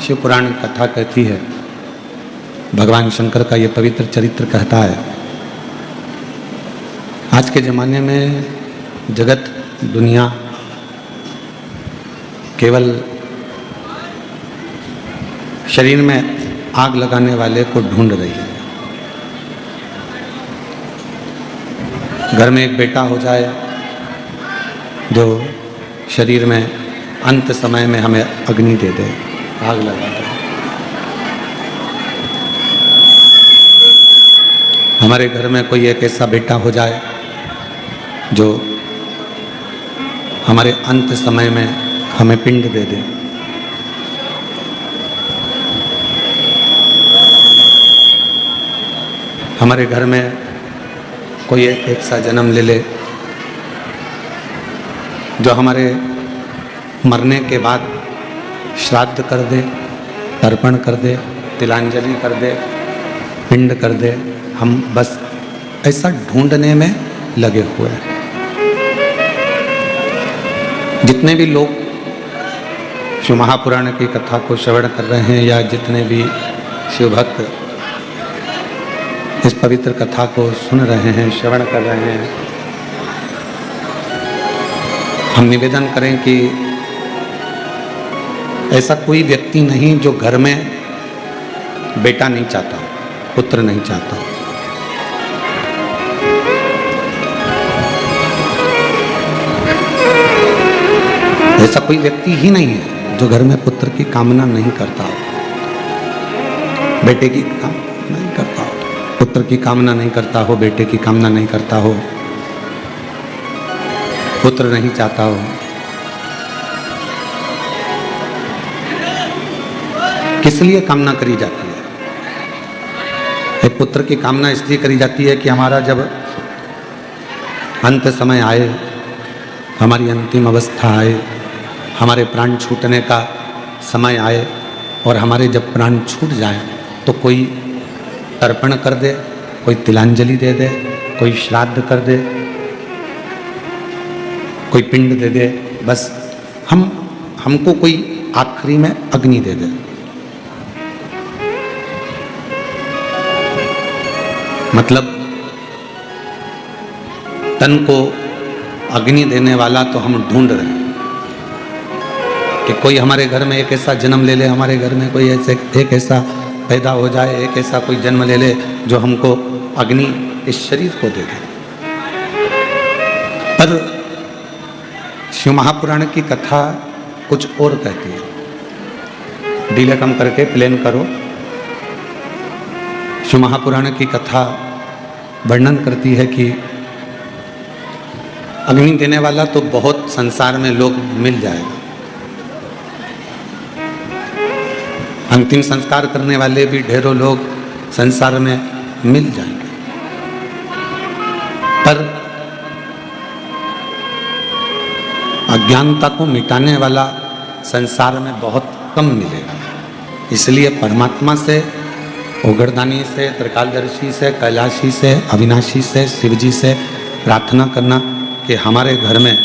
शिव पुराण कथा कहती है, भगवान शंकर का ये पवित्र चरित्र कहता है, आज के ज़माने में जगत दुनिया केवल शरीर में आग लगाने वाले को ढूंढ रही है। घर में एक बेटा हो जाए जो शरीर में अंत समय में हमें अग्नि दे दे, आग लगा दे। हमारे घर में कोई एक ऐसा बेटा हो जाए जो हमारे अंत समय में हमें पिंड दे दे। हमारे घर में कोई एक ऐसा जन्म ले ले जो हमारे मरने के बाद श्राद्ध कर दे, तर्पण कर दे, तिलांजलि कर दे, पिंड कर दे। हम बस ऐसा ढूंढने में लगे हुए हैं। जितने भी लोग शिव महापुराण की कथा को श्रवण कर रहे हैं या जितने भी शिव भक्त इस पवित्र कथा को सुन रहे हैं, श्रवण कर रहे हैं, हम निवेदन करें कि ऐसा कोई व्यक्ति नहीं जो घर में बेटा नहीं चाहता, पुत्र नहीं चाहता। ऐसा कोई व्यक्ति ही नहीं है जो घर में पुत्र की कामना नहीं करता हो, बेटे की कामना नहीं करता हो, पुत्र की कामना नहीं करता हो, बेटे की कामना नहीं करता हो, पुत्र नहीं चाहता हो। किस लिए कामना करी जाती है? एक पुत्र की कामना इसलिए करी जाती है कि हमारा जब अंत समय आए, हमारी अंतिम अवस्था आए, हमारे प्राण छूटने का समय आए और हमारे जब प्राण छूट जाए तो कोई तर्पण कर दे, कोई तिलांजलि दे दे, कोई श्राद्ध कर दे, कोई पिंड दे दे। बस हमको कोई आखिरी में अग्नि दे दे। मतलब तन को अग्नि देने वाला तो हम ढूंढ रहे हैं कि कोई हमारे घर में एक ऐसा जन्म ले ले, हमारे घर में कोई ऐसे एक ऐसा पैदा हो जाए, एक ऐसा कोई जन्म ले ले जो हमको अग्नि इस शरीर को दे दे। पर शिव महापुराण की कथा कुछ और कहती है। डिले कम करके प्लेन करो। शिव महापुराण की कथा वर्णन करती है कि अग्नि देने वाला तो बहुत संसार में लोग मिल जाएगा, अंतिम संस्कार करने वाले भी ढेरों लोग संसार में मिल जाएंगे, पर अज्ञानता को मिटाने वाला संसार में बहुत कम मिलेगा। इसलिए परमात्मा से, ओगरदानी से, त्रिकालदर्शी से, कैलाशी से, अविनाशी से, शिवजी से प्रार्थना करना कि हमारे घर में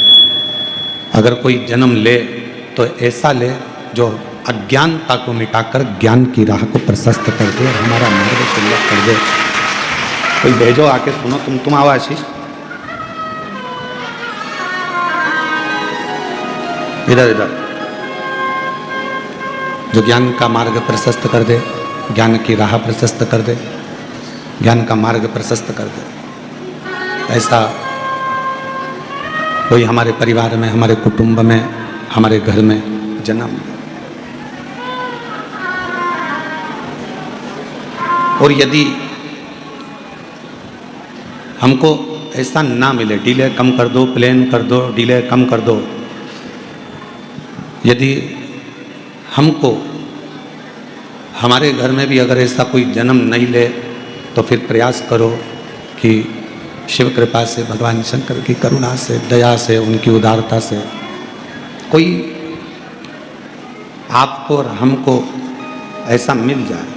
अगर कोई जन्म ले तो ऐसा ले जो अज्ञानता को मिटाकर ज्ञान की राह को प्रशस्त कर दे और हमारा मार्ग सुलभ कर दे। कोई भेजो आके सुनो। तुम आओ आशीष, इधर इधर। जो ज्ञान का मार्ग प्रशस्त कर दे, ज्ञान की राह प्रशस्त कर दे, ज्ञान का मार्ग प्रशस्त कर दे, ऐसा कोई हमारे परिवार में, हमारे कुटुंब में, हमारे घर में जन्म। और यदि हमको ऐसा ना मिले, डिले कम कर दो, प्लेन कर दो, डिले कम कर दो। यदि हमको हमारे घर में भी अगर ऐसा कोई जन्म नहीं ले तो फिर प्रयास करो कि शिव कृपा से, भगवान शंकर की करुणा से, दया से, उनकी उदारता से कोई आपको और हमको ऐसा मिल जाए।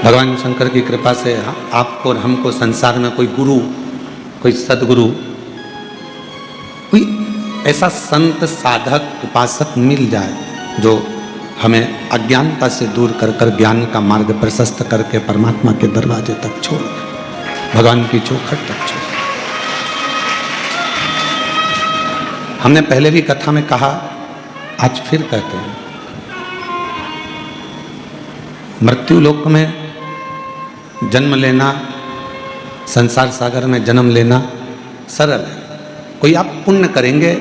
भगवान शंकर की कृपा से आपको और हमको संसार में कोई गुरु, कोई सदगुरु, कोई ऐसा संत साधक उपासक मिल जाए जो हमें अज्ञानता से दूर कर कर ज्ञान का मार्ग प्रशस्त करके परमात्मा के दरवाजे तक छोड़ दे, भगवान की चौखट तक छोड़। हमने पहले भी कथा में कहा, आज फिर कहते हैं, मृत्यु लोक में जन्म लेना, संसार सागर में जन्म लेना सरल है। कोई आप पुण्य करेंगे,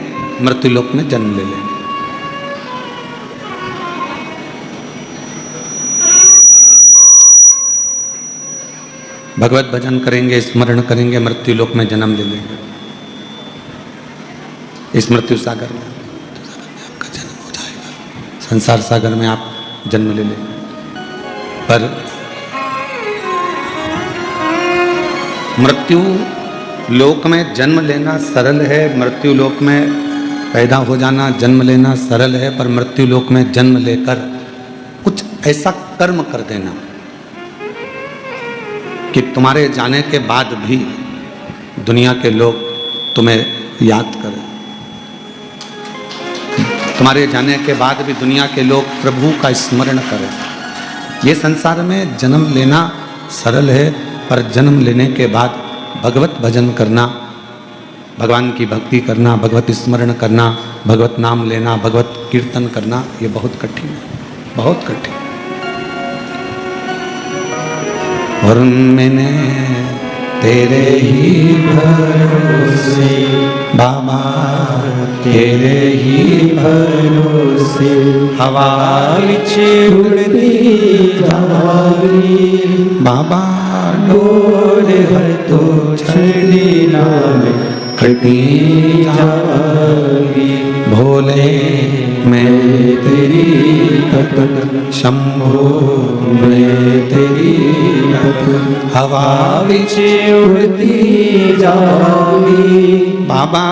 मृत्यु लोक में जन्म ले लेंगे। भगवत भजन करेंगे, स्मरण करेंगे, मृत्यु लोक में जन्म ले लेंगे। इस मृत्यु सागर में आपका जन्म हो जाएगा, संसार सागर में आप जन्म ले लेंगे। पर मृत्यु लोक में जन्म लेना सरल है, मृत्यु लोक में पैदा हो जाना, जन्म लेना सरल है, पर मृत्यु लोक में जन्म लेकर कुछ ऐसा कर्म कर देना कि तुम्हारे जाने के बाद भी दुनिया के लोग तुम्हें याद करें, तुम्हारे जाने के बाद भी दुनिया के लोग प्रभु का स्मरण करें। ये संसार में जन्म लेना सरल है, पर जन्म लेने के बाद भगवत भजन करना, भगवान की भक्ति करना, भगवत स्मरण करना, भगवत नाम लेना, भगवत कीर्तन करना, ये बहुत कठिन है, बहुत कठिन। और मैंने तेरे ही भरोसे बाबा, तेरे ही भरोसे हवा विच उड़ती जावी बाबा, डोर है तो छड़ी नाम कटी जावी। भोले मैं तेरी भक्त, शंभो मैं तेरी भक्त, हवा विच उड़ती जावी बाबा,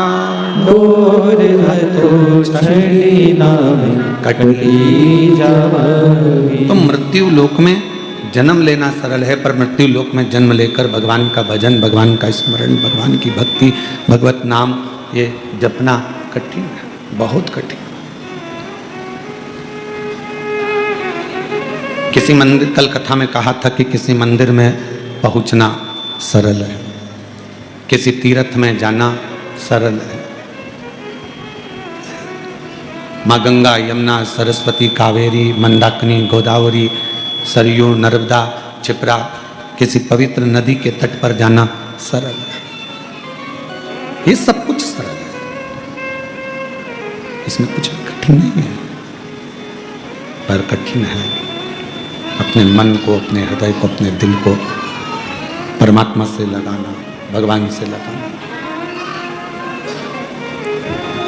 डोर है तो छड़ी नाम कटी जावी। तो मृत्यु लोक में जन्म लेना सरल है, पर मृत्यु लोक में जन्म लेकर भगवान का भजन, भगवान का स्मरण, भगवान की भक्ति, भगवत नाम ये जपना कठिन है, बहुत कठिन। किसी मंदिर, कल कथा में कहा था कि किसी मंदिर में पहुंचना सरल है, किसी तीर्थ में जाना सरल है। माँ गंगा, यमुना, सरस्वती, कावेरी, मंदाकिनी, गोदावरी, सरयू, नर्मदा, क्षिप्रा, किसी पवित्र नदी के तट पर जाना सरल है। ये सब कुछ सरल है, इसमें कुछ भी कठिन नहीं है। पर कठिन है अपने मन को, अपने हृदय को, अपने दिल को परमात्मा से लगाना, भगवान से लगाना।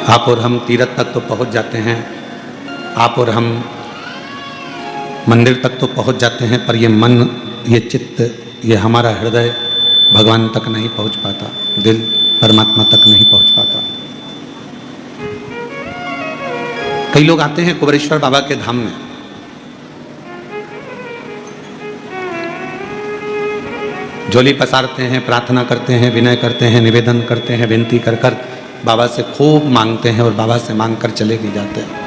आप और हम तीर्थ तक तो पहुंच जाते हैं, आप और हम मंदिर तक तो पहुंच जाते हैं, पर ये मन, ये चित्त, ये हमारा हृदय भगवान तक नहीं पहुंच पाता, दिल परमात्मा तक नहीं पहुंच पाता। कई लोग आते हैं कुबेरेश्वर बाबा के धाम में, झोली पसारते हैं, प्रार्थना करते हैं, विनय करते हैं, निवेदन करते हैं, विनती कर कर बाबा से खूब मांगते हैं और बाबा से मांग कर चले भी जाते हैं।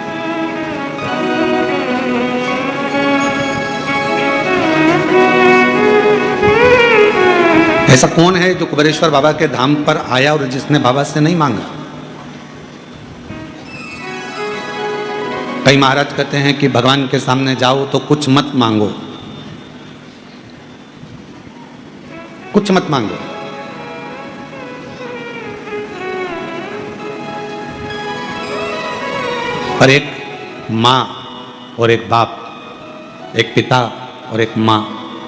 ऐसा कौन है जो कुबेरेश्वर बाबा के धाम पर आया और जिसने बाबा से नहीं मांगा? कई महाराज कहते हैं कि भगवान के सामने जाओ तो कुछ मत मांगो, कुछ मत मांगो। पर एक माँ और एक बाप, एक पिता और एक माँ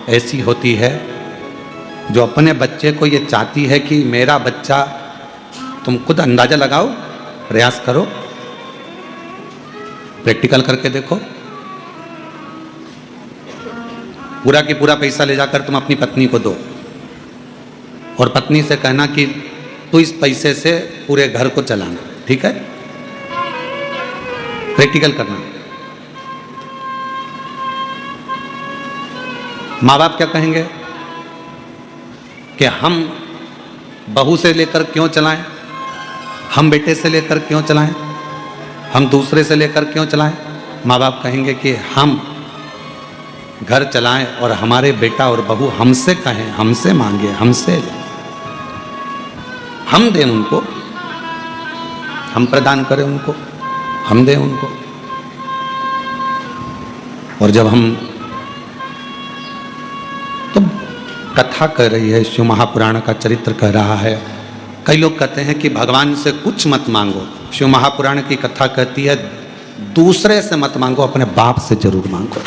ऐसी होती है जो अपने बच्चे को ये चाहती है कि मेरा बच्चा, तुम खुद अंदाजा लगाओ, प्रयास करो, प्रैक्टिकल करके देखो, पूरा की पूरा पैसा ले जाकर तुम अपनी पत्नी को दो और पत्नी से कहना कि तू इस पैसे से पूरे घर को चलाना, ठीक है? प्रैक्टिकल करना। माँ बाप क्या कहेंगे कि हम बहू से लेकर क्यों चलाएं, हम बेटे से लेकर क्यों चलाएं, हम दूसरे से लेकर क्यों चलाएं। माँ बाप कहेंगे कि हम घर चलाएं और हमारे बेटा और बहू हमसे कहें, हमसे मांगे, हमसे लें, हम दें उनको, हम प्रदान करें उनको, हम दें उनको। और जब हम तो कथा कर रही है, शिव महापुराण का चरित्र कह रहा है। कई लोग कहते हैं कि भगवान से कुछ मत मांगो, शिव महापुराण की कथा कहती है दूसरे से मत मांगो, अपने बाप से जरूर मांगो।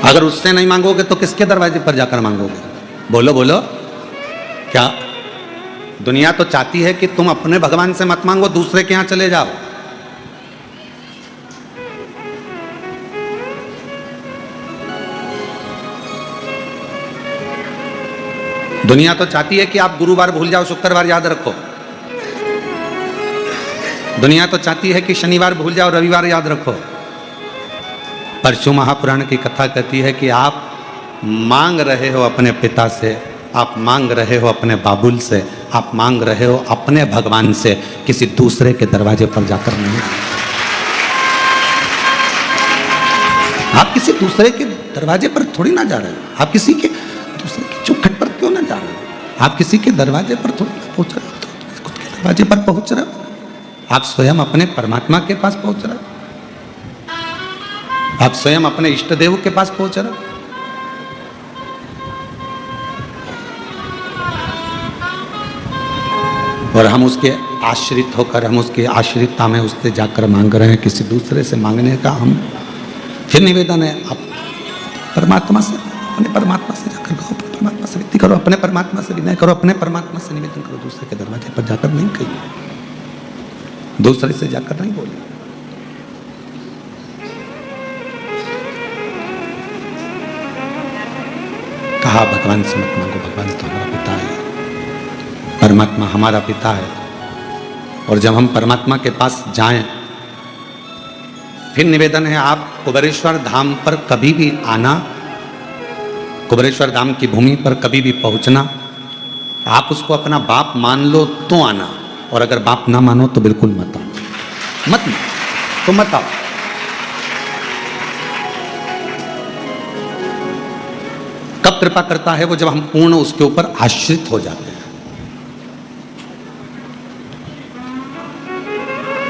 अगर उससे नहीं मांगोगे तो किसके दरवाजे पर जाकर मांगोगे? बोलो बोलो। क्या दुनिया तो चाहती है कि तुम अपने भगवान से मत मांगो, दूसरे के यहां चले जाओ। दुनिया तो चाहती है कि आप गुरुवार भूल जाओ, शुक्रवार याद रखो। दुनिया तो चाहती है कि शनिवार भूल जाओ, रविवार याद रखो। पर शिव महापुराण की कथा कहती है कि आप मांग रहे हो अपने पिता से, आप मांग रहे हो अपने बाबुल से, आप मांग रहे हो अपने भगवान से, किसी दूसरे के दरवाजे पर जाकर नहीं। आप किसी दूसरे के दरवाजे पर थोड़ी ना जा रहे हो, आप किसी के दूसरे के चौखट पर क्यों ना जा रहे हो, आप किसी के दरवाजे पर थोड़ी ना पहुंच रहे हो, तो खुद के दरवाजे पर पहुंच रहे हो। आप स्वयं अपने परमात्मा के पास पहुंच रहे हो, आप स्वयं अपने इष्ट देव के पास पहुंच रहे हो। और हम उसके आश्रित होकर, हम उसके आश्रितता में उससे जाकर मांग रहे हैं। किसी दूसरे से मांगने का हम फिर निवेदन है, आप परमात्मा से, अपने परमात्मा से जाकर कहो, अपने परमात्मा से विनती करो, अपने परमात्मा से विनय करो, अपने परमात्मा से निवेदन करो। दूसरे के दरवाजे पर जाकर नहीं कहिए, दूसरे से जाकर नहीं बोलिए। कहा भगवान से मत मांगो, भगवान तो हमारा पिता है, परमात्मा हमारा पिता है। और जब हम परमात्मा के पास जाएं, फिर निवेदन है आप कुबेरेश्वर धाम पर कभी भी आना, कुबेरेश्वर धाम की भूमि पर कभी भी पहुंचना, आप उसको अपना बाप मान लो तो आना, और अगर बाप ना मानो तो बिल्कुल मत आओ, मत तो मत आओ। कब कृपा करता है वो? जब हम पूर्ण उसके ऊपर आश्रित हो जाते हैं।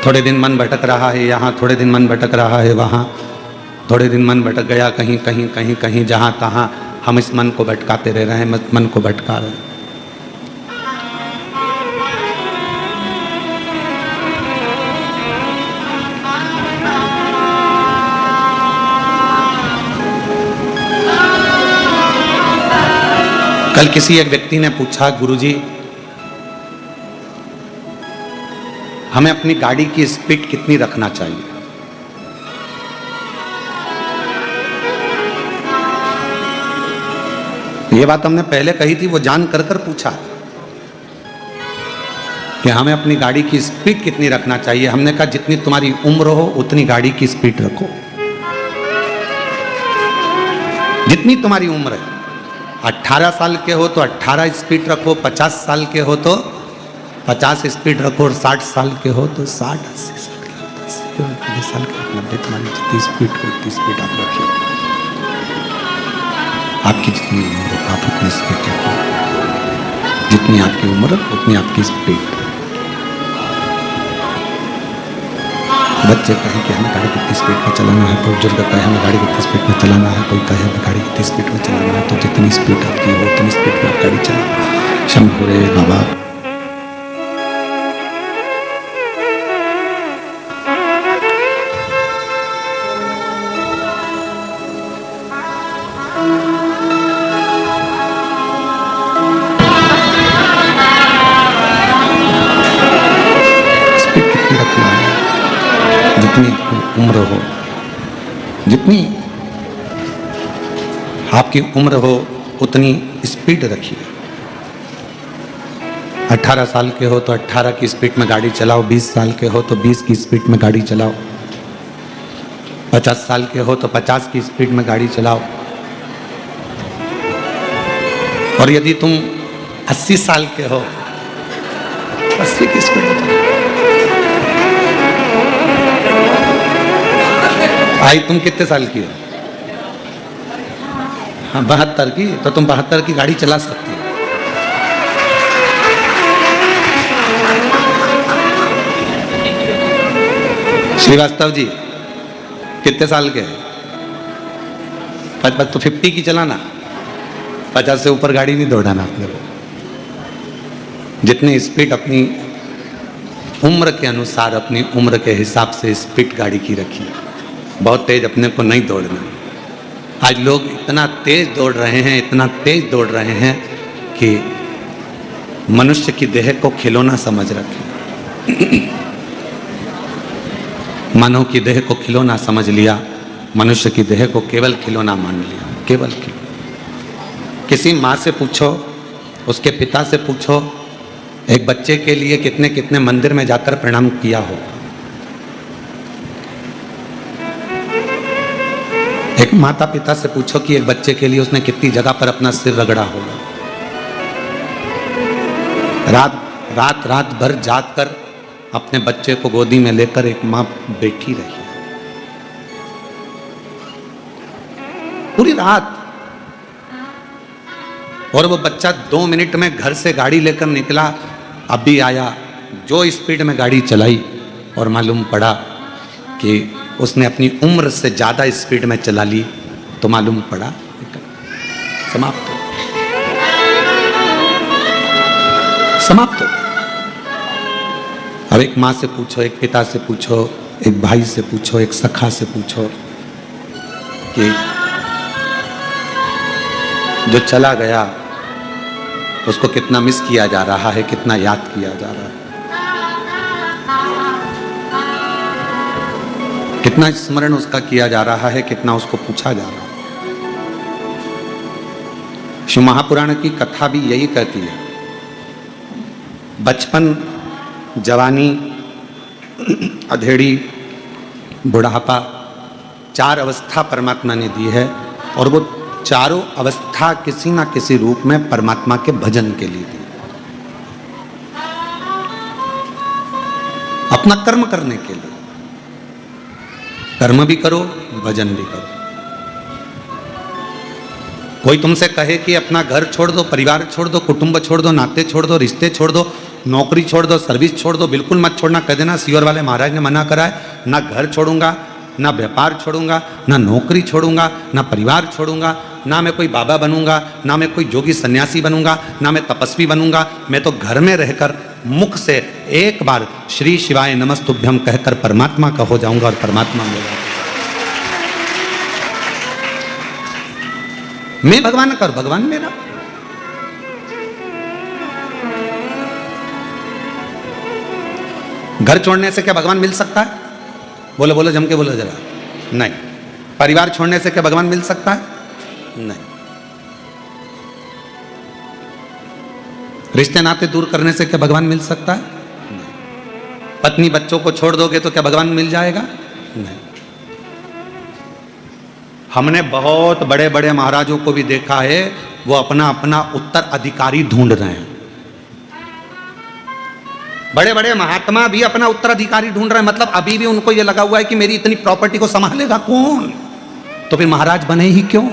थोड़े दिन मन भटक रहा है यहाँ, थोड़े दिन मन भटक रहा है वहाँ, थोड़े दिन मन भटक गया कहीं कहीं कहीं कहीं, जहाँ तहाँ हम इस मन को भटकाते रह रहे हैं, मन को भटका रहे हैं। कल किसी एक व्यक्ति ने पूछा, गुरुजी हमें अपनी गाड़ी की स्पीड कितनी रखना चाहिए? ये बात हमने पहले कही थी, वो जान कर पूछा कि हमें अपनी गाड़ी की स्पीड कितनी रखना चाहिए। हमने कहा जितनी तुम्हारी उम्र हो उतनी गाड़ी की स्पीड रखो, जितनी तुम्हारी उम्र है। 18 साल के हो तो 18 स्पीड रखो, 50 साल के हो तो 50 स्पीड रखो, और 60 साल के हो तो 60, 80 साल के 90, तुम्हारी जितनी स्पीड हो उतनी स्पीड आप रखिए। आपकी जितनी उम्र हो आप उतनी स्पीड रखो, जितनी आपकी उम्र उतनी आपकी स्पीड। बच्चे कहें कि हमें गाड़ी कितनी स्पीड में चलाना है, कोई बुजुर्ग कहे हमें गाड़ी कितनी स्पीड में चलाना है, कोई कहे हमें गाड़ी कितनी स्पीड में चलाना है। तो जितनी स्पीड आपकी हो उतनी स्पीड में आप गाड़ी चलाओ। शंभो रे बाबा। स्पीड कितनी रखना है? जितनी उम्र हो, जितनी आपकी उम्र हो उतनी स्पीड रखिए। 18 साल के हो तो 18 की स्पीड में गाड़ी चलाओ, 20 साल के हो तो 20 की स्पीड में गाड़ी चलाओ, 50 साल के हो तो 50 की स्पीड में गाड़ी चलाओ। और यदि तुम 80 साल के हो, 80 की स्पीड में भाई, तुम कितने साल की हो? हाँ 72 की, तो तुम 72 की गाड़ी चला सकती हो। श्रीवास्तव जी कितने साल के हैं? तो 50 की चलाना, 50 से ऊपर गाड़ी नहीं दौड़ाना अपने को। जितनी स्पीड अपनी उम्र के अनुसार, अपनी उम्र के हिसाब से स्पीड गाड़ी की रखी, बहुत तेज अपने को नहीं दौड़ना। आज लोग इतना तेज दौड़ रहे हैं, इतना तेज दौड़ रहे हैं कि मनुष्य की देह को खिलौना समझ रखे। मानव की देह को खिलौना समझ लिया, मनुष्य की देह को केवल खिलौना मान लिया, केवल खिलौना। किसी माँ से पूछो, उसके पिता से पूछो, एक बच्चे के लिए कितने कितने मंदिर में जाकर प्रणाम किया हो। एक माता पिता से पूछो कि एक बच्चे के लिए उसने कितनी जगह पर अपना सिर रगड़ा होगा। रात भर जाग कर अपने बच्चे को गोदी में लेकर एक माँ बैठी रही पूरी रात, और वो बच्चा 2 मिनट में घर से गाड़ी लेकर निकला, अभी आया, जो स्पीड में गाड़ी चलाई, और मालूम पड़ा कि उसने अपनी उम्र से ज़्यादा स्पीड में चला ली, तो मालूम पड़ा समाप्त हो, समाप्त हो। अब एक माँ से पूछो, एक पिता से पूछो, एक भाई से पूछो, एक सखा से पूछो कि जो चला गया उसको कितना मिस किया जा रहा है, कितना याद किया जा रहा है, कितना स्मरण उसका किया जा रहा है, कितना उसको पूछा जा रहा है। शिव महापुराण की कथा भी यही कहती है, बचपन, जवानी, अधेड़ी, बुढ़ापा, 4 अवस्था परमात्मा ने दी है, और वो चारों अवस्था किसी ना किसी रूप में परमात्मा के भजन के लिए दी, अपना कर्म करने के लिए। कर्म भी करो, भजन भी करो। कोई तुमसे कहे कि अपना घर छोड़ दो, परिवार छोड़ दो, कुटुंब छोड़ दो, नाते छोड़ दो, रिश्ते छोड़ दो, नौकरी छोड़ दो, सर्विस छोड़ दो, बिल्कुल मत छोड़ना। कह देना सीवर वाले महाराज ने मना करा है, ना घर छोड़ूंगा, ना व्यापार छोड़ूंगा, ना नौकरी छोड़ूंगा, ना परिवार छोड़ूंगा, ना मैं कोई बाबा बनूंगा, ना मैं कोई जोगी सन्यासी बनूंगा, ना मैं तपस्वी बनूंगा। मैं तो घर में रहकर मुख से एक बार श्री शिवाय नमस्तुभ्यम कहकर परमात्मा का हो जाऊंगा, और परमात्मा मेरा। मैं भगवान का और भगवान मेरा। घर छोड़ने से क्या भगवान मिल सकता है? बोलो बोलो, जम के बोलो जरा। नहीं। परिवार छोड़ने से क्या भगवान मिल सकता है? नहीं। रिश्ते नाते दूर करने से क्या भगवान मिल सकता है? नहीं। पत्नी बच्चों को छोड़ दोगे तो क्या भगवान मिल जाएगा? नहीं। हमने बहुत बड़े बड़े महाराजों को भी देखा है, वो अपना अपना उत्तराधिकारी ढूंढ रहे हैं। बड़े बड़े महात्मा भी अपना उत्तराधिकारी ढूंढ रहे हैं, मतलब अभी भी उनको ये लगा हुआ है कि मेरी इतनी प्रॉपर्टी को संभालेगा कौन, तो फिर महाराज बने ही क्यों?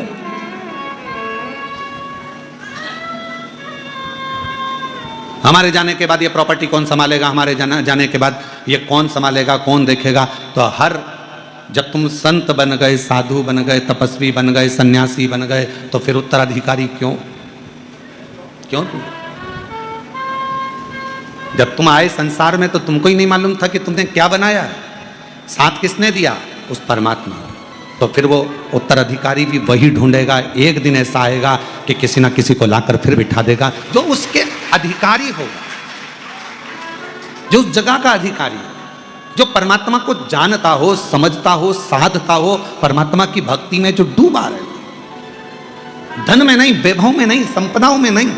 हमारे जाने के बाद ये प्रॉपर्टी कौन संभालेगा, हमारे जाने के बाद ये कौन संभालेगा, कौन देखेगा? तो जब तुम संत बन गए, साधु बन गए, तपस्वी बन गए, सन्यासी बन गए, तो फिर उत्तराधिकारी क्यों? क्यों? जब तुम आए संसार में तो तुमको ही नहीं मालूम था कि तुमने क्या बनाया है, साथ किसने दिया? उस परमात्मा। तो फिर वो उत्तराधिकारी भी वही ढूंढेगा। एक दिन ऐसा आएगा कि किसी ना किसी को लाकर फिर बिठा देगा जो उसके अधिकारी होगा, जो उस जगह का अधिकारी हो, जो परमात्मा को जानता हो, समझता हो, साधता हो, परमात्मा की भक्ति में जो डूबा रहे, धन में नहीं, वैभव में नहीं, संपदाओं में नहीं,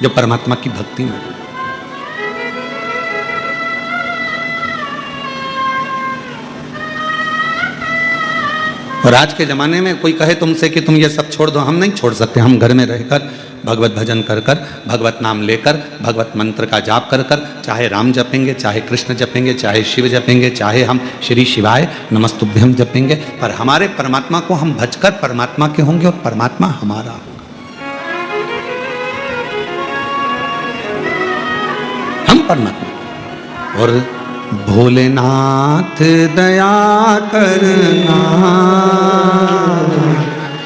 जो परमात्मा की भक्ति में। और आज के ज़माने में कोई कहे तुमसे कि तुम ये सब छोड़ दो, हम नहीं छोड़ सकते। हम घर में रहकर भगवत भजन कर कर, भगवत नाम लेकर, भगवत मंत्र का जाप कर कर, चाहे राम जपेंगे, चाहे कृष्ण जपेंगे, चाहे शिव जपेंगे, चाहे हम श्री शिवाय नमस्तुभ्यम जपेंगे, पर हमारे परमात्मा को हम भजकर परमात्मा के होंगे और परमात्मा हमारा होगा। हम परमात्मा। और भोलेनाथ दया करना,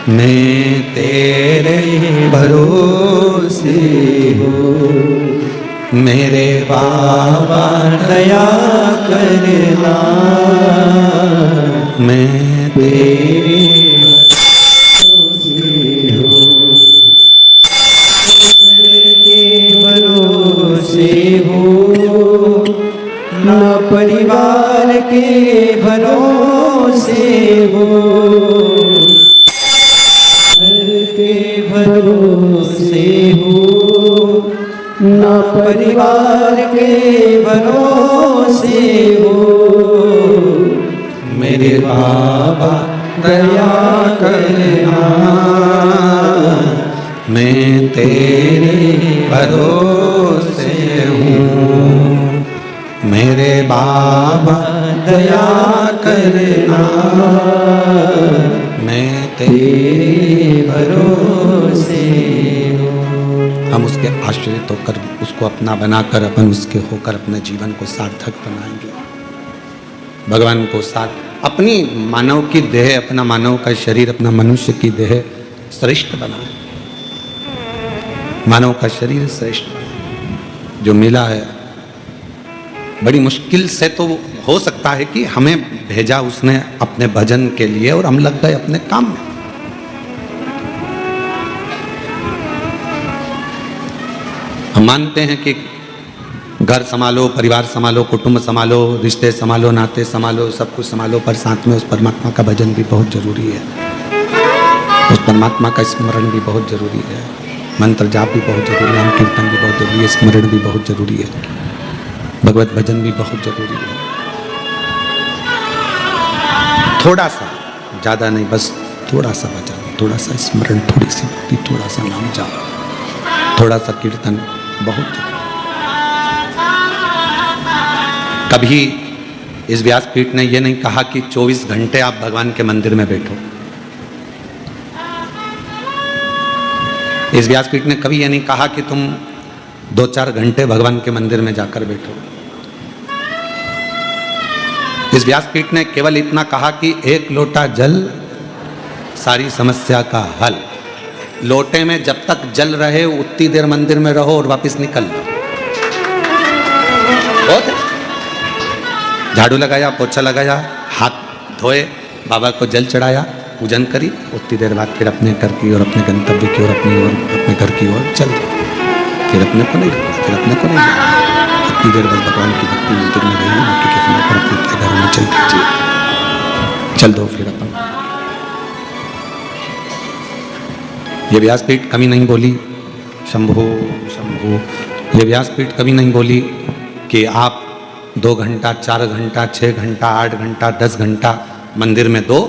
मैं तेरे भरोसे हूँ, मेरे बाबा दया करना, मैं तेरे भरोसे हूँ, के भरोसे हूँ, ना परिवार के भरोसे हूँ, के भरोसे हूँ, ना परिवार के भरोसे हूँ, मेरे बाबा दया करना, मैं तेरे भरोसे हूँ, मेरे बाबा दया करना, मैं तेरे भरोसे हूँ। हम उसके आश्रित होकर, उसको अपना बनाकर, अपन उसके होकर अपने जीवन को सार्थक बनाएंगे। भगवान को साथ अपनी मानव की देह, अपना मानव का शरीर, अपना मनुष्य की देह श्रेष्ठ बनाए। मानव का शरीर श्रेष्ठ जो मिला है, बड़ी मुश्किल से तो हो सकता है कि हमें भेजा उसने अपने भजन के लिए और हम लग गए अपने काम में। हम मानते हैं कि घर संभालो, परिवार संभालो, कुटुंब संभालो, रिश्ते संभालो, नाते संभालो, सब कुछ संभालो, पर साथ में उस परमात्मा का भजन भी बहुत जरूरी है। उस परमात्मा का स्मरण भी बहुत जरूरी है, मंत्र जाप भी बहुत जरूरी है, नाम कीर्तन भी बहुत जरूरी है, स्मरण भी बहुत जरूरी है, भगवत भजन भी बहुत जरूरी है। थोड़ा सा, ज़्यादा नहीं, बस थोड़ा सा भजन, थोड़ा सा स्मरण, थोड़ी सी भक्ति, थोड़ा सा नाम जाप, थोड़ा सा कीर्तन बहुत जरूरी। कभी इस व्यासपीठ ने यह नहीं कहा कि 24 घंटे आप भगवान के मंदिर में बैठो। इस व्यासपीठ ने कभी यह नहीं कहा कि तुम 2-4 घंटे भगवान के मंदिर में जाकर बैठो। इस व्यासपीठ ने केवल इतना कहा कि एक लोटा जल सारी समस्या का हल। लोटे में जब तक जल रहे उतनी देर मंदिर में रहो और वापस निकल लो। बहुत झाड़ू लगाया, पोछा लगाया, हाथ धोए, बाबा को जल चढ़ाया, पूजन करी, उतनी देर बाद फिर अपने घर की और अपने गंतव्य की ओर, अपने घर की ओर चल दो। फिर अपने को नहीं रखना, फिर अपने को नहीं रखना, उतनी देर बस भगवान की भक्ति मंदिर में रही, बाकी के समय पर अपने घर में चल दीजिए, चल दो फिर अपन। ये व्यासपीठ कभी नहीं बोली शंभो शंभो, ये व्यासपीठ कभी नहीं बोली कि आप 2 घंटा, 4 घंटा, 6 घंटा, 8 घंटा, 10 घंटा मंदिर में दो।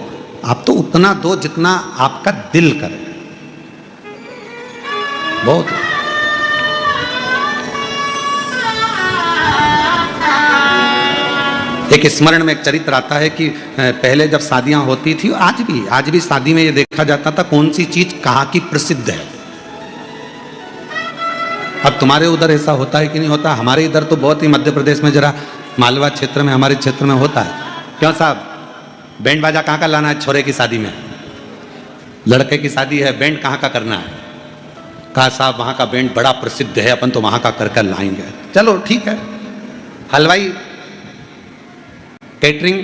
आप तो उतना दो जितना आपका दिल करे। बहुत एक स्मरण में एक चरित्र आता है कि पहले जब शादियां होती थी, आज भी शादी में ये देखा जाता था कौन सी चीज कहाँ की प्रसिद्ध है। अब तुम्हारे उधर ऐसा होता है कि नहीं होता? हमारे इधर तो बहुत ही, मध्य प्रदेश में जरा मालवा क्षेत्र में, हमारे क्षेत्र में होता है। क्यों साहब, बैंड बाजा कहाँ का लाना है छोरे की शादी में? लड़के की शादी है, बैंड कहाँ का करना है? कहा साहब वहाँ का बैंड बड़ा प्रसिद्ध है, अपन तो वहाँ का कर कर लाएंगे। चलो ठीक है। हलवाई, कैटरिंग,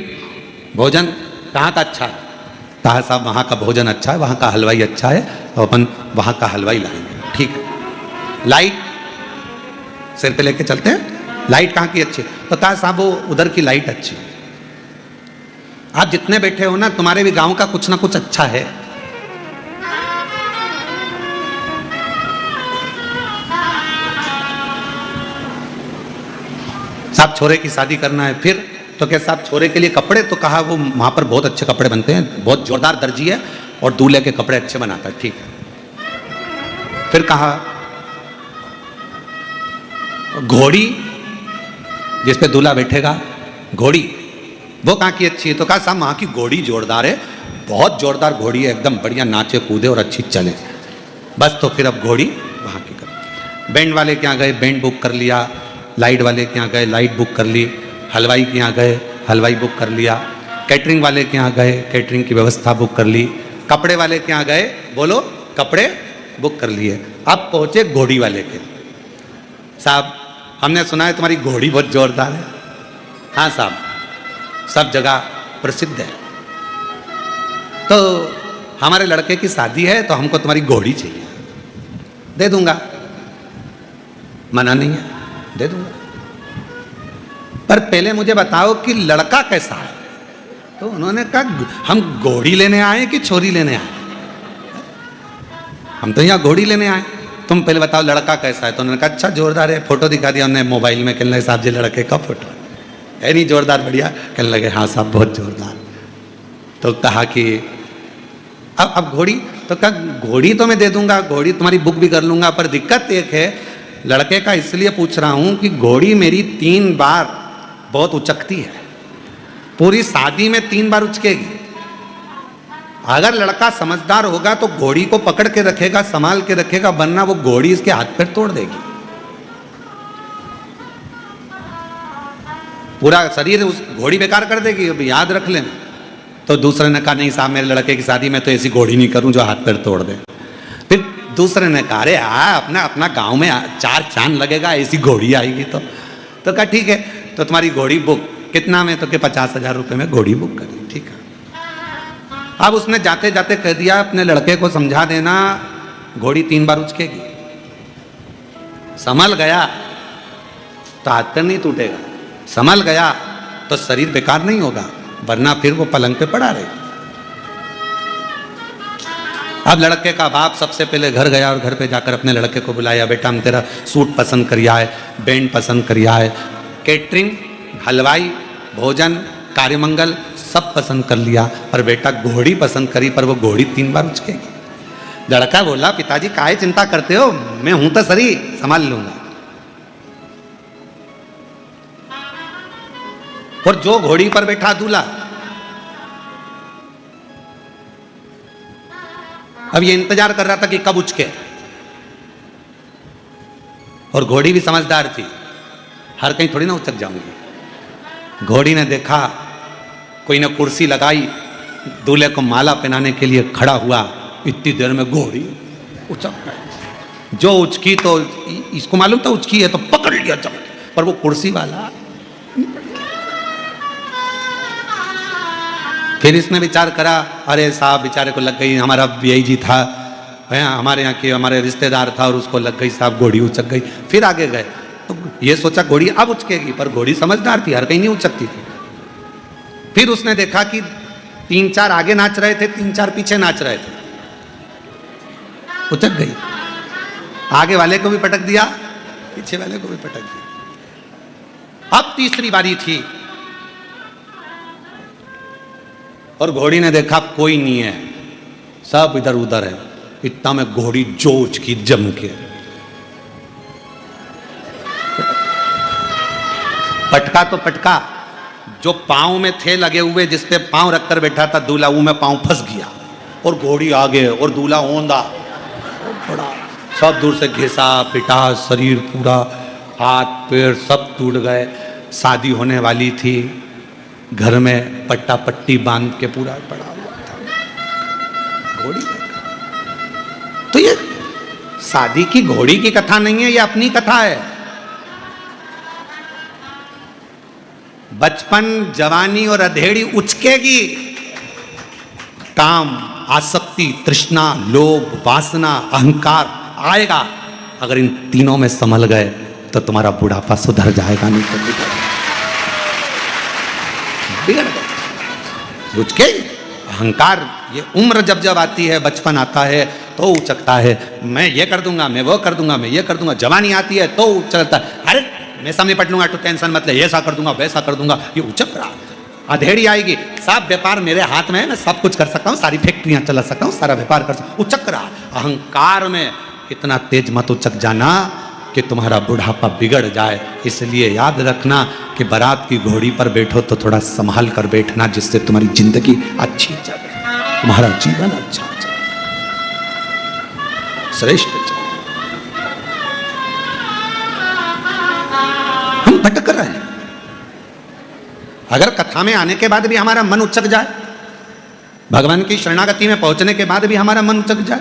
भोजन कहाँ का अच्छा है? कहा साहब वहाँ का भोजन अच्छा है, वहाँ का हलवाई अच्छा है, तो अपन वहाँ का हलवाई लाएंगे। ठीक है। लाइट सिर पे लेके चलते हैं, लाइट कहाँ की अच्छी? तो कहा साहब वो उधर की लाइट अच्छी है। आप जितने बैठे हो ना, तुम्हारे भी गांव का कुछ ना कुछ अच्छा है। साहब छोरे की शादी करना है, फिर तो क्या साहब छोरे के लिए कपड़े? तो कहा वो वहाँ पर बहुत अच्छे कपड़े बनते हैं, बहुत जोरदार दर्जी है और दूल्हे के कपड़े अच्छे बनाता है। ठीक है। फिर कहा घोड़ी जिस पे दूल्हा बैठेगा, घोड़ी वो कहाँ की अच्छी है? तो कहा साहब वहाँ की घोड़ी जोरदार है, बहुत जोरदार घोड़ी है, एकदम बढ़िया नाचे कूदे और अच्छी चले। बस तो फिर अब घोड़ी वहाँ की कर। बैंड वाले के यहाँ गए, बैंड बुक कर लिया। लाइट वाले के यहाँ गए, लाइट बुक कर ली। हलवाई के यहाँ गए, हलवाई बुक कर लिया। कैटरिंग वाले के यहाँ गए, कैटरिंग की व्यवस्था बुक कर ली। कपड़े वाले के यहाँ गए, बोलो कपड़े बुक कर लिए। अब पहुँचे घोड़ी वाले के। साहब हमने सुना है तुम्हारी घोड़ी बहुत जोरदार है। हाँ साहब, सब जगह प्रसिद्ध है। तो हमारे लड़के की शादी है तो हमको तुम्हारी घोड़ी चाहिए। दे दूंगा, मना नहीं है, दे दूंगा, पर पहले मुझे बताओ कि लड़का कैसा है। तो उन्होंने कहा हम घोड़ी लेने आए कि छोरी लेने आए? हम तो यहाँ घोड़ी लेने आए, तुम पहले बताओ लड़का कैसा है। तो उन्होंने कहा अच्छा जोरदार है। फोटो दिखा दिया उन्होंने मोबाइल में। कहने लगे साहब जी लड़के का फोटो है नहीं जोरदार बढ़िया? कहने लगे हाँ साहब बहुत जोरदार। तो कहा कि अब घोड़ी? तो कहा घोड़ी तो मैं दे दूंगा, घोड़ी तुम्हारी बुक भी कर लूंगा, पर दिक्कत एक है लड़के का, इसलिए पूछ रहा हूं कि घोड़ी मेरी 3 बार बहुत उचकती है, पूरी शादी में 3 बार उचकेगी। अगर लड़का समझदार होगा तो घोड़ी को पकड़ के रखेगा, संभाल के रखेगा, वरना वो घोड़ी इसके हाथ पैर तोड़ देगी, पूरा शरीर उस घोड़ी बेकार कर देगी। अब याद रख लेना। तो दूसरे ने कहा नहीं साहब मेरे लड़के की शादी में तो ऐसी घोड़ी नहीं करूं जो हाथ पैर तोड़ दे। फिर दूसरे ने कहा अरे अपना अपना गांव में 4 चांद लगेगा, ऐसी घोड़ी आएगी। तो कहा ठीक है, तो तुम्हारी घोड़ी बुक। कितना में? तो के 50,000 रुपये में घोड़ी बुक करी। ठीक है। अब उसने जाते जाते कह दिया अपने लड़के को समझा देना घोड़ी 3 बार उचकेगी। संभल गया तो हाथ पैर नहीं टूटेगा, संभल गया तो शरीर बेकार नहीं होगा, वरना फिर वो पलंग पे पड़ा रहेगा। अब लड़के का बाप सबसे पहले घर गया और घर पे जाकर अपने लड़के को बुलाया, बेटा हम तेरा सूट पसंद करिया है, बैंड पसंद करिया है, कैटरिंग, हलवाई, भोजन, कार्यमंगल सब पसंद कर लिया, पर बेटा घोड़ी पसंद करी, पर वो घोड़ी 3 बार उचकेगी। लड़का बोला पिताजी काहे चिंता करते हो, मैं हूं तो सही, संभाल लूंगा। और जो घोड़ी पर बैठा दूल्हा, अब ये इंतजार कर रहा था कि कब उचके, और घोड़ी भी समझदार थी, हर कहीं थोड़ी ना उचक जाऊंगी। घोड़ी ने देखा कोई ने कुर्सी लगाई, दूल्हे को माला पहनाने के लिए खड़ा हुआ, इतनी देर में घोड़ी उचक गई। जो उचकी तो इसको मालूम था उचकी है, तो पकड़ लिया चमक, पर वो कुर्सी वाला। फिर इसने विचार करा अरे साहब बेचारे को लग गई, हमारा VI जी था, हमारे यहाँ के हमारे रिश्तेदार था और उसको लग गई साहब घोड़ी उचक गई। फिर आगे गए तो ये सोचा घोड़ी अब उचकेगी, पर घोड़ी समझदार थी, हर कहीं नहीं उचकती थी। फिर उसने देखा कि 3-4 आगे नाच रहे थे, 3-4 पीछे नाच रहे थे, उचक गई। आगे वाले को भी पटक दिया, पीछे वाले को भी पटक दिया। अब तीसरी बारी थी और घोड़ी ने देखा कोई नहीं है, सब इधर उधर है। इतना में घोड़ी जोच की जम के पटका तो पटका, जो पांव में थे लगे हुए, जिस पे पांव रखकर बैठा था दूल्हा, वो में पांव फंस गया और घोड़ी आगे और दूल्हा औंधा बड़ा, सब दूर से घिसा पिटा, शरीर पूरा, हाथ पैर सब टूट गए। शादी होने वाली थी, घर में पट्टा पट्टी बांध के पूरा पड़ा हुआ था घोड़ी। तो ये शादी की घोड़ी की कथा नहीं है, ये अपनी कथा है। बचपन, जवानी और अधेड़ी उचकेगी, काम, आसक्ति, तृष्णा, लोभ, वासना, अहंकार आएगा। अगर इन तीनों में संभल गए तो तुम्हारा बुढ़ापा सुधर जाएगा, नहीं तो बिगड़ गए। उचके अहंकार, ये उम्र जब जब आती है, बचपन आता है तो उचकता है, मैं ये कर दूंगा, मैं वो कर दूंगा, मैं ये कर दूंगा। जवानी आती है तो उचकता है, अरे मैं सब निपट लूंगा, तो टेंशन मत ले, ऐसा कर दूंगा वैसा कर दूंगा। ये उचक रहा, अधेड़ी आएगी, सब व्यापार मेरे हाथ में है, मैं सब कुछ कर सकता हूँ, सारी फैक्ट्रियां चला सकता हूँ, सारा व्यापार कर सकता हूँ। उचक रहा, अहंकार में इतना तेज मत उचक जाना कि तुम्हारा बुढ़ापा बिगड़ जाए। इसलिए याद रखना कि बारात की घोड़ी पर बैठो तो थोड़ा संभाल कर बैठना, जिससे तुम्हारी जिंदगी अच्छी चले, तुम्हारा जीवन अच्छा चले, श्रेष्ठ चले। हम भटक रहे हैं। अगर कथा में आने के बाद भी हमारा मन उचक जाए, भगवान की शरणागति में पहुंचने के बाद भी हमारा मन उचक जाए,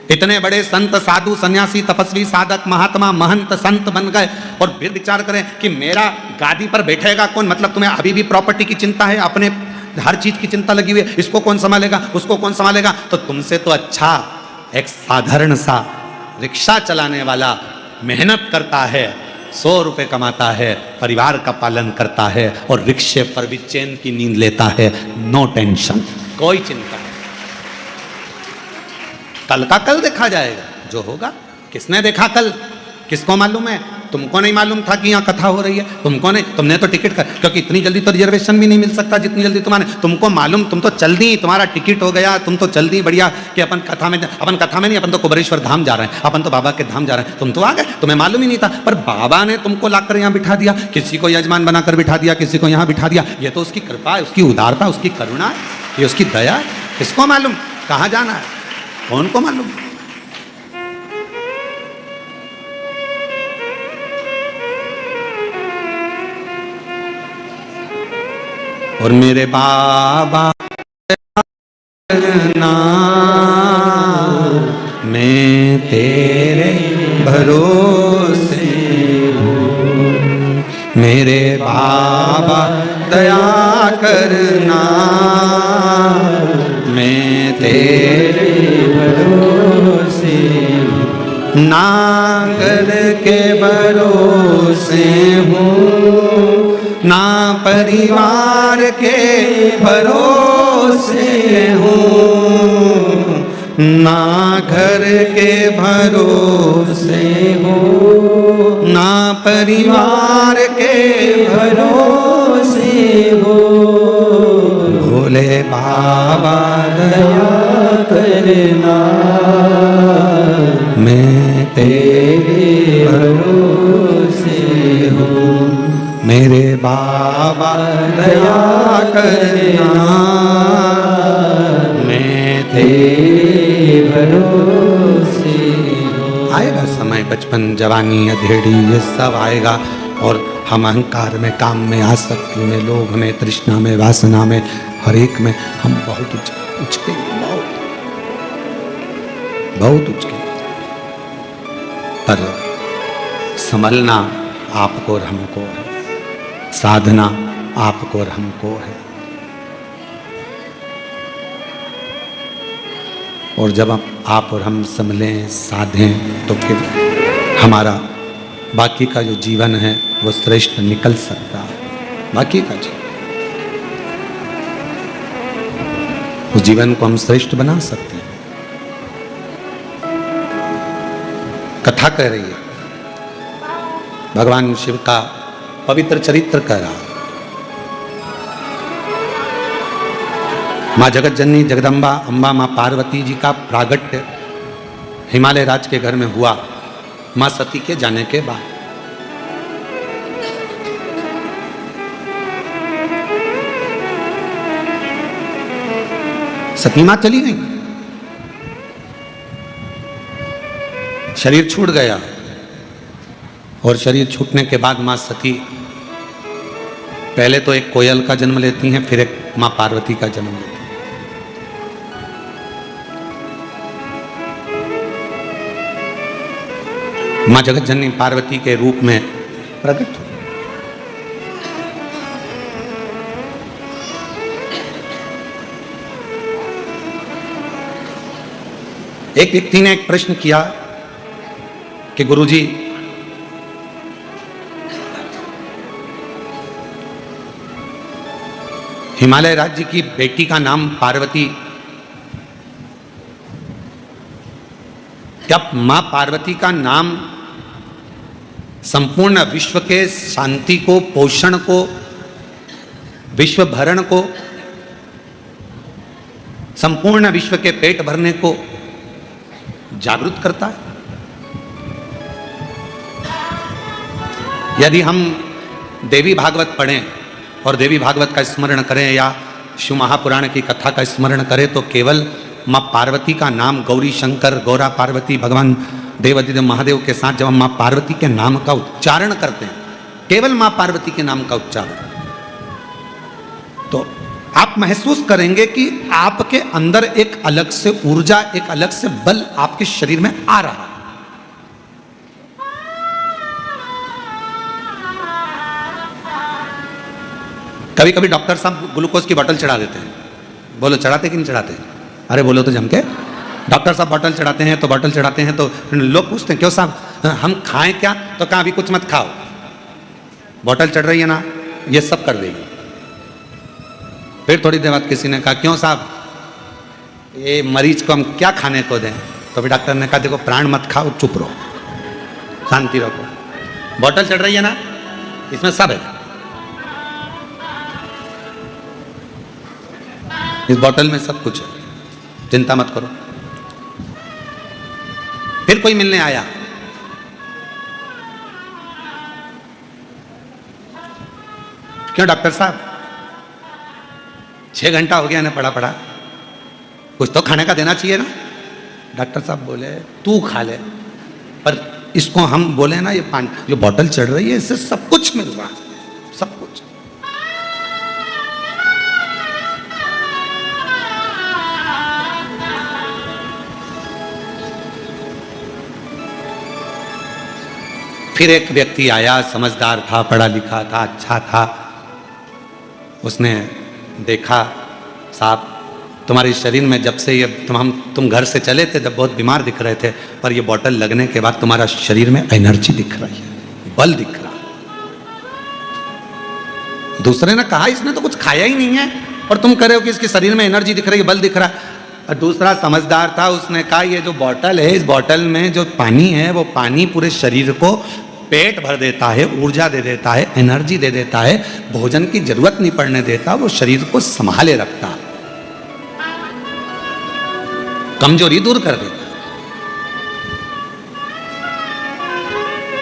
इतने बड़े संत साधु सन्यासी तपस्वी साधक महात्मा महंत संत बन गए, और फिर विचार करें कि मेरा गादी पर बैठेगा कौन, मतलब तुम्हें अभी भी प्रॉपर्टी की चिंता है, अपने हर चीज की चिंता लगी हुई है, इसको कौन संभालेगा, उसको कौन संभालेगा। तो तुमसे तो अच्छा एक साधारण सा रिक्शा चलाने वाला मेहनत करता है, 100 रुपए कमाता है, परिवार का पालन करता है, और रिक्शे पर भी चैन की नींद लेता है, नो टेंशन, कोई चिंता नहीं। कल का कल देखा जाएगा, जो होगा। किसने देखा कल, किसको मालूम है? तुमको नहीं मालूम था कि यहाँ कथा हो रही है, तुमको नहीं, तुमने तो टिकट कर, क्योंकि इतनी जल्दी तो रिजर्वेशन भी नहीं मिल सकता जितनी जल्दी तुम्हारे, तुमको मालूम, तुम तो चल दी, तुम्हारा टिकट हो गया, तुम तो चल दी बढ़िया कि अपन कथा में नहीं, अपन तो कुबेरेश्वर धाम जा रहे हैं, अपन तो बाबा के धाम जा रहे हैं, तुम तो आ गए, तुम्हें मालूम ही नहीं था। पर बाबा ने तुमको लाकर यहाँ बिठा दिया, किसी को यजमान बनाकर बिठा दिया, किसी को यहाँ बिठा दिया, ये तो उसकी कृपा है, उसकी उदारता, उसकी करुणा है, ये उसकी दया है। किसको मालूम कहाँ जाना है, कौन को मालूम। और मेरे बाबा मैं तेरे भरोसे हूँ, मेरे बाबा दया करना, मैं तेरे भरोसे हूँ, नांगल के भरोसे हूँ, ना परिवार के भरोसे हूँ, ना घर के भरोसे हूँ, ना परिवार के भरोसे हूँ। भोले बाबा दया करना, मैं तेरे भरोसे हूँ, मेरे बाबा दया करना, मैं तेरे भरोसे हूँ। आएगा समय, बचपन जवानी अधेड़ी ये सब आएगा, और हम अहंकार में, काम में, आसक्ति में, लोभ में, तृष्णा में, वासना में, हर एक में हम बहुत उचकेंगे, बहुत उचकेंगे। पर संभलना आपको और हमको है, साधना आपको और हमको है। और जब आप और हम संभलें, साधें, तो फिर हमारा बाकी का जो जीवन है वो श्रेष्ठ निकल सकता है। बाकी का जीवन, उस जीवन को हम श्रेष्ठ बना सकते हैं। कथा कह रही है, भगवान शिव का पवित्र चरित्र कह रहा। माँ जगत जननी जगदम्बा अम्बा माँ पार्वती जी का प्रागट्य हिमालय राज के घर में हुआ, माँ सती के जाने के बाद। सती माँ चली गई, शरीर छूट गया, और शरीर छूटने के बाद माँ सती पहले तो एक कोयल का जन्म लेती हैं, फिर एक माँ पार्वती का जन्म लेती हैं। माँ जगत जननी पार्वती के रूप में प्रकट हुई। एक व्यक्ति ने एक प्रश्न किया कि गुरुजी, हिमालय राज्य की बेटी का नाम पार्वती, क्या मां पार्वती का नाम संपूर्ण विश्व के शांति को, पोषण को, विश्व भरण को, संपूर्ण विश्व के पेट भरने को जागृत करता है। यदि हम देवी भागवत पढ़ें और देवी भागवत का स्मरण करें या शिव महापुराण की कथा का स्मरण करें तो केवल माँ पार्वती का नाम, गौरी शंकर, गौरा पार्वती, भगवान देवादिदेव महादेव के साथ जब हम माँ पार्वती के नाम का उच्चारण करते हैं, केवल माँ पार्वती के नाम का उच्चारण, तो आप महसूस करेंगे कि आपके अंदर एक अलग से ऊर्जा, एक अलग से बल आपके शरीर में आ रहा है। कभी कभी डॉक्टर साहब ग्लूकोज की बोतल चढ़ा देते हैं। बोलो चढ़ाते कि नहीं चढ़ाते? अरे बोलो तो जम के। डॉक्टर साहब बोतल चढ़ाते हैं तो बोतल चढ़ाते हैं तो लोग पूछते हैं क्यों साहब हम खाएं क्या? तो कहा अभी कुछ मत खाओ, बोतल चढ़ रही है ना, ये सब कर देगी। फिर थोड़ी देर बाद किसी ने कहा क्यों साहब ये मरीज को हम क्या खाने को दें? तो फिर डॉक्टर ने कहा देखो प्राण मत खाओ, चुप रहो, शांति रखो, बोतल चढ़ रही है ना, इसमें सब है, इस बोतल में सब कुछ है, चिंता मत करो। फिर कोई मिलने आया, क्यों डॉक्टर साहब 6 घंटा हो गया ना पड़ा पड़ा, कुछ तो खाने का देना चाहिए ना। डॉक्टर साहब बोले तू खा ले, पर इसको हम बोले ना ये पानी जो बोतल चढ़ रही है इससे सब कुछ मिल रहा है, सब कुछ। फिर एक व्यक्ति आया, समझदार था, पढ़ा लिखा था, अच्छा था। उसने देखा साहब तुम्हारे शरीर में जब से ये तुम घर से चले थे जब बहुत बीमार दिख रहे थे, पर ये बोतल लगने के बाद तुम्हारा शरीर में एनर्जी दिख रही है, बल दिख रहा। दूसरे ने कहा इसने तो कुछ खाया ही नहीं है और तुम कह रहे हो कि इसके शरीर में एनर्जी दिख रही है, बल दिख रहा है। और दूसरा समझदार था, उसने कहा ये जो बोतल है, इस बोतल में जो पानी है वो पानी पूरे शरीर को पेट भर देता है, ऊर्जा दे देता है, एनर्जी दे देता है, भोजन की जरूरत नहीं पड़ने देता, वो शरीर को संभाले रखता है, कमजोरी दूर कर देता है।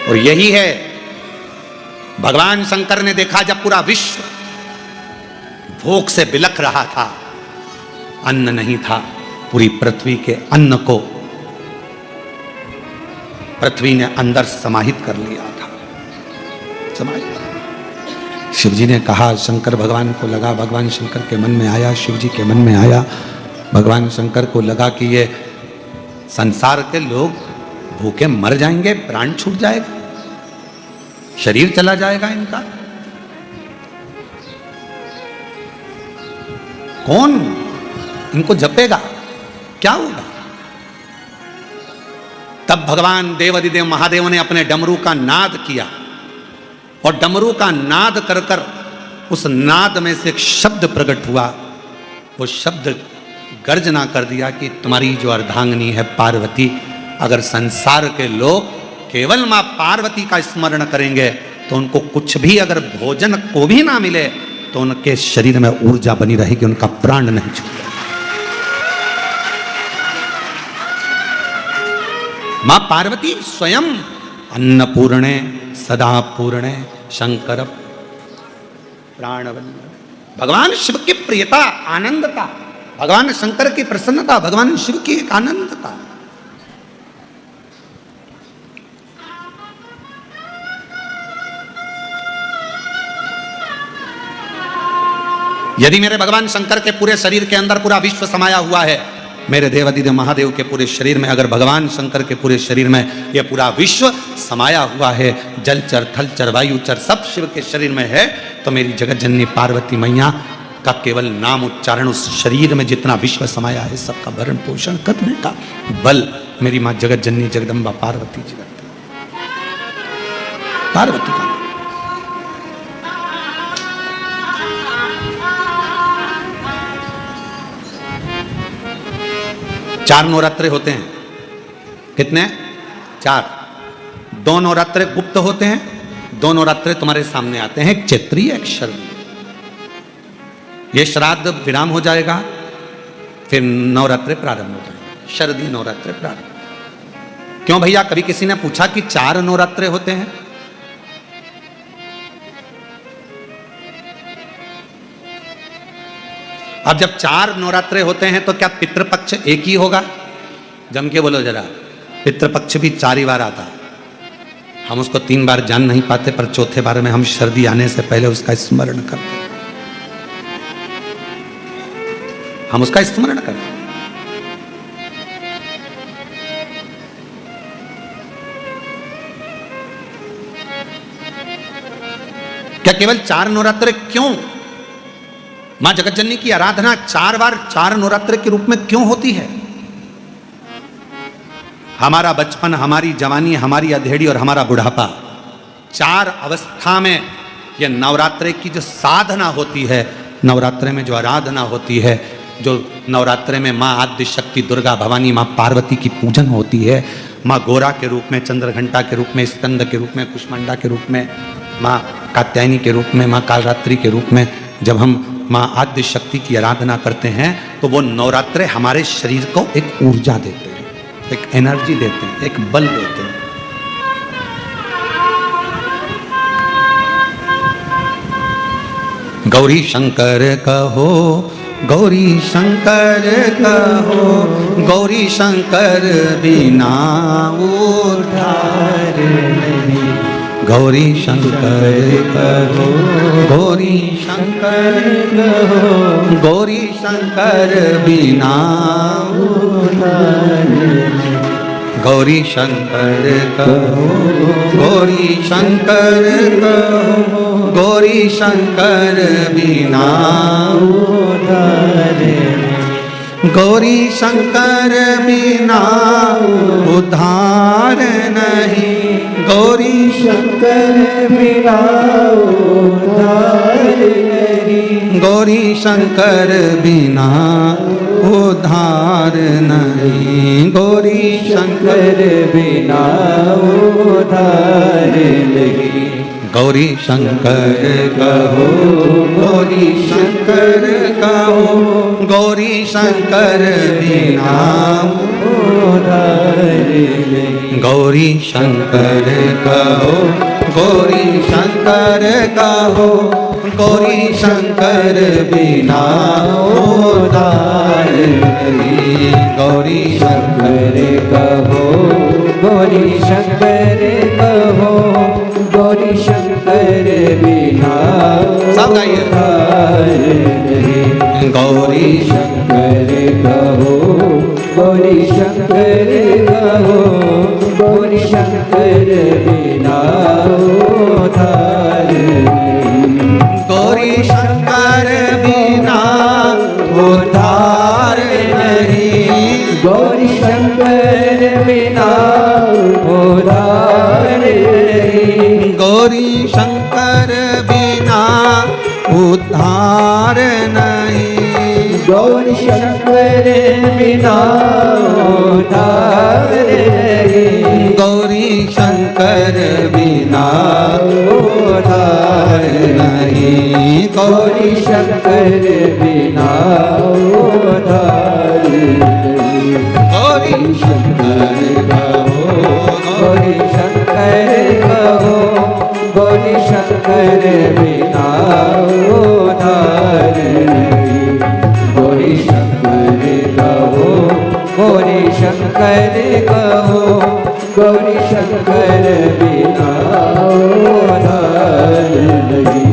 और यही है भगवान शंकर ने देखा जब पूरा विश्व भूख से बिलख रहा था, अन्न नहीं था, पूरी पृथ्वी के अन्न को पृथ्वी ने अंदर समाहित कर लिया था, समाहित। शिव जी ने कहा, शंकर भगवान को लगा, भगवान शंकर के मन में आया, शिव जी के मन में आया, भगवान शंकर को लगा कि ये संसार के लोग भूखे मर जाएंगे, प्राण छूट जाएगा, शरीर चला जाएगा इनका, कौन इनको जपेगा, क्या होगा? तब भगवान देवादिदेव महादेव ने अपने डमरू का नाद किया और डमरू का नाद कर कर उस नाद में से एक शब्द प्रकट हुआ। वो शब्द गर्जना कर दिया कि तुम्हारी जो अर्धांगिनी है पार्वती, अगर संसार के लोग केवल मां पार्वती का स्मरण करेंगे तो उनको कुछ भी, अगर भोजन को भी ना मिले तो उनके शरीर में ऊर्जा बनी रहेगी, उनका प्राण नहीं छूटेगा। मां पार्वती स्वयं अन्नपूर्णे सदा पूर्णे शंकर प्राणवल्लभ। भगवान शिव की प्रियता, आनंदता, भगवान शंकर की प्रसन्नता, भगवान शिव की एक आनंदता। यदि मेरे भगवान शंकर के पूरे शरीर के अंदर पूरा विश्व समाया हुआ है, मेरे देवादिदेव महादेव के पूरे शरीर में अगर भगवान शंकर के पूरे शरीर में यह पूरा विश्व समाया हुआ है, जलचर थलचर वायुचर सब शिव के शरीर में है, तो मेरी जगत जननी पार्वती मैया का केवल नाम उच्चारण, उस शरीर में जितना विश्व समाया है सबका भरण पोषण करने का बल मेरी माँ जगत जननी जगदम्बा पार्वती जी रखती। पार्वती का 4 नवरात्रे होते हैं। कितने? 4। दो नवरात्रे गुप्त होते हैं, दो नवरात्रे तुम्हारे सामने आते हैं, एक चैत्री एक शरदी। ये श्राद्ध विराम हो जाएगा, फिर नवरात्रे प्रारंभ हो जाएंगे, शरदी नवरात्रे प्रारंभ। क्यों भैया, कभी किसी ने पूछा कि 4 नवरात्रे होते हैं? अब जब 4 नवरात्रे होते हैं तो क्या पितृपक्ष एक ही होगा? जम के बोलो जरा, पितृपक्ष भी 4 ही बार आता है। हम उसको 3 बार जान नहीं पाते, पर चौथे बार में हम शरदी आने से पहले उसका स्मरण करते हैं, हम उसका स्मरण करते हैं। क्या केवल 4 नवरात्रे क्यों? मां जगतजननी की आराधना 4 बार 4 नवरात्रे के रूप में क्यों होती है? हमारा बचपन, हमारी जवानी, हमारी अधेड़ी और हमारा बुढ़ापा, 4 अवस्था में यह नवरात्रे की जो साधना होती है, नवरात्रे में जो आराधना होती है, जो नवरात्रे में माँ आद्य शक्ति दुर्गा भवानी माँ पार्वती की पूजन होती है, माँ गोरा के रूप में, चंद्रघंटा के रूप में, स्कंद के रूप में, कुष्मांडा के रूप में, माँ कात्यायनी के रूप में, माँ कालरात्रि के रूप में, जब हम माँ आद्य शक्ति की आराधना करते हैं तो वो नवरात्रे हमारे शरीर को एक ऊर्जा देते हैं, एक एनर्जी देते हैं, एक बल देते हैं। गौरी शंकर कहो, गौरी शंकर कहो, गौरी शंकर बिना उद्धार नहीं। गौरी शंकर कहो, गौरी शंकर कहो, गौरी शंकर बिना उद्धार नहीं। गौरी शंकर कहो, गौरी शंकर कहो, गौरी शंकर बिना उद्धार नहीं। गौरी शंकर बिना उद्धार नहीं। गौरी शंकर बिना उद्धार नहीं। गौरी शंकर बिना उद्धार नहीं। गौरी शंकर बिना उद्धार नहीं। गौरी शंकर कहो, गौरी शंकर कहो, गौरी शंकर बिना उद्धार नहीं। गौरी शंकर कहो, गौरी शंकर कहो, गौरी शंकर बिना उद्धार नहीं। गौरी शंकर कहो, गौरी शंकर कहो, गौरी शंकर बिना उद्धार नहीं। गौरी शंकर कहो, गौरी शंकर कहो, गौरी शंकर बिना उद्धार नहीं। गौरी शंकर बिना उद्धार नहीं। गौरी शंकर बिना उद्धार नहीं। गौरी शंकर बिना उद्धार नहीं। गौरी शंकर बिना उद्धार नहीं। गौरी शंकर बिना उद्धार नहीं। गौरी शंकर बिना उद्धार नहीं। गौरी शंकर कहो, गौरी शंकर कहो, गौरी शंकर बिना उद्धार नहीं। गौरी शंकर कहो, गौरी शंकर कहो, गौरी शंकर बिना उद्धार नहीं।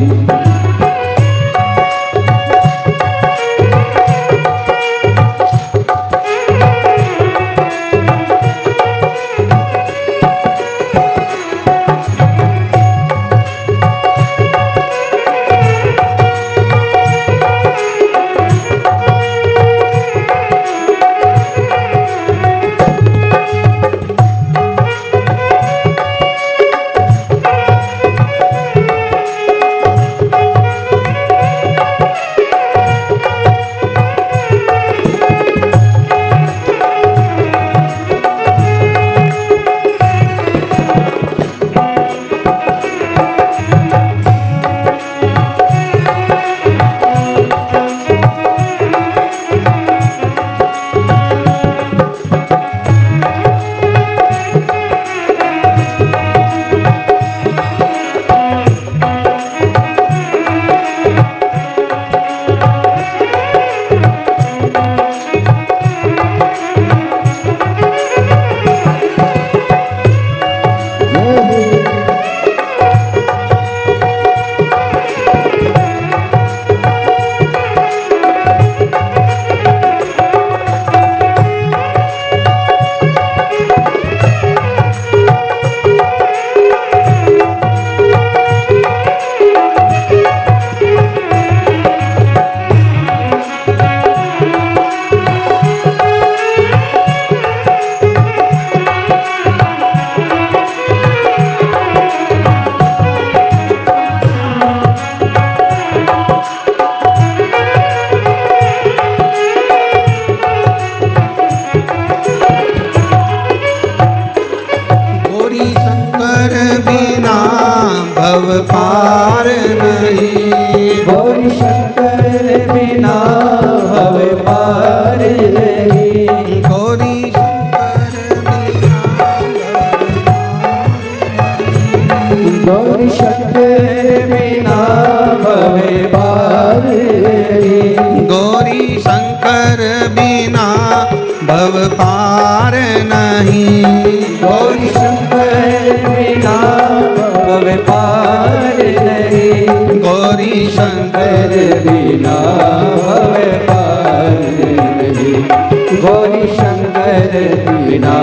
बिना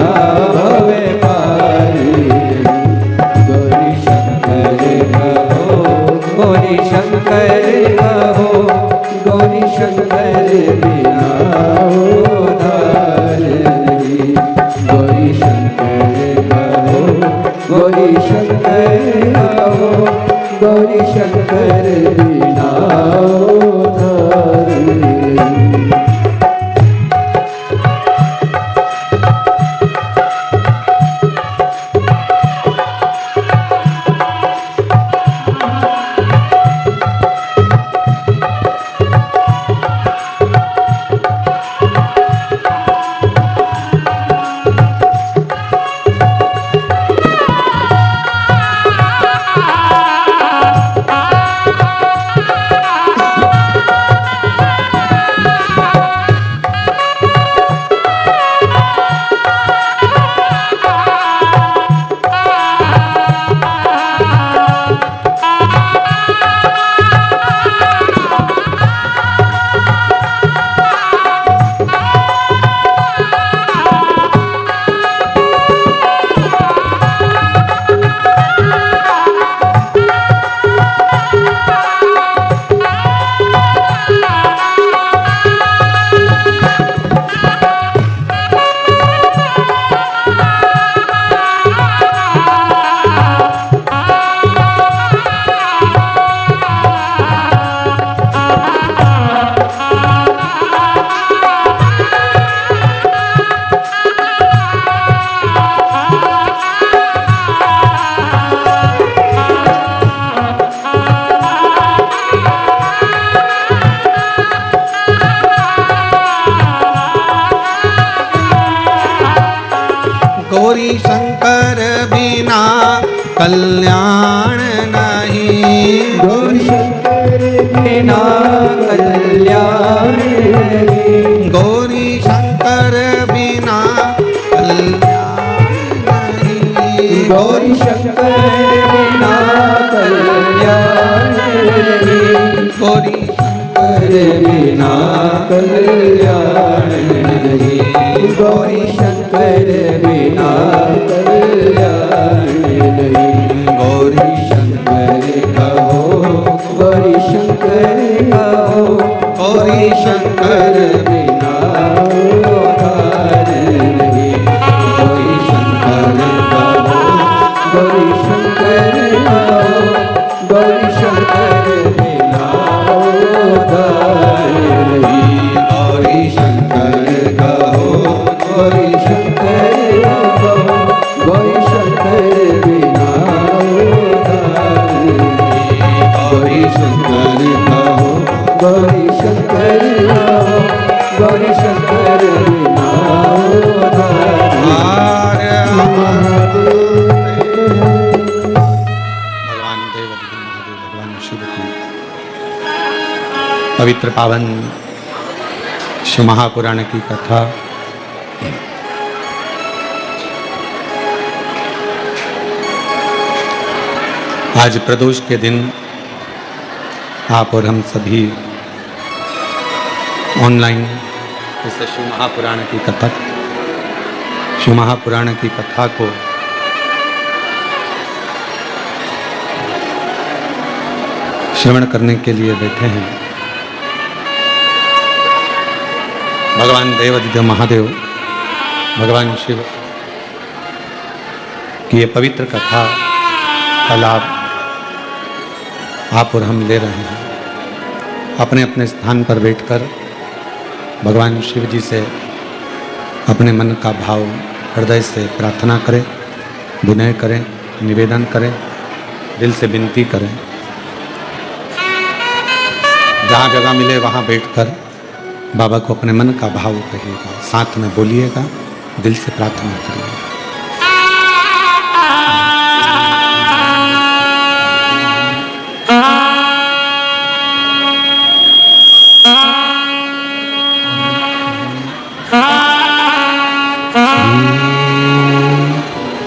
भवे पारी। गौरी शंकर कहो, गौरी शंकर कहो, गौरी शंकर बिना उद्धार नहीं। गौरी शंकर कहो, गौरी शंकर कहो, गौरी शंकर बिना उद्धार नहीं। गौरी शंकर बिना कल्याण नहीं। गौरी शंकर बिना कल्याण नहीं। गौरी शंकर बिना कल्याण नहीं। गौरी शंकर बिना कल्याण नहीं। गौरी शंकर बिना कल्याण नहीं। गौरी शंकर बिना कल्याण नहीं। गौरी शंकर कहो, गौरी शंकर कहो, गौरी शंकर बिना उद्धार नहीं। गौरी शंकर कहो, गौरी शंकर कहो, गौरी शंकर बिना उद्धार नहीं। गौरी शंकर कहो, गौरी शंकर कहो, गौरी शंकर बिना उद्धार नहीं। गौरी शंकर कहो, गौरी शंकर कहो, गौरी शंकर बिना उद्धार नहीं। भगवान देव महादेव भगवान शिव की पवित्र पावन शिव महापुराण की कथा आज प्रदोष के दिन आप और हम सभी ऑनलाइन इस शिव महापुराण की कथा शिव महापुराण की कथा को श्रवण करने के लिए बैठे हैं। भगवान देवादिदेव महादेव भगवान शिव की ये पवित्र कथा का लाभ आप और हम ले रहे हैं। अपने अपने स्थान पर बैठकर भगवान शिव जी से अपने मन का भाव हृदय से प्रार्थना करें, विनय करें, निवेदन करें, दिल से विनती करें। जहाँ जगह मिले वहाँ बैठकर बाबा को अपने मन का भाव कहिएगा, साथ में बोलिएगा, दिल से प्रार्थना करिएगा।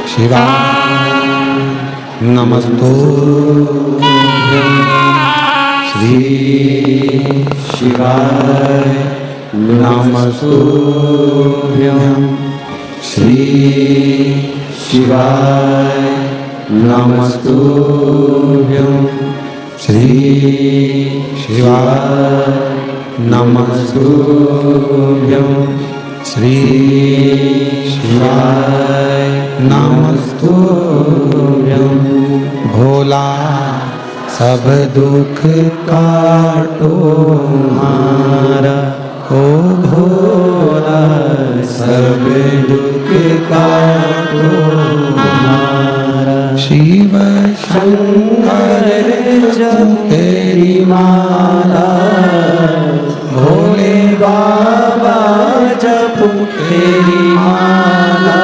शिवाय नमस्तुभ्यं, श्री शिवाय नमस्तुभ्यं, श्री शिवाय नमस्तुभ्यं श्री शिवाय नमस्तुभ्यं श्री शिवाय नमस्तुभ्यं भोला सब दुख काटो हमारा, ओ भोला सब दुख काटो हमारा। शिव शंकर जप तेरी माला, भोले बाबा जप तेरी माला,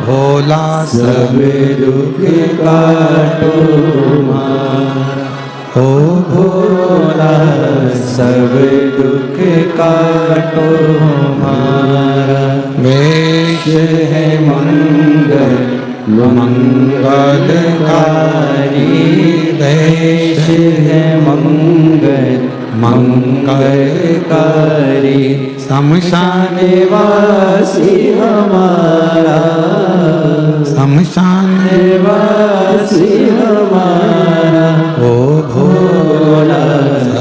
भोला सब दुख काटो हमारा, ओ भोला सब दुख काटो हमारा। वेश है मंगल मंगलकारी, वेश है मंगल मंगलकारी, शमशान वासी हमारा, शमशान वासी हमारा, ओ भोला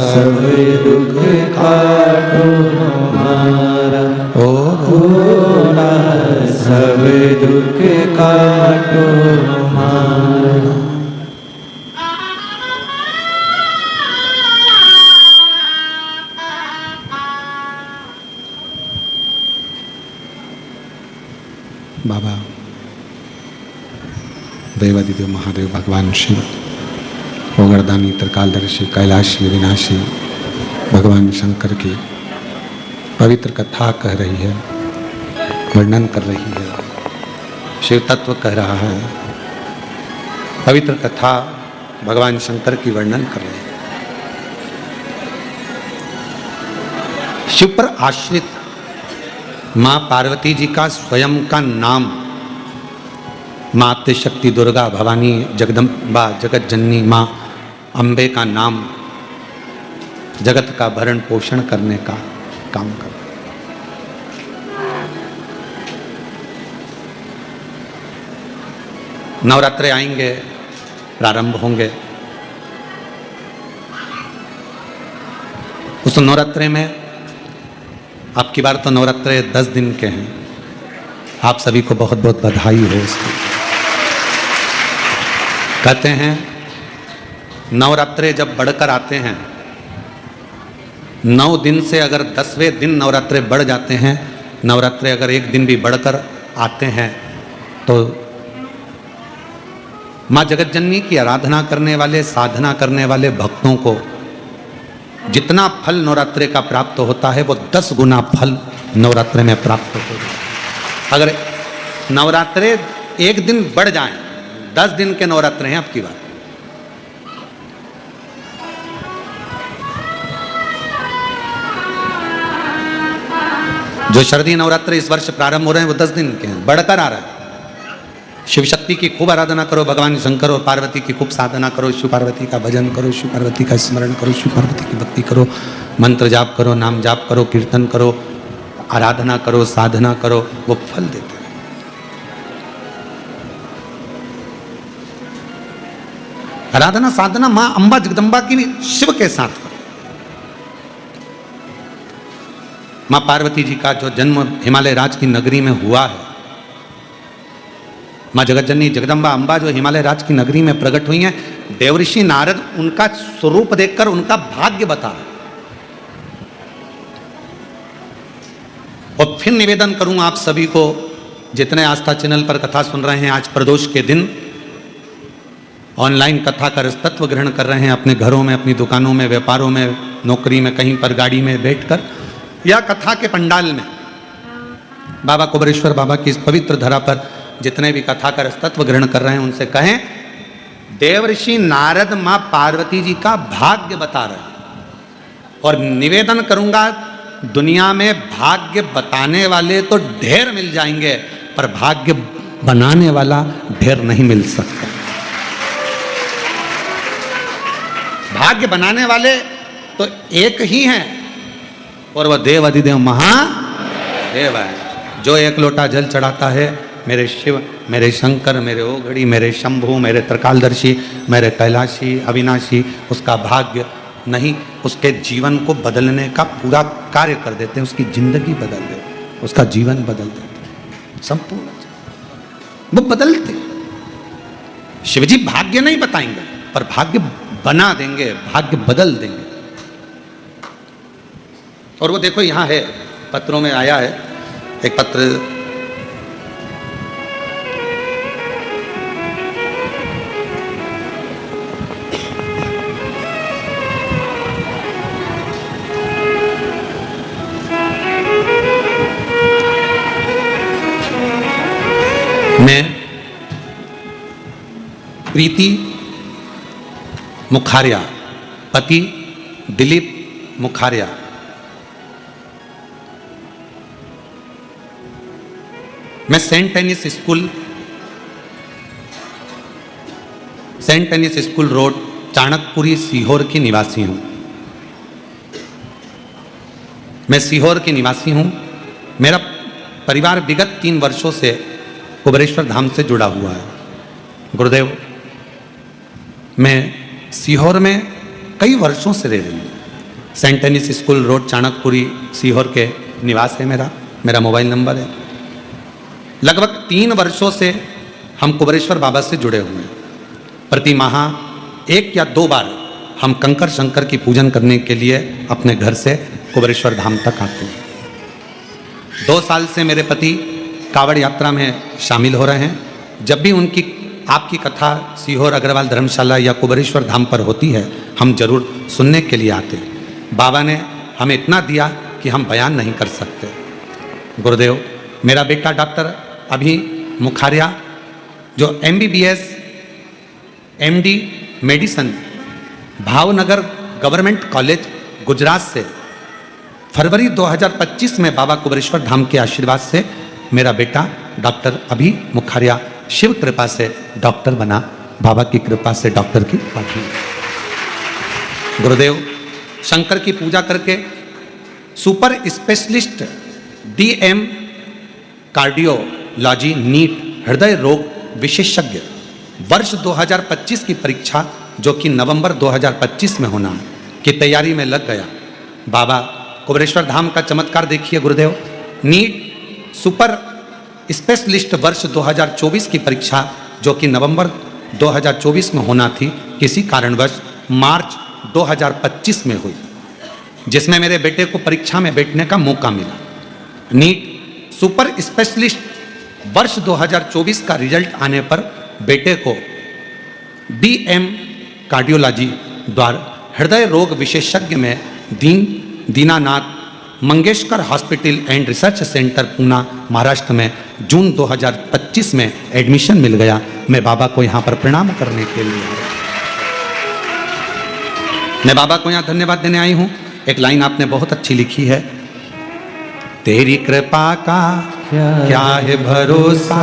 सब दुख काटो हमारा, ओ भोला सब दुख काटो हमारा। बाबा देवादिदेव महादेव भगवान शिव, ओगरदानी, त्रिकालदर्शी, कैलाशी, विनाशी भगवान शंकर की पवित्र कथा कह रही है, वर्णन कर रही है, शिव तत्व कह रहा है। पवित्र कथा भगवान शंकर की वर्णन कर रही है। शिव पर आश्रित माँ पार्वती जी का स्वयं का नाम, माँ आद्यशक्ति, दुर्गा, भवानी, जगदम्बा, जगत जननी माँ अम्बे का नाम जगत का भरण पोषण करने का काम कर। नवरात्रे आएंगे, प्रारंभ होंगे। उस नवरात्रे में अब की बार तो नवरात्रे 10 दिन के हैं। आप सभी को बहुत बहुत बधाई हो उसकी। कहते हैं नवरात्रे जब बढ़कर आते हैं, 9 दिन से अगर 10वें दिन नवरात्रे बढ़ जाते हैं, नवरात्रे अगर एक दिन भी बढ़कर आते हैं, तो माँ जगतजननी की आराधना करने वाले, साधना करने वाले भक्तों को जितना फल नवरात्रे का प्राप्त होता है, वो 10 गुना फल नवरात्रे में प्राप्त होता है। अगर नवरात्रे एक दिन बढ़ जाएं, 10 दिन के नवरात्रे हैं अब की बात। जो शारदीय नवरात्रे इस वर्ष प्रारंभ हो रहे हैं वो 10 दिन के हैं, बढ़कर आ रहा है। शिव शक्ति की खूब आराधना करो, भगवान शंकर और पार्वती की खूब साधना करो, शिव पार्वती का भजन करो, शिव पार्वती का स्मरण करो, शिव पार्वती की भक्ति करो, मंत्र जाप करो, नाम जाप करो, कीर्तन करो, आराधना करो, साधना करो, वो फल देते हैं। आराधना साधना मां अंबा जगदम्बा की शिव के साथ करो। मां पार्वती जी का जो जन्म हिमालय राज की नगरी में हुआ है, माँ जगतजननी जगदम्बा अम्बा जो हिमालय राज की नगरी में प्रकट हुई हैं, देवऋषि नारद उनका स्वरूप देखकर उनका भाग्य बता रहे। और फिर निवेदन करूं आप सभी को, जितने आस्था चैनल पर कथा सुन रहे हैं, आज प्रदोष के दिन ऑनलाइन कथा का रसतत्व ग्रहण कर रहे हैं, अपने घरों में, अपनी दुकानों में, व्यापारों में, नौकरी में, कहीं पर गाड़ी में बैठकर या कथा के पंडाल में, बाबा कुबेरेश्वर बाबा की इस पवित्र धरा पर जितने भी कथा का रसतत्व ग्रहण कर रहे हैं, उनसे कहें देवऋषि नारद मां पार्वती जी का भाग्य बता रहे हैं। और निवेदन करूंगा, दुनिया में भाग्य बताने वाले तो ढेर मिल जाएंगे, पर भाग्य बनाने वाला ढेर नहीं मिल सकता। भाग्य बनाने वाले तो एक ही हैं, और वह देव अधिदेव महादेव है। जो एक लोटा जल चढ़ाता है, मेरे शिव, मेरे शंकर, मेरे ओघड़ी, मेरे शंभु, मेरे त्रिकालदर्शी, मेरे कैलाशी, अविनाशी, उसका भाग्य नहीं, उसके जीवन को बदलने का पूरा कार्य कर देते हैं, उसकी जिंदगी बदल देते हैं, उसका जीवन बदल देते हैं, संपूर्ण वो बदलते। शिवजी भाग्य नहीं बताएंगे, पर भाग्य बना देंगे, भाग्य बदल देंगे। और वो देखो यहां है, पत्रों में आया है एक पत्र, मैं प्रीति मुखारिया, पति दिलीप मुखारिया, मैं saint tennis school road Chanakpuri Sehore की निवासी हूं। मैं सीहोर की निवासी हूं। मेरा परिवार विगत 3 वर्षों से कुबेरेश्वर धाम से जुड़ा हुआ है। गुरुदेव, मैं सीहोर में कई वर्षों से रह रही हूँ। Saint tennis school road Chanakpuri Sehore के निवास है मेरा मोबाइल नंबर है। लगभग 3 वर्षों से हम कुबेरेश्वर बाबा से जुड़े हुए हैं। प्रति माह 1 या 2 बार हम कंकर शंकर की पूजन करने के लिए अपने घर से कुबेरेश्वर धाम तक आते हैं। 2 साल से मेरे पति कावड़ यात्रा में शामिल हो रहे हैं। जब भी उनकी आपकी कथा सीहोर अग्रवाल धर्मशाला या कुबेरेश्वर धाम पर होती है, हम जरूर सुनने के लिए आते हैं। बाबा ने हमें इतना दिया कि हम बयान नहीं कर सकते। गुरुदेव, मेरा बेटा डॉक्टर अभी मुखारिया, जो MBBS MD medicine Bhavnagar government college Gujarat से फरवरी 2025 में बाबा कुबेरेश्वर धाम के आशीर्वाद से मेरा बेटा डॉक्टर अभी मुखारिया शिव कृपा से डॉक्टर बना, बाबा की कृपा से डॉक्टर की उपाधि। गुरुदेव, शंकर की पूजा करके super specialist DM cardiology NEET हृदय रोग विशेषज्ञ वर्ष 2025 की परीक्षा, जो कि नवंबर 2025 में होना है, की तैयारी में लग गया। बाबा कुबेरेश्वर धाम का चमत्कार देखिए गुरुदेव। नीट सुपर स्पेशलिस्ट वर्ष 2024 की परीक्षा, जो कि नवंबर 2024 में होना थी, किसी कारणवश मार्च 2025 में हुई, जिसमें मेरे बेटे को परीक्षा में बैठने का मौका मिला। नीट सुपर स्पेशलिस्ट वर्ष 2024 का रिजल्ट आने पर बेटे को DM कार्डियोलॉजी द्वारा हृदय रोग विशेषज्ञ में Dinanath Mangeshkar hospital and research centre Poona Maharashtra में जून 2025 में एडमिशन मिल गया। मैं बाबा को यहाँ पर प्रणाम करने के लिए मैं बाबा को यहाँ धन्यवाद देने आई हूँ। एक लाइन आपने बहुत अच्छी लिखी है, तेरी कृपा का क्या है भरोसा,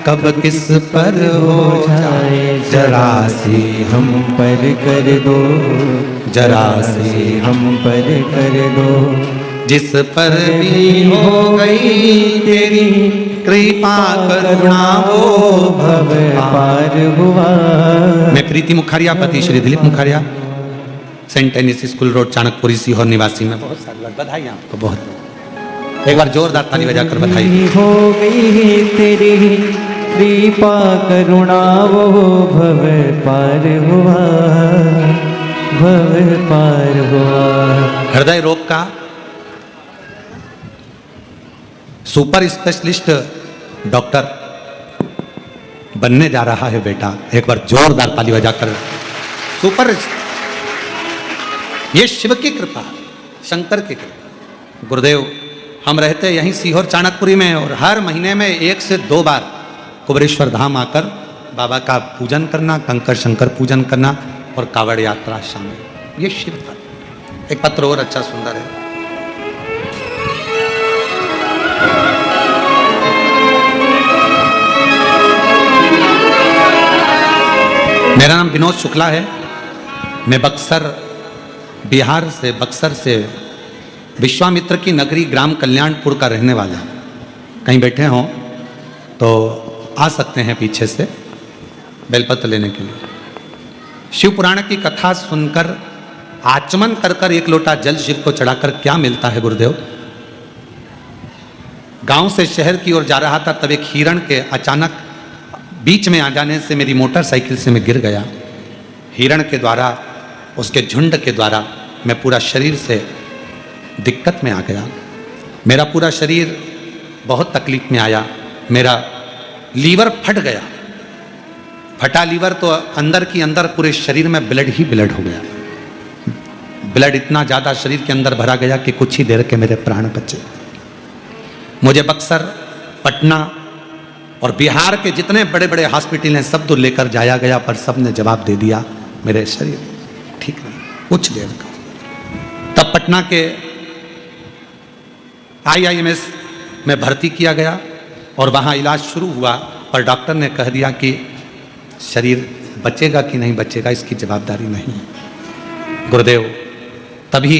कब किस पर हो जाए, जरा सी हम पर कर दो, जरा सी हम पर कर दो। जिस पर भी हो गई तेरी कृपा करुणा वो भव पार हुआ। मैं प्रीति मुखारिया, पति Shri Dilip Mukharia, saint tennis school road Chanakpuri Sehore निवासी में। बहुत सारी बधाई आपको, बहुत एक बार जोरदार ताली बजाकर बधाई। हो गई तेरी कृपा करुणा वो भव पार हुआ, भव पार हुआ। हृदय रोग का सुपर स्पेशलिस्ट डॉक्टर बनने जा रहा है बेटा। एक बार जोरदार ताली बजाकर। सुपर, ये शिव की कृपा, शंकर की कृपा। गुरुदेव, हम रहते यहीं सीहोर चाणकपुरी में, और हर महीने में 1 से 2 बार कुबेरेश्वर धाम आकर बाबा का पूजन करना, कंकर शंकर पूजन करना और कावड़ यात्रा शामिल। ये शिव का एक पत्र और अच्छा सुंदर है। मेरा नाम विनोद शुक्ला है। मैं बिहार से बक्सर से विश्वामित्र की नगरी ग्राम कल्याणपुर का रहने वाला हूँ। कहीं बैठे हों तो आ सकते हैं पीछे से बेलपत्र लेने के लिए। शिव पुराण की कथा सुनकर आचमन कर कर एक लोटा जल शिव को चढ़ाकर क्या मिलता है गुरुदेव? गांव से शहर की ओर जा रहा था, तब एक हिरण के अचानक बीच में आ जाने से मेरी मोटरसाइकिल से मैं गिर गया। हिरण के द्वारा, उसके झुंड के द्वारा मैं पूरा शरीर से दिक्कत में आ गया। मेरा पूरा शरीर बहुत तकलीफ में आया। मेरा लीवर फट गया। फटा लीवर तो अंदर की अंदर पूरे शरीर में ब्लड ही ब्लड हो गया। ब्लड इतना ज़्यादा शरीर के अंदर भरा गया कि कुछ ही देर के मेरे प्राण बचे। मुझे बक्सर, पटना और बिहार के जितने बड़े बड़े हॉस्पिटल हैं सब तो लेकर जाया गया, पर सब ने जवाब दे दिया मेरे शरीर ठीक नहीं, कुछ देर का। तब पटना के IIMS में भर्ती किया गया और वहाँ इलाज शुरू हुआ, पर डॉक्टर ने कह दिया कि शरीर बचेगा कि नहीं बचेगा इसकी जवाबदारी नहीं है। गुरुदेव, तभी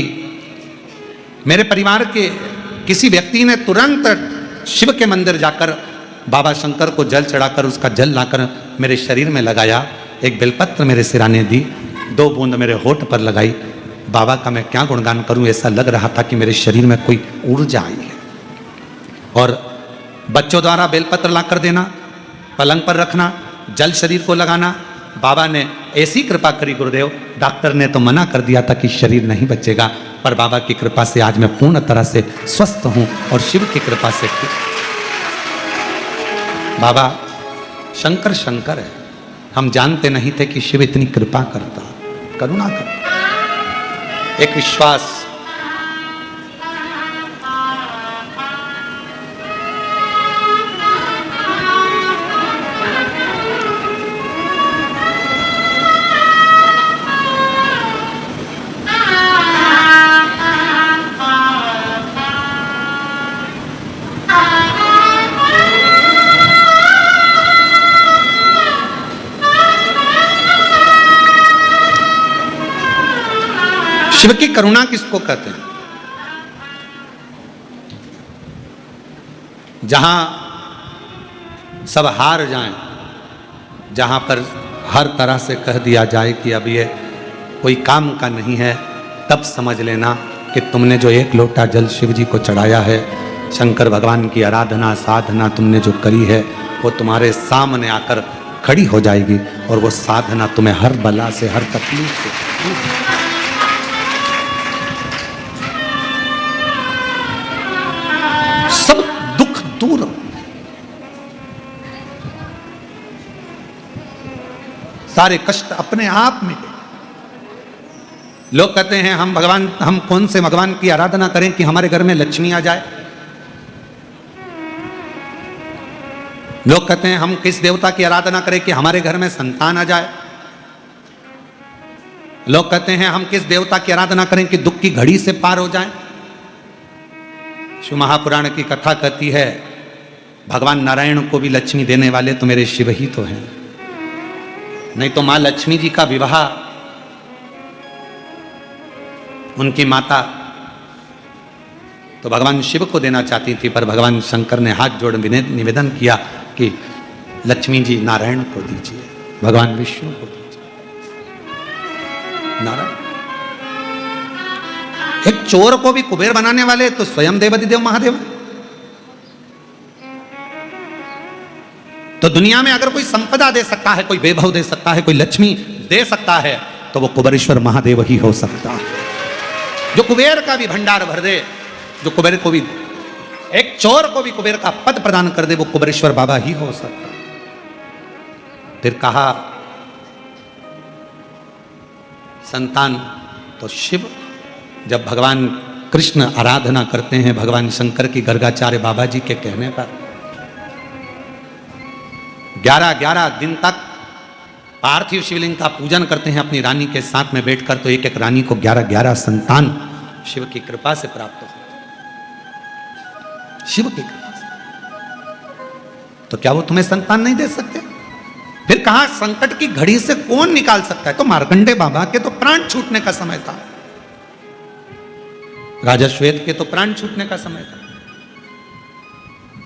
मेरे परिवार के किसी व्यक्ति ने तुरंत शिव के मंदिर जाकर बाबा शंकर को जल चढ़ाकर उसका जल लाकर मेरे शरीर में लगाया। एक बेलपत्र मेरे सिराने दी, 2 बूंद मेरे होठ पर लगाई। बाबा का मैं क्या गुणगान करूं, ऐसा लग रहा था कि मेरे शरीर में कोई ऊर्जा आई है। और बच्चों द्वारा बेलपत्र लाकर देना, पलंग पर रखना, जल शरीर को लगाना। बाबा ने ऐसी कृपा करी गुरुदेव, डॉक्टर ने तो मना कर दिया था कि शरीर नहीं बचेगा, पर बाबा की कृपा से आज मैं पूर्ण तरह से स्वस्थ हूं और शिव की कृपा से। बाबा शंकर शंकर है, हम जानते नहीं थे कि शिव इतनी कृपा करता, करुणा करता। एक विश्वास, शिव की करुणा किसको कहते हैं? जहां सब हार जाएं, जहां पर हर तरह से कह दिया जाए कि अब ये कोई काम का नहीं है, तब समझ लेना कि तुमने जो 1 लोटा जल शिव जी को चढ़ाया है, शंकर भगवान की आराधना साधना तुमने जो करी है, वो तुम्हारे सामने आकर खड़ी हो जाएगी और वो साधना तुम्हें हर बला से, हर तकलीफ से, सब दुख दूर। सारे कष्ट अपने आप मिटे। लोग कहते हैं हम कौन से भगवान की आराधना करें कि हमारे घर में लक्ष्मी आ जाए। लोग कहते हैं हम किस देवता की आराधना करें कि हमारे घर में संतान आ जाए। लोग कहते हैं हम किस देवता की आराधना करें कि दुख की घड़ी से पार हो जाए। शिव महापुराण की कथा कहती है भगवान नारायण को भी लक्ष्मी देने वाले तो मेरे शिव ही तो हैं। नहीं तो मां लक्ष्मी जी का विवाह उनकी माता तो भगवान शिव को देना चाहती थी, पर भगवान शंकर ने हाथ जोड़ निवेदन किया कि लक्ष्मी जी नारायण को दीजिए, भगवान विष्णु को दीजिए। नारायण, एक चोर को भी कुबेर बनाने वाले तो स्वयं देवाधिदेव महादेव। तो दुनिया में अगर कोई संपदा दे सकता है, कोई वैभव दे सकता है, कोई लक्ष्मी दे सकता है, तो वो कुबेरेश्वर महादेव ही हो सकता है। जो कुबेर का भी भंडार भर दे, जो कुबेर को भी, एक चोर को भी कुबेर का पद प्रदान कर दे, वो कुबेरेश्वर बाबा ही हो सकता है। फिर कहा संतान तो शिव। जब भगवान कृष्ण आराधना करते हैं भगवान शंकर की गर्गाचार्य बाबा जी के कहने पर, 11 दिन तक पार्थिव शिवलिंग का पूजन करते हैं अपनी रानी के साथ में बैठकर, तो एक एक रानी को 11 संतान शिव की कृपा से प्राप्त होते, शिव की कृपा से। तो क्या वो तुम्हें संतान नहीं दे सकते? फिर कहा संकट की घड़ी से कौन निकाल सकता है? तो मार्कंडे बाबा के तो प्राण छूटने का समय था, राजा श्वेत के तो प्राण छूटने का समय था।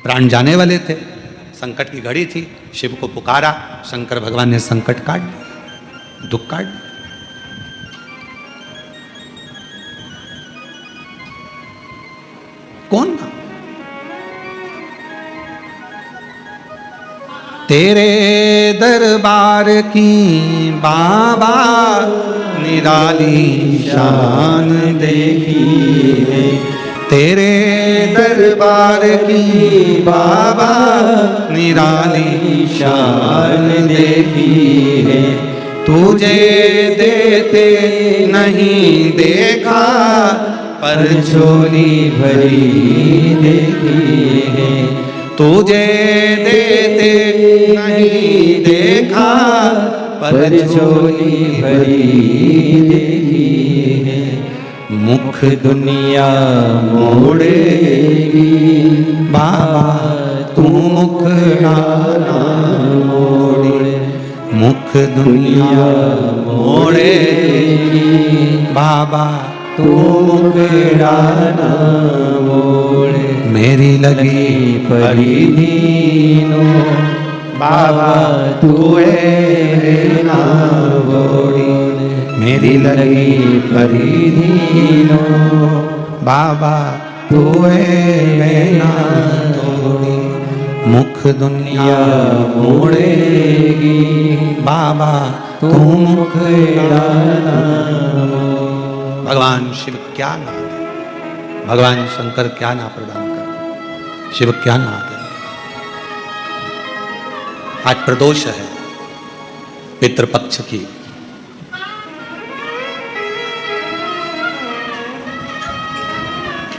प्राण जाने वाले थे, संकट की घड़ी थी, शिव को पुकारा, शंकर भगवान ने संकट काट दिया, दुख काट दिया। कौन ना? तेरे दरबार की बाबा निराली शान देखी है, तेरे दरबार की बाबा निराली शान देखी है, तुझे देते नहीं देखा पर झोली भरी देखी है, तुझे देते नहीं देखा पर झोली भरी देखी है, मुख दुनिया मोड़ेगी बाबा तू मुखड़ा ना मोड़े, मुख दुनिया मोड़ेगी बाबा तू मुखड़ा ना मोड़े, मेरी लगी परिधीनो बाबा तू है ना मोड़े, मेरी लगी परिधीनो बाबा तू है ना तोड़ी, मुख दुनिया मोड़ेगी बाबा तू मुखड़ा ना मोड़े। भगवान शिव क्या नाम है, भगवान शंकर क्या नाम प्रदान कर, शिव क्या नाम है। आज प्रदोष है पितृपक्ष की,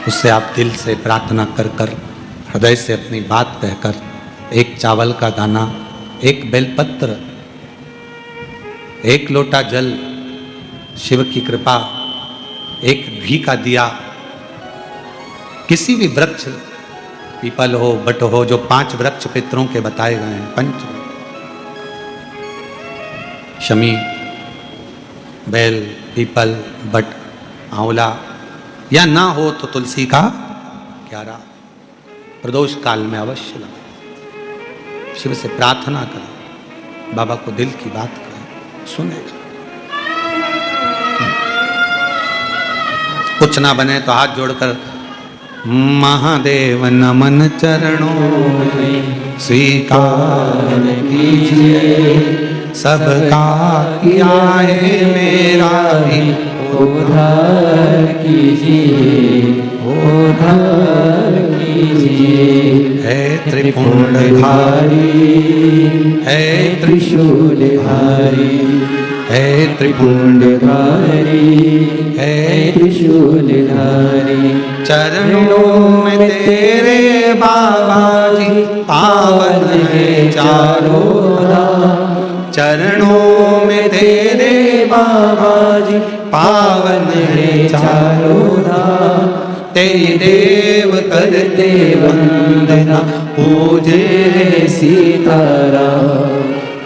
उससे आप दिल से प्रार्थना कर कर, हृदय से अपनी बात कहकर, एक चावल का दाना, एक बेलपत्र, एक लोटा जल, शिव की कृपा, एक घी का दिया, किसी भी वृक्ष, पीपल हो, बट हो, जो 5 वृक्ष पितरों के बताए गए हैं, पंच, शमी, बेल, पीपल, बट, आंवला, या ना हो तो तुलसी का क्यारा, प्रदोष काल में अवश्य लगाए। शिव से प्रार्थना करें, बाबा को दिल की बात करें, सुनेगा। कुछ ना बने तो हाथ जोड़कर महादेव नमन चरणों में स्वीकार कीजिए, सबका किया है मेरा भी उद्धार कीजिए, उद्धार कीजिए। है त्रिपुंडधारी, है त्रिशूलधारी, है त्रिपुंडधारी, है त्रिशूलधारी, चरणों में तेरे बाबा जी पावन है चारों धाम, चरणों में तेरे बाबा जी पावन है चारों धाम, तेरी देव करते वंदना पूजे है सीताराम,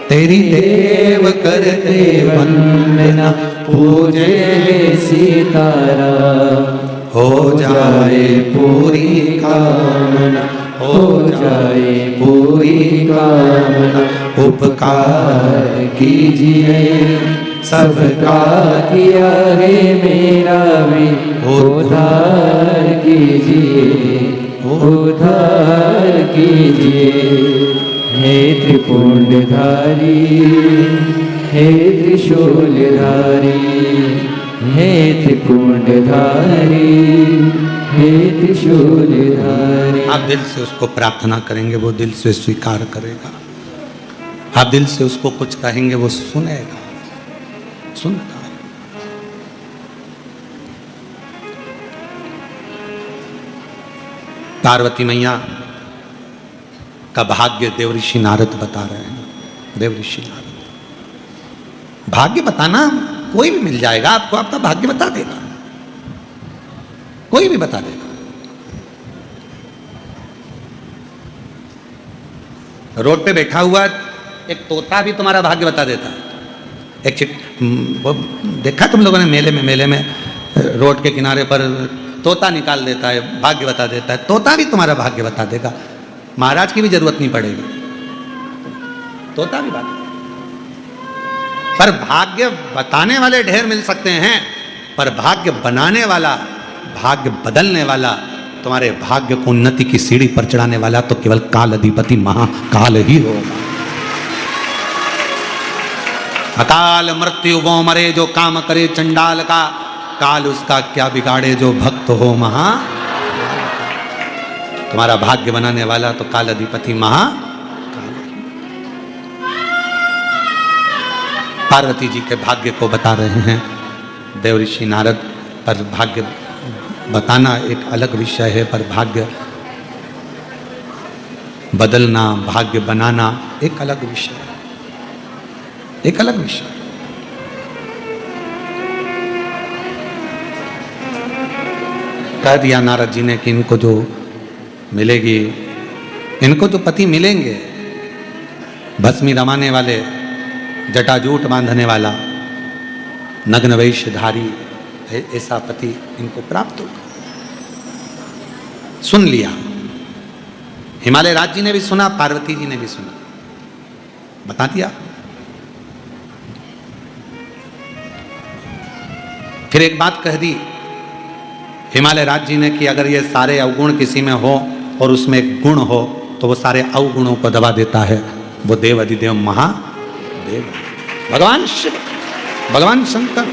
तेरी देव करते वंदना पूजे है सीताराम, हो जाए पूरी कामना, हो जाए पूरी कामना, उपकार कीजिए, सबका किया है मेरा भी उद्धार कीजिए, उद्धार कीजिए। हे त्रिपुंडधारी, हे त्रिशूलधारी, हे त्रिपुंडधारी, हे त्रिशूलधारी। आप दिल से उसको प्रार्थना करेंगे, वो दिल से स्वीकार करेगा। आप दिल से उसको कुछ कहेंगे, वो सुनेगा, सुनता है। पार्वती मैया का भाग्य देवऋषि नारद बता रहे हैं। देवऋषि नारद, भाग्य बताना कोई भी मिल जाएगा आपको, आपका भाग्य बता देगा, कोई भी बता देगा। रोड पे बैठा हुआ एक तोता भी तुम्हारा भाग्य बता देता है। एक वो देखा तुम लोगों ने मेले में रोड के किनारे पर तोता निकाल देता है, भाग्य बता देता है। तोता भी तुम्हारा भाग्य बता देगा। महाराज की भी जरूरत नहीं पड़ेगी, तोता भी बात। पर भाग्य बताने वाले ढेर मिल सकते हैं, पर भाग्य बनाने वाला, भाग्य बदलने वाला, तुम्हारे भाग्य को उन्नति की सीढ़ी पर चढ़ाने वाला तो केवल काल अधिपति महाकाल ही होगा। अकाल मृत्यु वो मरे जो काम करे चंडाल का, काल उसका क्या बिगाड़े जो भक्त हो महा। तुम्हारा भाग्य बनाने वाला तो काल अधिपति महाकाल। पार्वती जी के भाग्य को बता रहे हैं देव ऋषि नारद। पर भाग्य बताना एक अलग विषय है, पर भाग्य बदलना, भाग्य बनाना एक अलग विषय है, एक अलग विषय। कह दिया नारद जी ने कि इनको जो मिलेगी, इनको जो पति मिलेंगे, भस्मी रमाने वाले, जटाजूट बांधने वाला, नग्न वेशधारी, ऐसा पति इनको प्राप्त होगा। सुन लिया, हिमालय राज जी ने भी सुना, पार्वती जी ने भी सुना, बता दिया। फिर एक बात कह दी हिमालय राज जी ने कि अगर ये सारे अवगुण किसी में हो और उसमें एक गुण हो तो वो सारे अवगुणों को दबा देता है, वो देव अधिदेव महादेव, भगवान शिव, भगवान शंकर,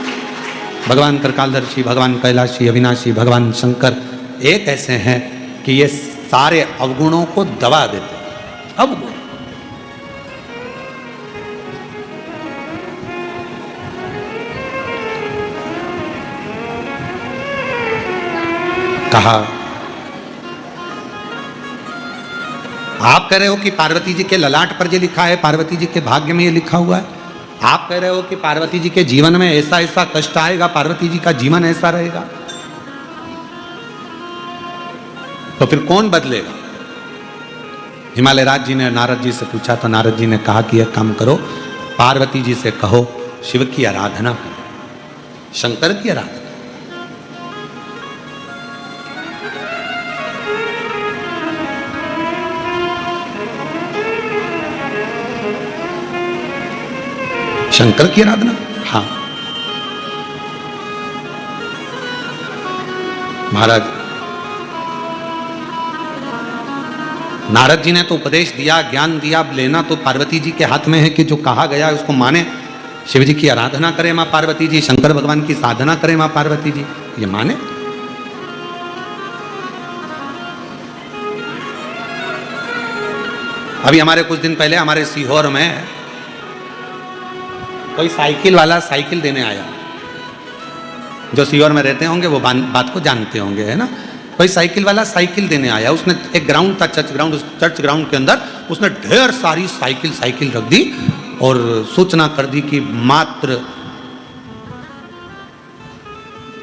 भगवान त्रिकालदर्शी, भगवान कैलाशी, अविनाशी, भगवान शंकर एक ऐसे हैं कि ये सारे अवगुणों को दबा देते हैं। अवगुण कहा, आप कह रहे हो कि पार्वती जी के ललाट पर ये लिखा है, पार्वती जी के भाग्य में ये लिखा हुआ है। आप कह रहे हो कि पार्वती जी के जीवन में ऐसा ऐसा कष्ट आएगा, पार्वती जी का जीवन ऐसा रहेगा, तो फिर कौन बदलेगा? हिमालय राज जी ने नारद जी से पूछा तो नारद जी ने कहा कि एक काम करो, पार्वती जी से कहो शिव की आराधना करो, शंकर की आराधना। शंकर की आराधना, हाँ। महाराज नारद जी ने तो उपदेश दिया, ज्ञान दिया, लेना तो पार्वती जी के हाथ में है कि जो कहा गया है उसको माने। शिव जी की आराधना करे मां पार्वती जी, शंकर भगवान की साधना करे मां पार्वती जी, ये माने। अभी हमारे कुछ दिन पहले हमारे सीहोर में कोई साइकिल वाला साइकिल देने आया, जो सीहोर में रहते होंगे वो बात को जानते होंगे, है ना। कोई साइकिल वाला साइकिल देने आया, उसने एक ग्राउंड था, चर्च ग्राउंड, उस चर्च ग्राउंड के अंदर उसने ढेर सारी साइकिल रख दी और सूचना कर दी कि मात्र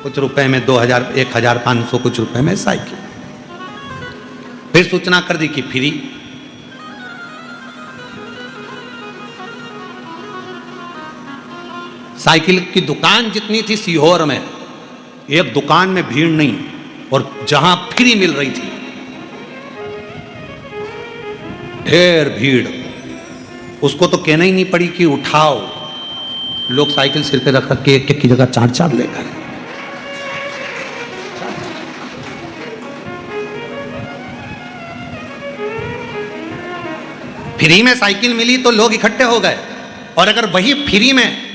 कुछ रुपए में 2000, 1500 कुछ रुपए में साइकिल। फिर सूचना कर दी कि फ्री। साइकिल की दुकान जितनी थी सीहोर में, एक दुकान में भीड़ नहीं, और जहां फ्री मिल रही थी ढेर भीड़। उसको तो कहना ही नहीं पड़ी कि उठाओ, लोग साइकिल सिर पे रख के एक की जगह 4 लेकर। फ्री में साइकिल मिली तो लोग इकट्ठे हो गए, और अगर वही फ्री में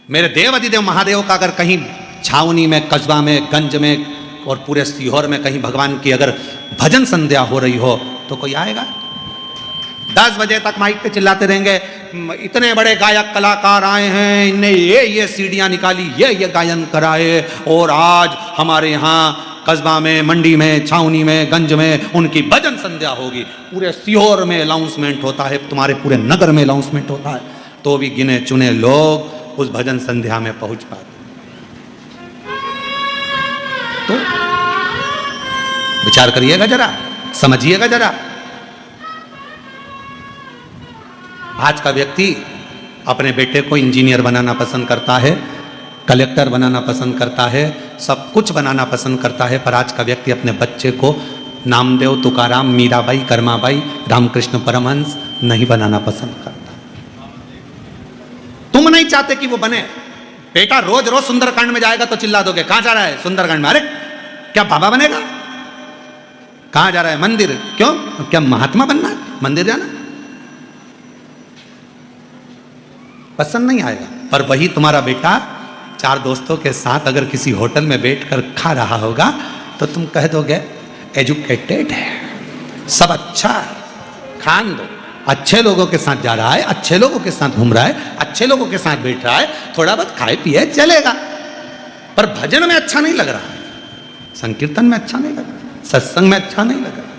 मेरे देव अधिदेव महादेव का अगर कहीं छावनी में, कस्बा में, गंज में और पूरे सीहोर में कहीं भगवान की अगर भजन संध्या हो रही हो तो कोई आएगा? 10 बजे तक माइक पे चिल्लाते रहेंगे, इतने बड़े गायक कलाकार आए हैं, इनने ये सीढ़ियां निकाली, ये गायन कराए, और आज हमारे यहाँ कस्बा में, मंडी में, छावनी में, गंज में उनकी भजन संध्या होगी। पूरे सीहोर में अनाउंसमेंट होता है, तुम्हारे पूरे नगर में अनाउंसमेंट होता है, तो भी गिने चुने लोग उस भजन संध्या में पहुंच पाते। तो विचार करिएगा जरा, समझिएगा जरा। आज का व्यक्ति अपने बेटे को इंजीनियर बनाना पसंद करता है, कलेक्टर बनाना पसंद करता है, सब कुछ बनाना पसंद करता है, पर आज का व्यक्ति अपने बच्चे को नामदेव, तुकाराम, मीराबाई, कर्माबाई, रामकृष्ण परमहंस नहीं बनाना पसंद करता। तुम नहीं चाहते कि वो बने। बेटा रोज रोज सुंदरकांड में जाएगा तो चिल्ला दोगे, कहां जा रहा है सुंदरकांड में? अरे क्या बाबा बनेगा? कहां जा रहा है? मंदिर। क्यों? क्या महात्मा बनना है? मंदिर जाना पसंद नहीं आएगा। पर वही तुम्हारा बेटा 4 दोस्तों के साथ अगर किसी होटल में बैठकर खा रहा होगा तो तुम कह दोगे एजुकेटेड है, सब अच्छा है, खान दो। अच्छे लोगों के साथ जा रहा है, अच्छे लोगों के साथ घूम रहा है, अच्छे लोगों के साथ बैठ रहा है, थोड़ा बहुत खाए पिए चलेगा। पर भजन में अच्छा नहीं लग रहा है, संकीर्तन में अच्छा नहीं लग रहा, सत्संग में अच्छा नहीं लग रहा।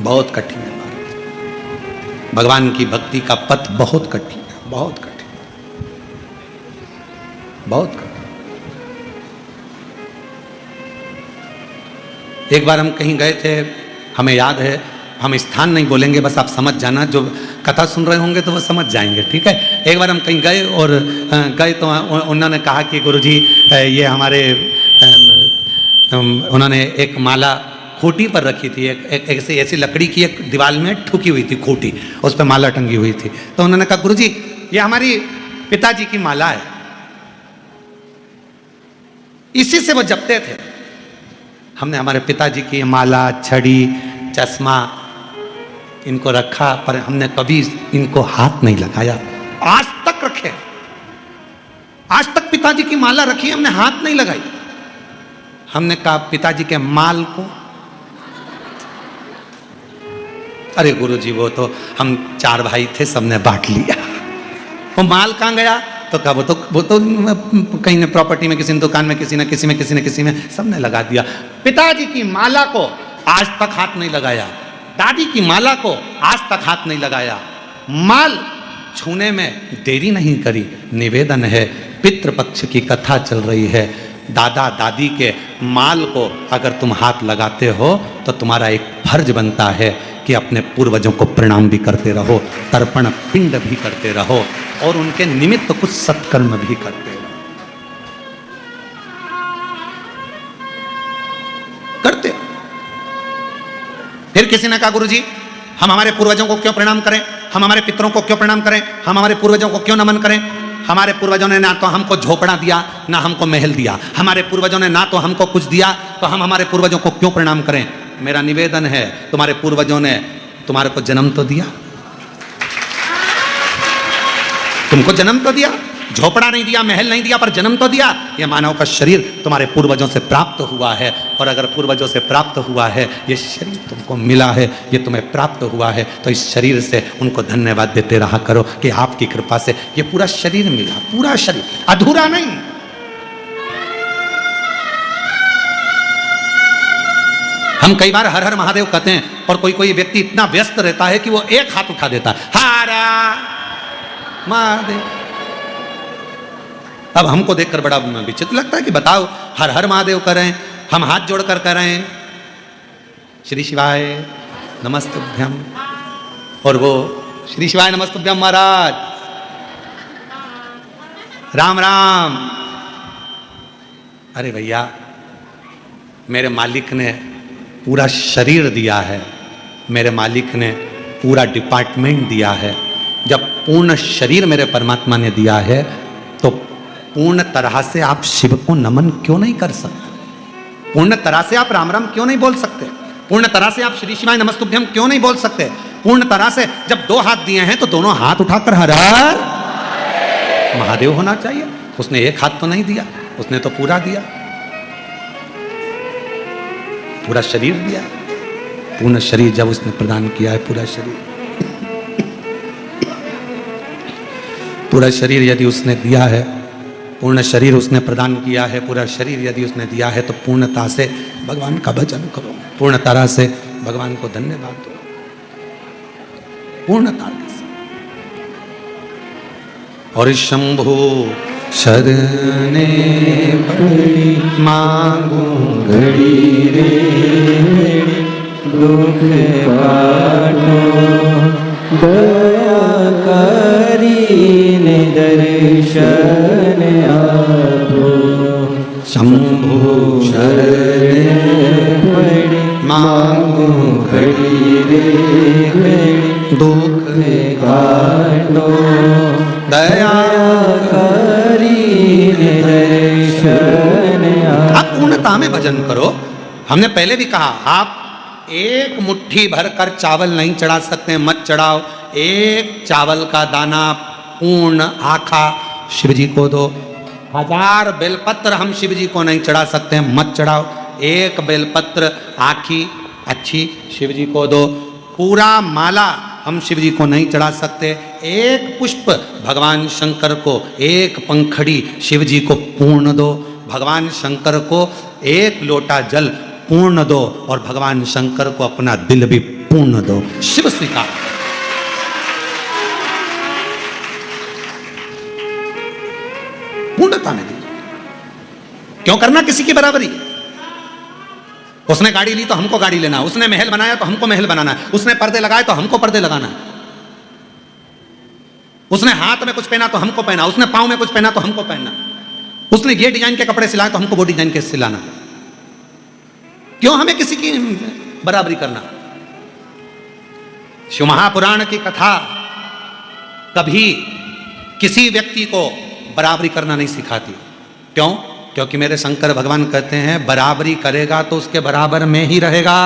बहुत कठिन है भारत। भगवान की भक्ति का पथ बहुत कठिन है, बहुत कठिन, बहुत कठिन। एक बार हम कहीं गए थे, हमें याद है, हम स्थान नहीं बोलेंगे, बस आप समझ जाना, जो कथा सुन रहे होंगे तो वो समझ जाएंगे, ठीक है। एक बार हम कहीं गए और गए तो उन्होंने कहा कि गुरुजी ये हमारे उन्होंने एक माला खूंटी पर रखी थी, एक ऐसी लकड़ी की एक दीवार में ठुकी हुई थी खूंटी, उस पर माला टंगी हुई थी। तो उन्होंने कहा गुरुजी ये हमारी पिताजी की माला है, इसी से वो जपते थे। हमने हमारे पिताजी की माला, छड़ी, चश्मा इनको रखा, पर हमने कभी इनको हाथ नहीं लगाया, आज तक रखे, आज तक पिताजी की माला रखी, हमने हाथ नहीं लगाई। हमने कहा पिताजी के माल को, अरे गुरुजी वो तो हम 4 भाई थे, सबने बांट लिया। वो माल कहां गया? तो कहा वो तो कहीं ने प्रॉपर्टी में, किसी ने दुकान में, किसी ने सबने लगा दिया। पिताजी की माला को आज तक हाथ नहीं लगाया, दादी की माला को आज तक हाथ नहीं लगाया, माल छूने में देरी नहीं करी। निवेदन है, पितृपक्ष की कथा चल रही है, दादा दादी के माल को अगर तुम हाथ लगाते हो तो तुम्हारा एक फर्ज बनता है कि अपने पूर्वजों को प्रणाम भी करते रहो, तर्पण पिंड भी करते रहो और उनके निमित्त कुछ सत्कर्म भी करते रहो, करते रहो। फिर किसी ने कहा गुरुजी हम हमारे पूर्वजों को क्यों प्रणाम करें, हम हमारे पितरों को क्यों प्रणाम करें, हम हमारे पूर्वजों को क्यों नमन करें? हमारे पूर्वजों ने ना तो हमको झोपड़ा दिया, ना हमको महल दिया, हमारे पूर्वजों ने ना तो हमको कुछ दिया, तो हम हमारे पूर्वजों को क्यों प्रणाम करें? मेरा निवेदन है, तुम्हारे पूर्वजों ने तुम्हारे को जन्म तो दिया, तुमको जन्म तो दिया, झोपड़ा नहीं दिया, महल नहीं दिया, पर जन्म तो दिया। यह मानव का शरीर तुम्हारे पूर्वजों से प्राप्त हुआ है, और अगर पूर्वजों से प्राप्त हुआ है, ये शरीर तुमको मिला है, ये तुम्हें प्राप्त हुआ है, तो इस शरीर से उनको धन्यवाद देते रहा करो कि आपकी कृपा से ये पूरा शरीर मिला, पूरा शरीर, अधूरा नहीं। हम कई बार हर हर महादेव कहते हैं और कोई व्यक्ति इतना व्यस्त रहता है कि वो एक हाथ उठा देता है, हरा महादेव। अब हमको देखकर बड़ा विचित्र लगता है कि बताओ हर हर महादेव करें, हम हाथ जोड़कर करें श्री शिवाय नमस्तुभ्यम, और वो श्री शिवाय नमस्तुभ्यम महाराज, राम राम। अरे भैया मेरे मालिक ने पूरा शरीर दिया है, मेरे मालिक ने पूरा डिपार्टमेंट दिया है। जब पूर्ण शरीर मेरे परमात्मा ने दिया है तो पूर्ण तरह से आप शिव को नमन क्यों नहीं कर सकते? पूर्ण तरह से आप राम राम क्यों नहीं बोल सकते? पूर्ण तरह से आप श्री शिवाय नमस्तुभ्यम क्यों नहीं बोल सकते? पूर्ण तरह से जब 2 हाथ दिए हैं तो दोनों हाथ उठाकर हर हर महादेव होना चाहिए। उसने एक हाथ तो नहीं दिया, उसने तो पूरा दिया, पूरा शरीर दिया। पूर्ण शरीर जब उसने प्रदान किया है, पूरा शरीर, पूरा शरीर यदि उसने दिया है, पूर्ण शरीर उसने प्रदान किया है, पूरा शरीर यदि उसने दिया है, तो पूर्णता से भगवान का भजन करो, पूर्ण तरह से भगवान को धन्यवाद दो, पूर्णता से। और शंभु शरणे पड़ी मांगू घड़ी रे दुख काटो, दया करीने दर्शन आपो। शंभु शरण पड़े मांगो घड़ी रे घड़ी दुख काटो दया करी दर्शन आप पूर्णता में भजन करो। हमने पहले भी कहा आप एक मुट्ठी भरकर चावल नहीं चढ़ा सकते, मत चढ़ाओ। एक चावल का दाना पूर्ण आखा शिव जी को दो। 1000 बेलपत्र हम शिव जी को नहीं चढ़ा सकते, मत चढ़ाओ। एक बेलपत्र आखी अच्छी शिव जी को दो। पूरा माला हम शिव जी को नहीं चढ़ा सकते। एक पुष्प भगवान शंकर को, एक पंखड़ी शिव जी को पूर्ण दो। भगवान शंकर को एक लोटा जल पूर्ण दो और भगवान शंकर को अपना दिल भी पूर्ण दो। शिव स्वीकार। पूर्णता में दीजिए। क्यों करना किसी की बराबरी? उसने गाड़ी ली तो हमको गाड़ी लेना, उसने महल बनाया तो हमको महल बनाना, उसने पर्दे लगाए तो हमको पर्दे लगाना, उसने हाथ में कुछ पहना तो हमको पहना, उसने पांव में कुछ पहना तो हमको पहनना, उसने ये डिजाइन के कपड़े सिलाए तो हमको वो डिजाइन के सिलाना। क्यों हमें किसी की बराबरी करना? शिव महापुराण की कथा कभी किसी व्यक्ति को बराबरी करना नहीं सिखाती। क्यों? क्योंकि मेरे शंकर भगवान कहते हैं बराबरी करेगा तो उसके बराबर में ही रहेगा।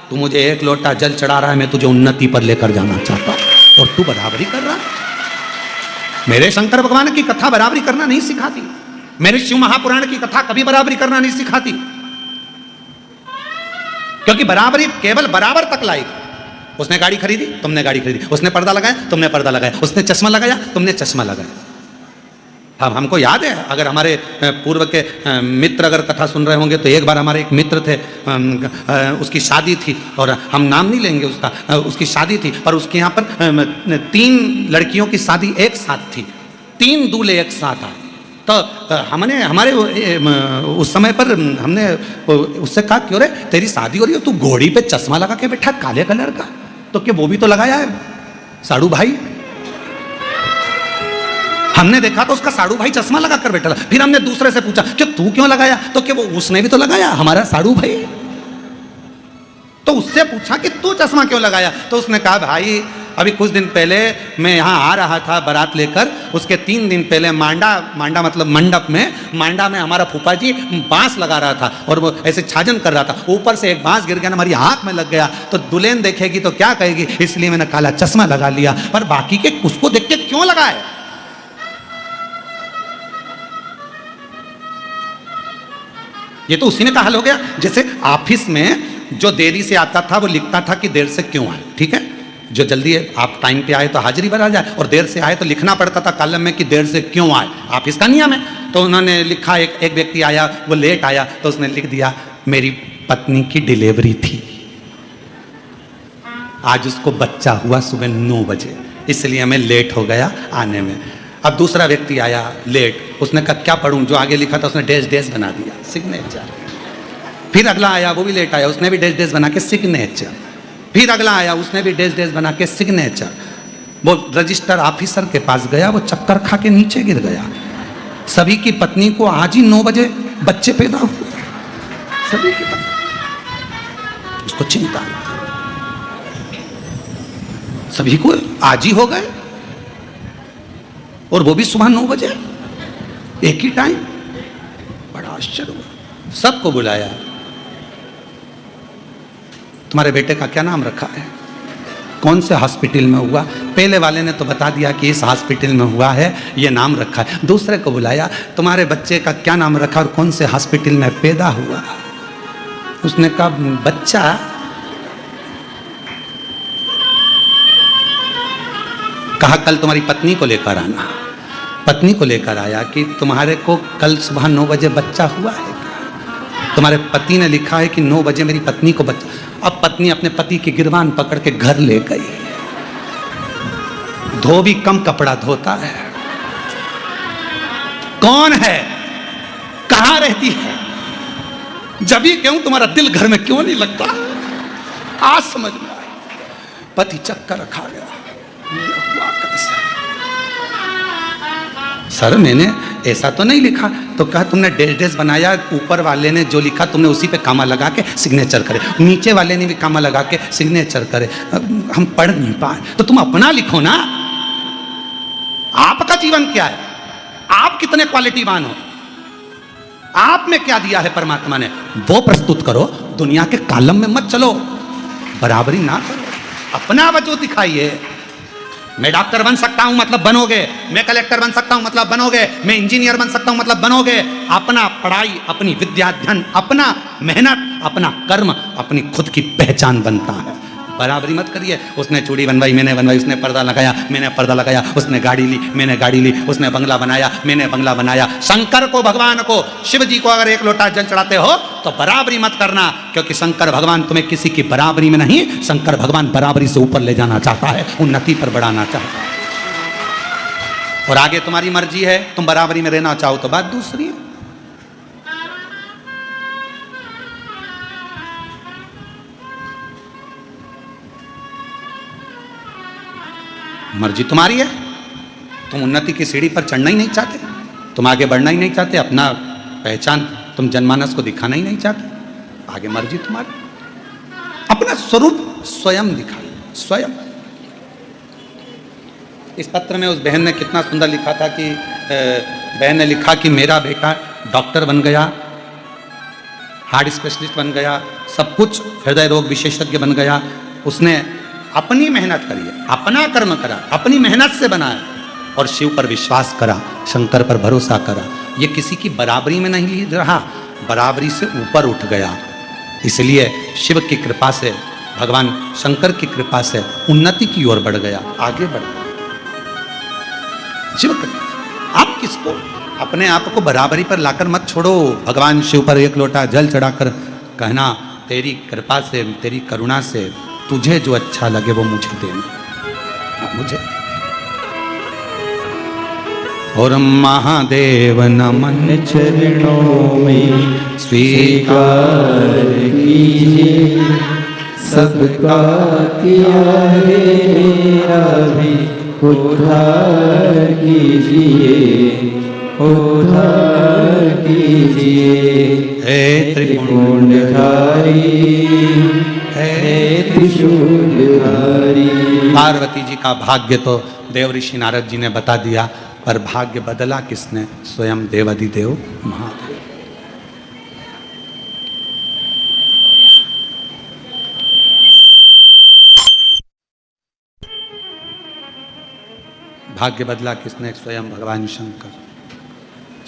तू मुझे एक लोटा जल चढ़ा रहा है, मैं तुझे उन्नति पर लेकर जाना चाहता हूं और तू बराबरी कर रहा है। मेरे शंकर भगवान की कथा बराबरी करना नहीं सिखाती। मेरे शिव महापुराण की कथा कभी बराबरी करना नहीं सिखाती, क्योंकि बराबरी केवल बराबर तक लाएगी। उसने गाड़ी खरीदी, तुमने गाड़ी खरीदी, उसने पर्दा लगाया, तुमने पर्दा लगाया, उसने चश्मा लगाया, तुमने चश्मा लगाया। हमको याद है, अगर हमारे पूर्व के मित्र अगर कथा सुन रहे होंगे तो एक बार हमारे एक मित्र थे, उसकी शादी थी और हम नाम नहीं लेंगे उसका, उसकी शादी थी पर उसके यहाँ पर 3 लड़कियों की शादी एक साथ थी, 3 दूल्हे एक साथ आए। तो हमने हमारे उस समय पर हमने उससे कहा क्यों रे तेरी शादी हो रही है, तू घोड़ी पे चश्मा लगा के बैठा काले कलर का, तो क्या वो भी तो लगाया है साड़ू भाई? हमने देखा तो उसका साड़ू भाई चश्मा लगा कर बैठा था। फिर हमने दूसरे से पूछा कि तू क्यों लगाया, तो क्या वो उसने भी तो लगाया हमारा साड़ू भाई। तो उससे पूछा कि तू चश्मा क्यों लगाया, तो उसने कहा भाई अभी कुछ दिन पहले मैं यहाँ आ रहा था बारात लेकर, उसके 3 दिन पहले मांडा मतलब मंडप में, मांडा में हमारा फूफा जी बांस लगा रहा था और वो ऐसे छाजन कर रहा था, ऊपर से एक बांस गिर गया ना, हमारी आंख में लग गया, तो दुल्हन देखेगी तो क्या कहेगी, इसलिए मैंने काला चश्मा लगा लिया। पर बाकी के उसको देख के क्यों लगाए? ये तो उसी ने का हल हो गया। जैसे ऑफिस में जो देरी से आता था वो लिखता था कि देर से क्यों आए, ठीक है, जो जल्दी है आप टाइम पे आए तो हाजिरी भरा जाए, और देर से आए तो लिखना पड़ता था कॉलम में कि देर से क्यों आए, ऑफिस का नियम है। तो उन्होंने लिखा, एक व्यक्ति आया वो लेट आया तो उसने लिख दिया मेरी पत्नी की डिलीवरी थी, आज उसको बच्चा हुआ सुबह 9 बजे, इसलिए मैं लेट हो गया आने में। अब दूसरा व्यक्ति आया लेट, उसने कहा क्या पढ़ूं, जो आगे लिखा था उसने डैश बना दिया, सिग्नेचर। फिर अगला आया वो भी लेट आया, उसने भी डैश बना के सिग्नेचर। फिर अगला आया उसने भी डैश बना के सिग्नेचर। वो रजिस्टर ऑफिसर के पास गया, वो चक्कर खा के नीचे गिर गया। सभी की पत्नी को आज ही 9 बजे बच्चे पैदा हुए, सभी की पत्नी, उसको चिंता, सभी को आज ही हो गए, और वो भी सुबह 9 बजे एक ही टाइम। बड़ा आश्चर्य हुआ। सबको बुलाया, तुम्हारे बेटे का क्या नाम रखा है, कौन से हॉस्पिटल में हुआ? पहले वाले ने तो बता दिया कि इस हॉस्पिटल में हुआ है, ये नाम रखा है। दूसरे को बुलाया, तुम्हारे बच्चे का क्या नाम रखा और कौन से हॉस्पिटल में पैदा हुआ? उसने कहा बच्चा कहा कल तुम्हारी पत्नी को लेकर आना। पत्नी को लेकर आया कि तुम्हारे को कल सुबह 9 बजे बच्चा हुआ है क्या? तुम्हारे पति ने लिखा है कि 9 बजे मेरी पत्नी को बच्चा। अब पत्नी अपने पति की गिरबान पकड़ के घर ले गई। धोबी कम कपड़ा धोता है। कौन है, कहां रहती है, जब ही क्यों तुम्हारा दिल घर में क्यों नहीं लगता? आज समझ में आया। पति चक्कर खा गया, हुआ कैसे? सर मैंने ऐसा तो नहीं लिखा। तो कहा तुमने डैश डैश बनाया, ऊपर वाले ने जो लिखा तुमने उसी पे कामा लगा के सिग्नेचर करे, नीचे वाले ने भी कामा लगा के सिग्नेचर करे, हम पढ़ नहीं पाए। तो तुम अपना लिखो ना, आपका जीवन क्या है, आप कितने क्वालिटीवान हो, आप में क्या दिया है परमात्मा ने, वो प्रस्तुत करो। दुनिया के कालम में मत चलो, बराबरी ना करो, अपना वजूद दिखाइए। मैं डॉक्टर बन सकता हूं मतलब बनोगे, मैं कलेक्टर बन सकता हूं मतलब बनोगे, मैं इंजीनियर बन सकता हूं मतलब बनोगे। अपना पढ़ाई, अपनी विद्या अध्ययन, अपना मेहनत, अपना कर्म, अपनी खुद की पहचान बनता है। बराबरी मत करिए। उसने चूड़ी बनवाई, मैंने बनवाई, उसने पर्दा लगाया, मैंने पर्दा लगाया, उसने गाड़ी ली, मैंने गाड़ी ली, उसने बंगला बनाया, मैंने बंगला बनाया। शंकर को, भगवान को, शिव जी को अगर एक लोटा जल चढ़ाते हो तो बराबरी मत करना, क्योंकि शंकर भगवान तुम्हें किसी की बराबरी में नहीं, शंकर भगवान बराबरी से ऊपर ले जाना चाहता है, उन्नति पर बढ़ाना चाहता है। और आगे तुम्हारी मर्जी है, तुम बराबरी में रहना चाहो तो बात दूसरी है। मर्जी तुम्हारी है, तुम उन्नति की सीढ़ी पर चढ़ना ही नहीं चाहते, तुम आगे बढ़ना ही नहीं चाहते, अपना पहचान तुम जनमानस को दिखाना ही नहीं चाहते, आगे मर्जी तुम्हारी। अपना स्वरूप स्वयं दिखाइए, स्वयं। इस पत्र में उस बहन ने कितना सुंदर लिखा था कि बहन ने लिखा कि मेरा बेटा डॉक्टर बन गया, हार्ट स्पेशलिस्ट बन गया, सब कुछ, हृदय रोग विशेषज्ञ बन गया। उसने अपनी मेहनत करी है, अपना कर्म करा, अपनी मेहनत से बनाया और शिव पर विश्वास करा, शंकर पर भरोसा करा। ये किसी की बराबरी में नहीं रहा, बराबरी से ऊपर उठ गया। इसलिए शिव की कृपा से, भगवान शंकर की कृपा से उन्नति की ओर बढ़ गया, आगे बढ़ गया। शिव कृपा। आप किसको, अपने आप को बराबरी पर लाकर मत छोड़ो। भगवान शिव पर एक लोटा जल चढ़ाकर कहना, तेरी कृपा से, तेरी करुणा से तुझे जो अच्छा लगे वो मुझे देना, मुझे। और महादेव नमन चरणों में स्वीकार कीजिए, सबका किया है मेरा भी उद्धार कीजिए, उद्धार कीजिए। हे त्रिपुंडधारी, हे त्रिशूलधारी। पार्वती जी का भाग्य तो देव ऋषि नारद जी ने बता दिया, पर भाग्य बदला किसने? स्वयं देवाधिदेव महादेव। भाग्य बदला किसने? स्वयं भगवान शंकर,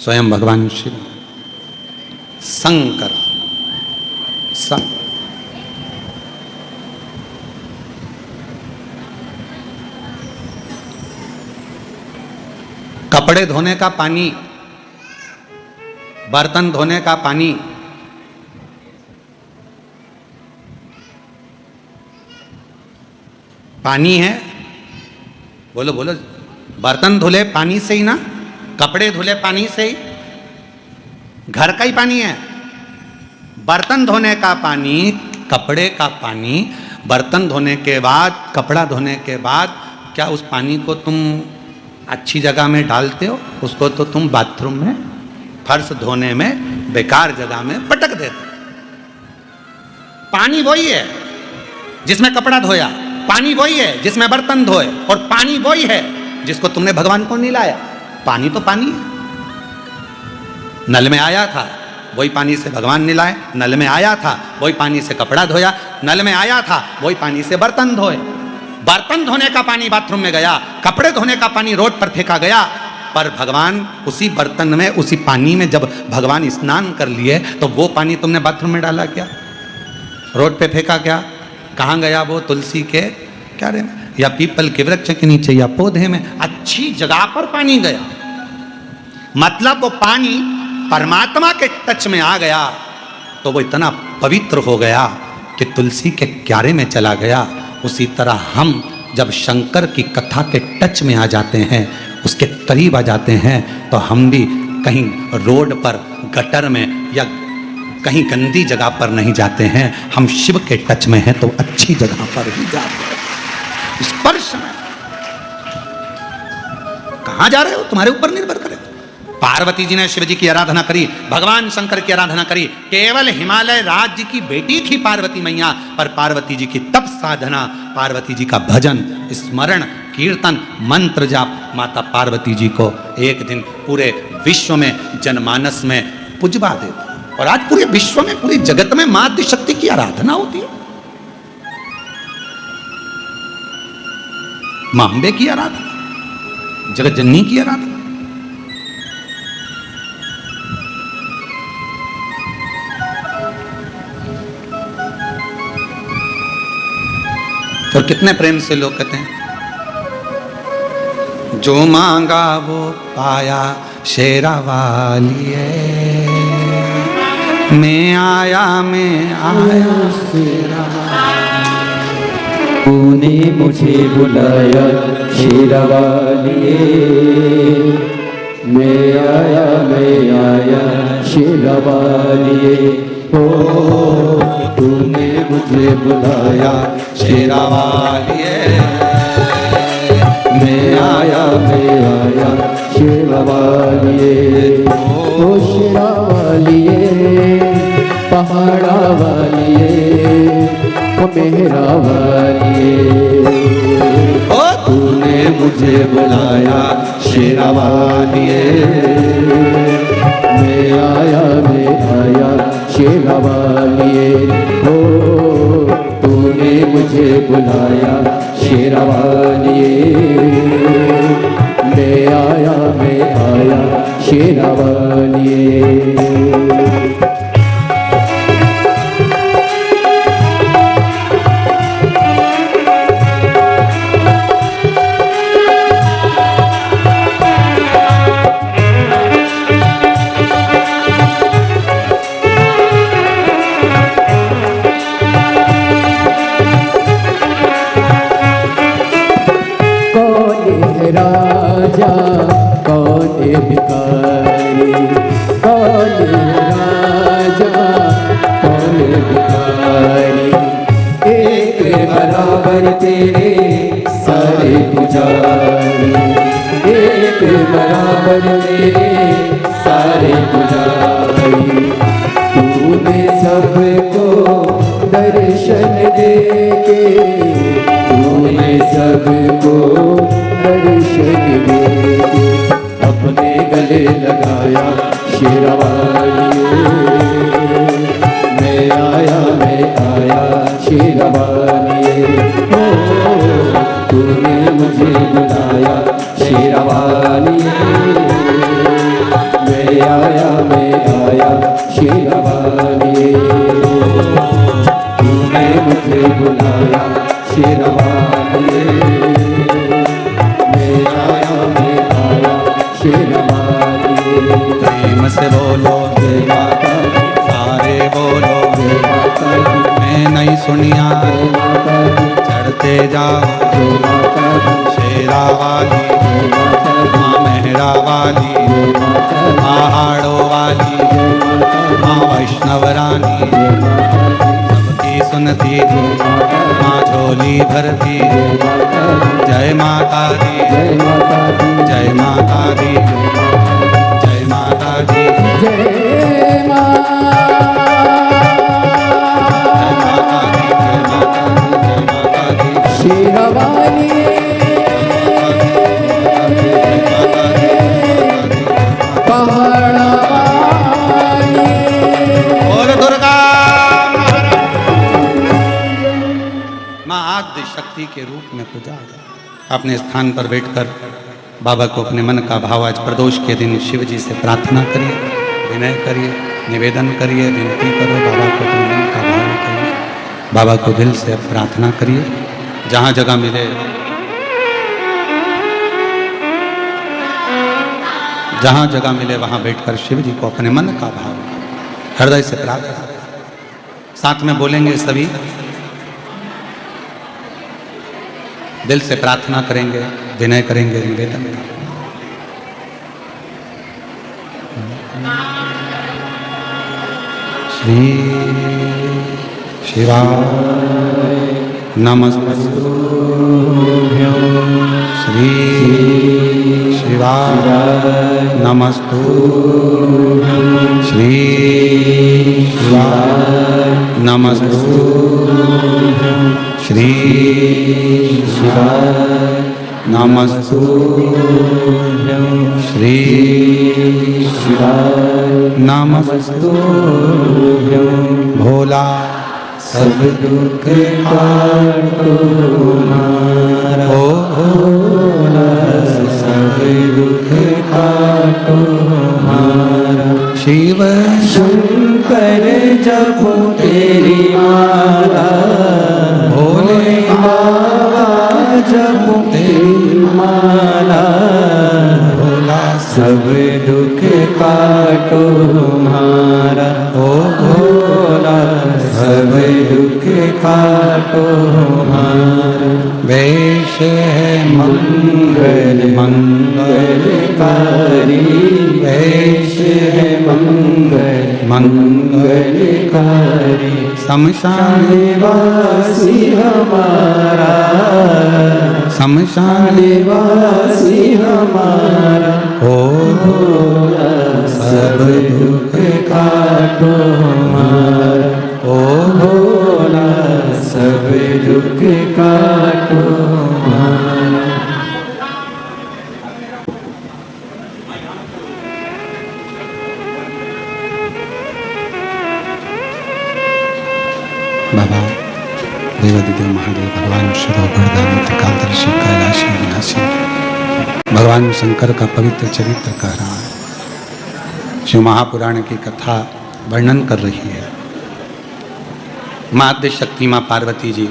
स्वयं भगवान शिव। शंकर कपड़े धोने का पानी, बर्तन धोने का पानी, पानी है। बोलो बोलो, बर्तन धुले पानी से ही ना, कपड़े धुले पानी से ही, घर का ही पानी है। बर्तन धोने का पानी, कपड़े का पानी, बर्तन धोने के बाद, कपड़ा धोने के बाद, क्या उस पानी को तुम अच्छी जगह में डालते हो? उसको तो तुम बाथरूम में, फर्श धोने में, बेकार जगह में पटक देते। पानी वही है जिसमें कपड़ा धोया, पानी वही है जिसमें बर्तन धोए, और पानी वही है जिसको तुमने भगवान को निलाया। पानी तो पानी है। नल में आया था, वही पानी से भगवान निलाए। नल में आया था, वही पानी से कपड़ा धोया। नल में आया था, वही पानी से बर्तन धोए। बर्तन धोने का पानी बाथरूम में गया, कपड़े धोने का पानी रोड पर फेंका गया, पर भगवान उसी बर्तन में, उसी पानी में जब भगवान स्नान कर लिए तो वो पानी तुमने बाथरूम में डाला क्या? रोड पे फेंका क्या? कहाँ गया वो? तुलसी के क्यारे में, या पीपल के वृक्ष के नीचे, या पौधे में, अच्छी जगह पर पानी गया। मतलब वो पानी परमात्मा के टच में आ गया तो वो इतना पवित्र हो गया कि तुलसी के क्यारे में चला गया। उसी तरह हम जब शंकर की कथा के टच में आ जाते हैं, उसके करीब आ जाते हैं, तो हम भी कहीं रोड पर, गटर में, या कहीं गंदी जगह पर नहीं जाते हैं। हम शिव के टच में हैं तो अच्छी जगह पर ही जाते हैं। स्पर्श में कहाँ जा रहे हो तुम्हारे ऊपर निर्भर करे। पार्वती जी ने शिव जी की आराधना करी, भगवान शंकर की आराधना करी। केवल हिमालय राज्य की बेटी थी पार्वती मैया, पर पार्वती जी की तप साधना, पार्वती जी का भजन, स्मरण, कीर्तन, मंत्र जाप माता पार्वती जी को एक दिन पूरे विश्व में जनमानस में पुजवा देता। और आज पूरे विश्व में, पूरी जगत में मां शक्ति की आराधना होती है। मां अम्बे की आराधना, जगत जननी की आराधना। और कितने प्रेम से लोग कहते हैं, जो मांगा वो पाया शेरा वालिए, मैं आया शेरा। तूने मुझे बुलाया शेरा वालिए, मैं आया शेरा वालिए। ओ तूने मुझे बुलाया शेरा वालिए, मैं आया शेरा वालिए। ओ शेरा वालिए, पहाड़ा वालिए, ओ मेहरा वालिए। ओ तूने मुझे बुलाया शेरा वालिए, मैं आया शेरा वालिए। ओ तूने मुझे बुलाया शेरा वालिए, मैं आया शेरा वालिए। राजा कौन भिखारी, कौन राजा कौन भिखारी। एक बराबर तेरे सारे पुजारी, एक बराबर तेरे सारे पुजारी। तूने सबको दर्शन देके, तूने सबको दर्शन देके अपने गले लगाया शेरा वालिए। मैं आया शेरा वालिए। ओ तूने मुझे बुलाया शेरा वालिए, मैं आया शेरा वालिए। तूने मुझे बुलाया शेरा वालिए, मैं आया शेरा वालिए। प्रेम से बोलो जय माता दी, सारे बोलो जय माता दी, मैं नहीं सुनिया, जय माता दी, चढ़ते जाओ जय माता दी, शेरा वाली, जय माता दी, माँ मेहरा वाली, जय माता दी, पहाड़ों वाली, जय माता दी, माँ वैष्णव रानी, जय माता दी, सबकी सुनती, जय माता दी, माँ झोली भरती। जय माता दी, जय माता दी, जय माता दी, जय माता दी, जय माता दी, जय माँ। जय माता दी, जय माता दी, जय माता दी। शेरा वालिए, पहाड़ा वालिए। और दुर्गा माँ आद्य शक्ति के रूप में पूजा गया। अपने स्थान पर बैठकर बाबा को अपने मन का भाव आज प्रदोष के दिन शिव जी से प्रार्थना करिए, विनय करिए, निवेदन करिए, विनती करो बाबा को, अपने मन का भाव करिए, बाबा को दिल से प्रार्थना करिए। जहाँ जगह मिले, जहाँ जगह मिले वहाँ बैठकर शिव जी को अपने मन का भाव हृदय से प्रार्थना। साथ में बोलेंगे सभी, दिल से प्रार्थना करेंगे, विनय करेंगे, निवेदन करेंगे। श्री शिवाय नमस्तुभ्यं, श्री शिवाय शिवाय नमस्तु श्री शिवाय नमस्तु श्री शिवाय नमस्तु श्री शिवाय नमस्तु भोला सब दुख काटो हमारा, ओ भोला सब दुख काटो हमारा। शिव शंकर जपो तेरी माला, भोले बाबा जपो तेरी माला, भोला सब दुख काटो हमारा, ओ भोला सब दुख काटो हमारा। वेश है मंगल मंगलकारी, वेश है मंगल मंगलकारी। शमशान वासी हमारा, शमशान वासी हमारा, हो भोला सब दुख काटो हमारा, ओ भोला सब दुख काटो हमारा। बाबा देवादिदेव महादेव भगवान शिव गर्दानी त्रिकालदर्शी कैलाशी विनाशी भगवान शंकर का पवित्र चरित्र कह रहा है। शिव महापुराण की कथा वर्णन कर रही है। माँ आद्य शक्ति माँ पार्वती जी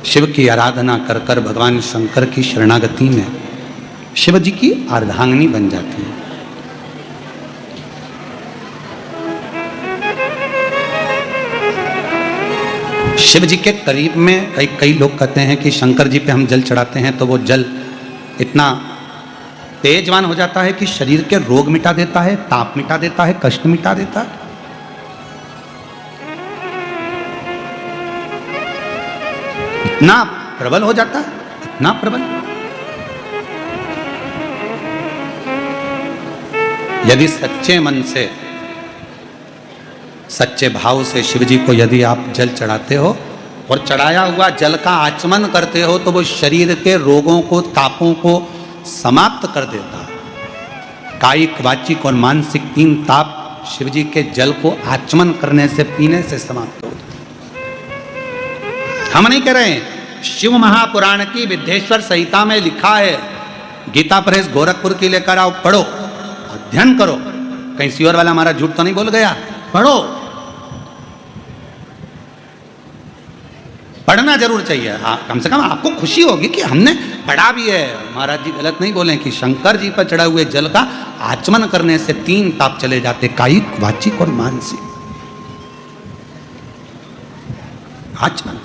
शिव की आराधना कर कर भगवान शंकर की शरणागति में शिव जी की अर्धांगिनी बन जाती है। शिव जी के करीब में कई लोग कहते हैं कि शंकर जी पे हम जल चढ़ाते हैं तो वो जल इतना तेजवान हो जाता है कि शरीर के रोग मिटा देता है, ताप मिटा देता है, कष्ट मिटा देता है। इतना प्रबल हो जाता है, इतना प्रबल। यदि सच्चे मन से, सच्चे भाव से शिव जी को यदि आप जल चढ़ाते हो और चढ़ाया हुआ जल का आचमन करते हो तो वो शरीर के रोगों को, तापों को समाप्त कर देता है। कायिक, वाचिक और मानसिक 3 ताप शिव जी के जल को आचमन करने से, पीने से समाप्त हो। हम नहीं कह रहे हैं, शिव महापुराण की विद्येश्वर संहिता में लिखा है। गीता प्रेस गोरखपुर की लेकर आओ, पढ़ो, अध्ययन करो। कहीं सियोर वाला हमारा झूठ तो नहीं बोल गया? पढ़ो, पढ़ना जरूर चाहिए। हाँ, कम से कम आपको खुशी होगी कि हमने पढ़ा भी है। महाराज जी गलत नहीं बोले कि शंकर जी पर चढ़ा हुए जल का आचमन करने से 3 ताप चले जाते, कायिक, वाचिक और मानसिक। आचमन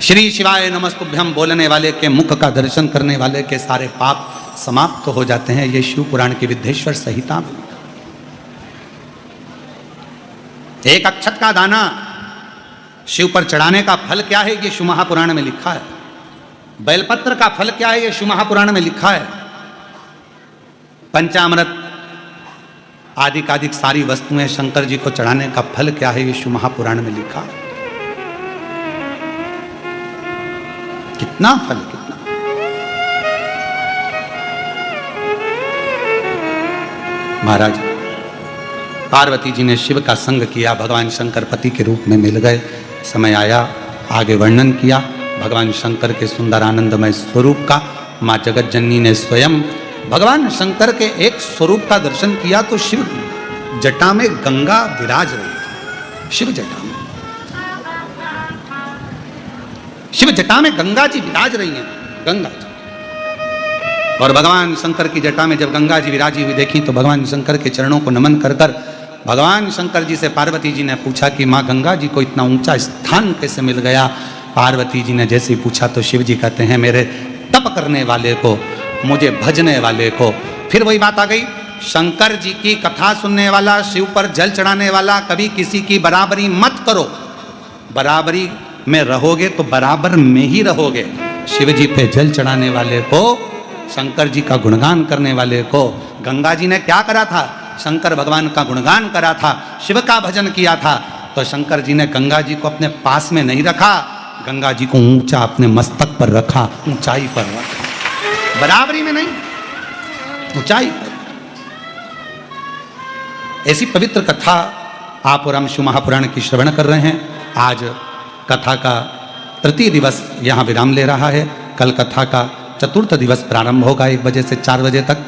श्री शिवाय नमस्तुभ्यम बोलने वाले के मुख का दर्शन करने वाले के सारे पाप समाप्त हो जाते हैं। ये शिव पुराण की विद्येश्वर संहिता में। एक अक्षत का दाना शिव पर चढ़ाने का फल क्या है, ये शिव महापुराण में लिखा है। बेलपत्र का फल क्या है, ये शिव महापुराण में लिखा है। पंचामृत आदि सारी वस्तुएं शंकर जी को चढ़ाने का फल क्या है, ये शिव महापुराण में लिखा है। कितना फल, कितना। महाराज पार्वती जी ने शिव का संग किया, भगवान शंकर पति के रूप में मिल गए। समय आया, आगे वर्णन किया भगवान शंकर के सुंदर आनंदमय स्वरूप का। माँ जगत जननी ने स्वयं भगवान शंकर के एक स्वरूप का दर्शन किया तो शिव जटा में गंगा विराज रही थी। शिव जटा में, शिव जटा में गंगा जी विराज रही हैं, गंगा जी। और भगवान शंकर की जटा में जब गंगा जी विराजी हुई देखी तो भगवान शंकर के चरणों को नमन कर कर भगवान शंकर जी से पार्वती जी ने पूछा कि माँ गंगा जी को इतना ऊंचा स्थान कैसे मिल गया। पार्वती जी ने जैसे ही पूछा तो शिव जी कहते हैं मेरे तप करने वाले को, मुझे भजने वाले को। फिर वही बात आ गई, शंकर जी की कथा सुनने वाला, शिव पर जल चढ़ाने वाला, कभी किसी की बराबरी मत करो। बराबरी में रहोगे तो बराबर में ही रहोगे। शिव जी पे जल चढ़ाने वाले को, शंकर जी का गुणगान करने वाले को, गंगा जी ने क्या करा था? शंकर भगवान का गुणगान करा था, शिव का भजन किया था। तो शंकर जी ने गंगा जी को अपने पास में नहीं रखा, गंगा जी को ऊंचा अपने मस्तक पर रखा, ऊंचाई पर रखा, बराबरी में नहीं, ऊंचाई पर। ऐसी पवित्र कथा आप और हम शिव महापुराण की श्रवण कर रहे हैं। आज कथा का तृतीय दिवस यहाँ विराम ले रहा है। कल कथा का चतुर्थ दिवस प्रारंभ होगा 1 बजे से 4 बजे तक।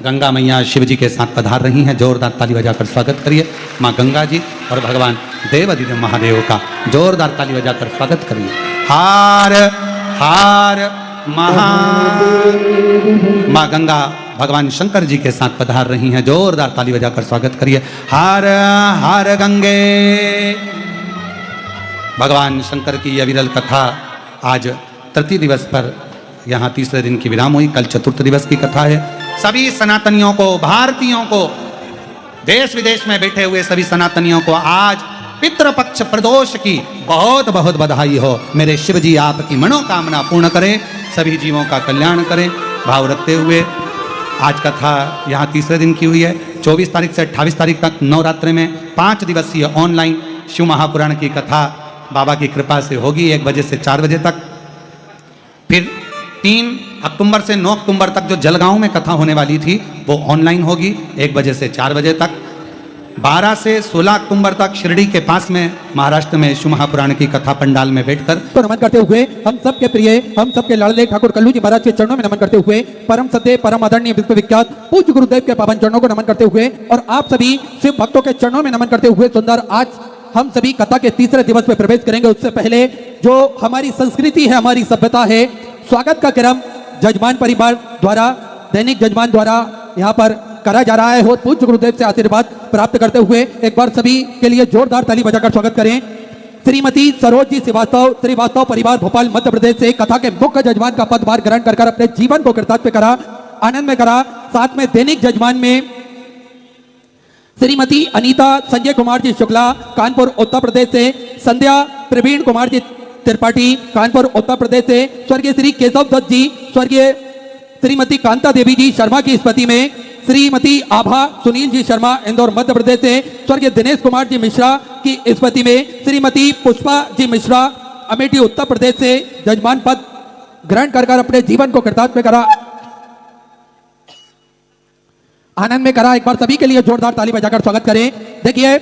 गंगा मैया शिव जी के साथ पधार रही हैं। जोरदार ताली बजाकर स्वागत करिए माँ गंगा जी और भगवान देवाधिदेव महादेव का जोरदार ताली बजाकर स्वागत करिए। हार हार महा माँ गंगा भगवान शंकर जी के साथ पधार रही हैं। जोरदार ताली बजाकर स्वागत करिए। हार हार गंगे। भगवान शंकर की यह विरल कथा आज तृतीय दिवस पर यहाँ तीसरे दिन की विराम हुई। कल चतुर्थ दिवस की कथा है। सभी सनातनियों को, भारतीयों को, देश विदेश में बैठे हुए सभी सनातनियों को आज पितृपक्ष प्रदोष की बहुत बहुत बधाई हो। मेरे शिव जी आपकी मनोकामना पूर्ण करें, सभी जीवों का कल्याण करें। भाव रखते हुए आज कथा यहाँ तीसरे दिन की हुई है। 24 तारीख से 28 तारीख तक नवरात्रि में 5 दिवसीय ऑनलाइन शिव महापुराण की कथा बाबा की कृपा से होगी 1 बजे से 4 बजे तक। फिर 3 अक्टूबर से 9 अक्टूबर तक जो जलगांव में कथा होने वाली थी वो ऑनलाइन होगी 1 बजे से 4 बजे तक। 12 से 16 अक्टूबर तक शिरडी के पास में महाराष्ट्र में शिव महापुराण की कथा पंडाल में बैठकर तो नमन करते हुए हम सबके प्रिय, हम सबके लाडले ठाकुर कल्लू जी महाराज के चरणों में नमन करते हुए, परम सत्य परम आदरणीय विश्वविख्यात पूज्य गुरुदेव के पावन चरणों को नमन करते हुए और आप सभी शिव भक्तों के चरणों में नमन करते हुए सुंदर आज हम सभी कथा के तीसरे दिवस में प्रवेश करेंगे। उससे पहले जो हमारी संस्कृति है, हमारी सभ्यता है, स्वागत का क्रम जजमान परिवार द्वारा, दैनिक जजमान द्वारा यहाँ पर करा जा रहा है। हो पूज्य गुरुदेव से आशीर्वाद प्राप्त करते हुए एक बार सभी के लिए जोरदार ताली बजाकर स्वागत करें। श्रीमती सरोज जी श्रीवास्तव परिवार भोपाल मध्य प्रदेश से कथा के मुख्य जजमान का पदभार ग्रहण कर अपने जीवन को कृतार्थ करा, आनंद में करा। साथ में दैनिक जजमान में श्रीमती अनीता संजय कुमार जी शुक्ला कानपुर उत्तर प्रदेश से, संध्या प्रवीण कुमार जी त्रिपाठी कानपुर उत्तर प्रदेश से, स्वर्गीय श्री केशव दत्त जी, स्वर्गीय श्रीमती कांता देवी जी शर्मा की स्मृति में, श्रीमती आभा सुनील जी शर्मा इंदौर मध्य प्रदेश से, स्वर्गीय दिनेश कुमार जी मिश्रा की स्मृति में, श्रीमती पुष्पा जी मिश्रा अमेठी उत्तर प्रदेश से जजमान पद ग्रहण कर अपने जीवन को कृतार्थ में करा, आनंद में करा। एक बार सभी के लिए जोरदार ताली बजाकर स्वागत करें। देखिए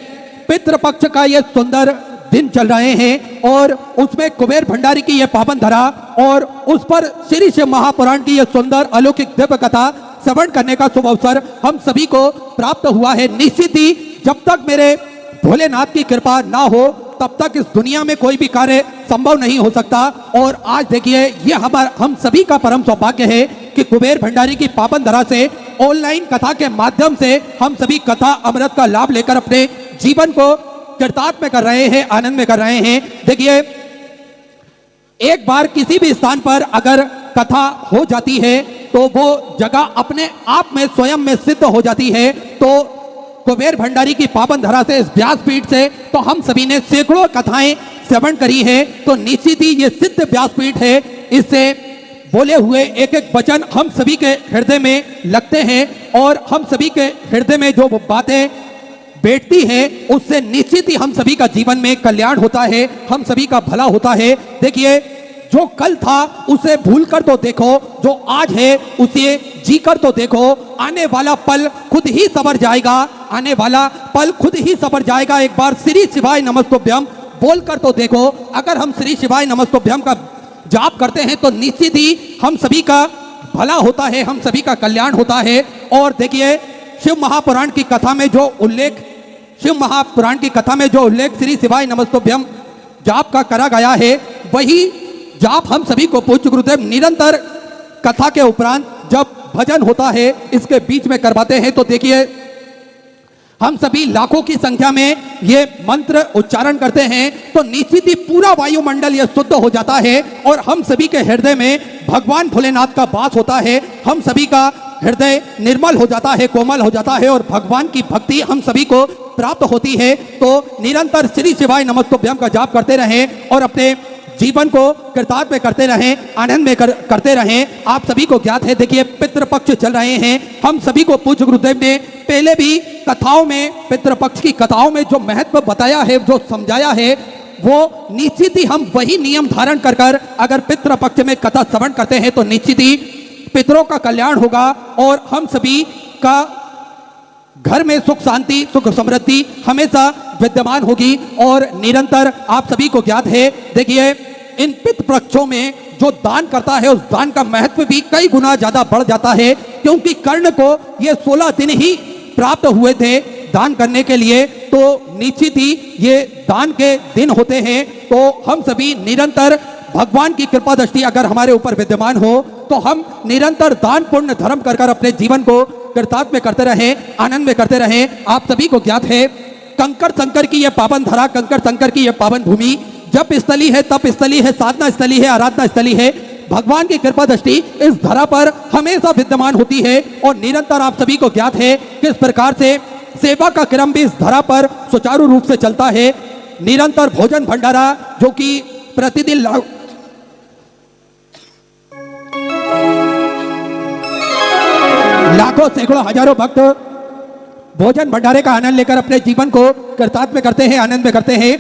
पितृपक्ष का ये सुंदर दिन चल रहे हैं और उसमें कुबेर भंडारी की ये पावन धरा और उस पर श्री शिव महापुराण की ये सुंदर अलौकिक दिव्य कथा श्रवण करने का शुभ अवसर हम सभी को प्राप्त हुआ है। निश्चित ही जब तक मेरे भोलेनाथ की कृपा ना हो तब तक इस दुनिया में कोई भी कार्य संभव नहीं हो सकता। और आज देखिए ये हम सभी का परम सौभाग्य है कि कुबेर भंडारी की पावन धरा से ऑनलाइन कथा के माध्यम से हम सभी कथा अमृत का लाभ लेकर अपने जीवन को कृतार्थ में कर रहे हैं, आनंद में कर रहे हैं। देखिए एक बार किसी भी स्थान पर अगर कथा हो जाती है तो वो जगह अपने आप में स्वयं में सिद्ध हो जाती है। तो कुबेर भंडारी की पावन धरा से, इस व्यासपीठ से तो हम सभी ने सैकड़ों कथाएं श्रवण करी है। तो निश्चित ही ये सिद्ध व्यासपीठ है, इससे बोले हुए एक एक वचन हम सभी के हृदय में लगते हैं और हम सभी के हृदय में जो बातें बैठती है उससे निश्चित ही हम सभी का जीवन में कल्याण होता है, हम सभी का भला होता है। देखिए जो कल था उसे भूल कर तो देखो, जो आज है उसे जी कर तो देखो। आने वाला पल खुद ही सवर जाएगा, आने वाला पल खुद ही सवर जाएगा। एक बार श्री शिवाय नमस्तुभ्यम बोल कर तो देखो। अगर हम श्री शिवाय नमस्तुभ्यम का जाप करते हैं तो निश्चित ही हम सभी का भला होता है, हम सभी का कल्याण होता है। और देखिए शिव महापुराण की कथा में जो उल्लेख श्री शिवाय नमस्तुभ्यम जाप का करा गया है, वही जाप हम सभी को पूज्य गुरुदेव निरंतर कथा के उपरांत जब भजन होता है इसके बीच में करवाते हैं। तो देखिए हम सभी लाखों की संख्या में ये मंत्र उच्चारण करते हैं तो निश्चित ही पूरा वायुमंडल ये शुद्ध हो जाता है और हम सभी के हृदय में भगवान भोलेनाथ का वास होता है, हम सभी का हृदय निर्मल हो जाता है, कोमल हो जाता है और भगवान की भक्ति हम सभी को प्राप्त होती है। तो निरंतर श्री शिवाय नमस्तुभ्यम का जाप करते रहें और अपने जीवन को कृतार्थ में करते रहें, आनंद में करते रहें। आप सभी को ज्ञात है, देखिए पितृपक्ष चल रहे हैं। हम सभी को पूज्य गुरुदेव ने पहले भी कथाओं में, पितृपक्ष की कथाओं में जो महत्व बताया है, जो समझाया है, वो निश्चित ही हम वही नियम धारण कर अगर पितृपक्ष में कथा श्रवण करते हैं तो निश्चित ही पितरों का कल्याण होगा और हम सभी का घर में सुख शांति, सुख समृद्धि हमेशा विद्यमान होगी। और निरंतर आप सभी को ज्ञात है, देखिए इन पितृपक्षों में जो दान करता है उस दान का महत्व भी कई गुना ज्यादा बढ़ जाता है, क्योंकि कर्ण को ये 16 दिन ही प्राप्त हुए थे दान करने के लिए। तो निश्चित ही ये दान के दिन होते हैं। तो हम सभी निरंतर भगवान की कृपा दृष्टि अगर हमारे ऊपर विद्यमान हो तो हम निरंतर दान पुण्य धर्म कर अपने जीवन को कृतार्थ में करते रहें, आनंद में करते रहें। आप सभी को ज्ञात है, कंकड़ शंकर की यह पावन धरा, कंकड़ शंकर की यह पावन भूमि जप स्थली है, तप स्थली है, साधना स्थली है, आराधना स्थली है। भगवान की कृपा दृष्टि इस धरा पर हमेशा विद्यमान होती है और निरंतर आप सभी को ज्ञात है किस प्रकार से सेवा का क्रम भी इस धरा पर सुचारू रूप से चलता है। निरंतर भोजन भंडारा जो कि प्रतिदिन लाखों सैकड़ों हजारों भक्त भोजन भंडारे का आनंद लेकर अपने जीवन को कृतार्थ में करते हैं, आनंद में करते हैं।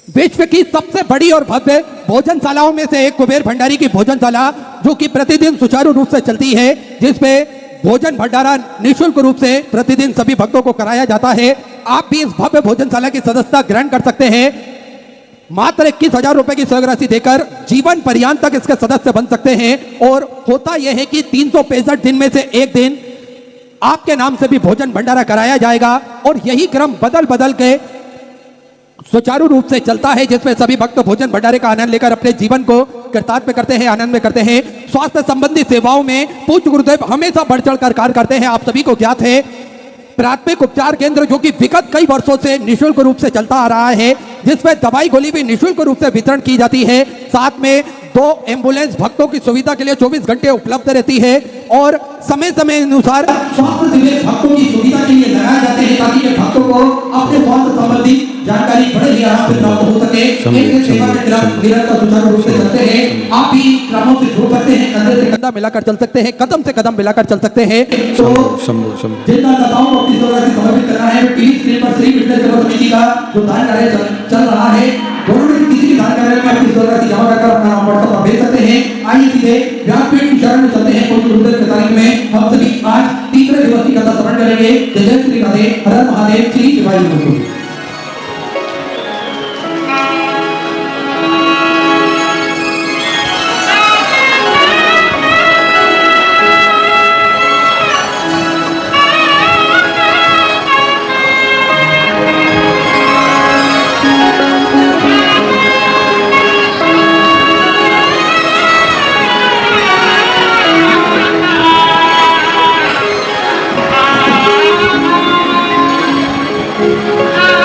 विश्व की सबसे बड़ी और भव्य भोजनशालाओं में से एक कुबेर भंडारी की भोजनशाला जो कि प्रतिदिन सुचारू रूप से चलती है, जिसमें भोजन भंडारा निःशुल्क रूप से प्रतिदिन सभी भक्तों को कराया जाता है। आप भी इस भव्य भोजनशाला की सदस्यता ग्रहण कर सकते हैं। मात्र 21,000 रुपए की सहराशि देकर जीवन पर्यंत तक इसके सदस्य बन सकते हैं। और होता यह है कि 365 दिन में से एक दिन आपके नाम से भी भोजन भंडारा कराया जाएगा और यही क्रम बदल बदल के सुचारू रूप से चलता है, जिसमें सभी भक्त भोजन भंडारे का आनंद लेकर अपने जीवन को कृतार्थ में करते हैं, आनंद में करते हैं। स्वास्थ्य संबंधी सेवाओं में पूज्य गुरुदेव हमेशा बढ़ चढ़ कर कार्य करते हैं। आप सभी को ज्ञात है, प्राथमिक उपचार केंद्र जो कि विगत कई वर्षों से निःशुल्क रूप से चलता आ रहा है, जिसमें दवाई गोली भी निःशुल्क रूप से वितरण की जाती है। साथ में 2 एम्बुलेंस भक्तों की सुविधा के लिए 24 घंटे उपलब्ध रहती है और समय समय अनुसार स्वास्थ्य शिविर भक्तों की सुविधा के लिए लगाए जाते हैं, ताकि ये भक्तों को अपने स्वास्थ्य संबंधी जानकारी बड़े ही आराम से प्राप्त हो सके। एक सेवा के निरंतर सुचारू रूप से चलते हैं। आप भी क्रमों से जुड़ सकते हैं, कंधे से कंधा मिलाकर चल सकते हैं, कदम से कदम मिलाकर चल सकते हैं। तो जिन दाताओं को अपनी सेवा से समर्पित करना है, टीवी स्क्रीन पर श्री विद्या सेवा समिति का जो दान कार्य चल रहा है, दोनों में किसी भी दान कार्य में अपनी सेवा की जमा कर अपना नाम व्हाट्सएप पर भेज सकते हैं। आइए सीधे व्यासपीठ की शरण में चलते हैं। पूज्य गुरुदेव की तारीख में हम सभी आज तीसरे दिवस की कथा श्रवण करेंगे। जय श्री राधे, हर महादेव, श्री शिवाय नमः। Ah!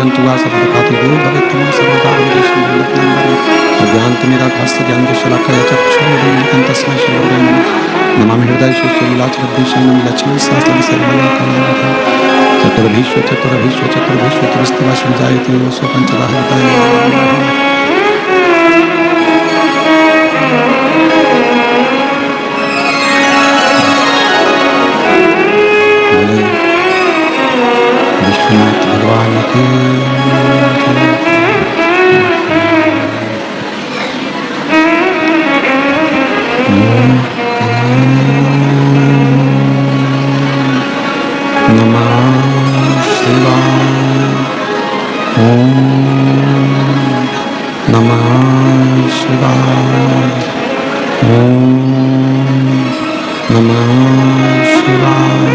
भवन्तु वा सर्वकातिगो भवेत्तमः सर्वकामदेशं अज्ञानतिमिराभास्य ज्ञानदिशलाकया चक्षुरुन्मिलितं तस्मै श्रीगुरवे नमः। नमामि हृदय श्रीशैलाचलद्देशां लक्ष्मीशास्त्रविसर्वलोकनाथं चतुर्भीष्व जायते स्वपञ्चदाहृताय विश्वनाथ भगवान की नमः शिवाय। ओम नमः शिवाय। ओम नमः शिवाय।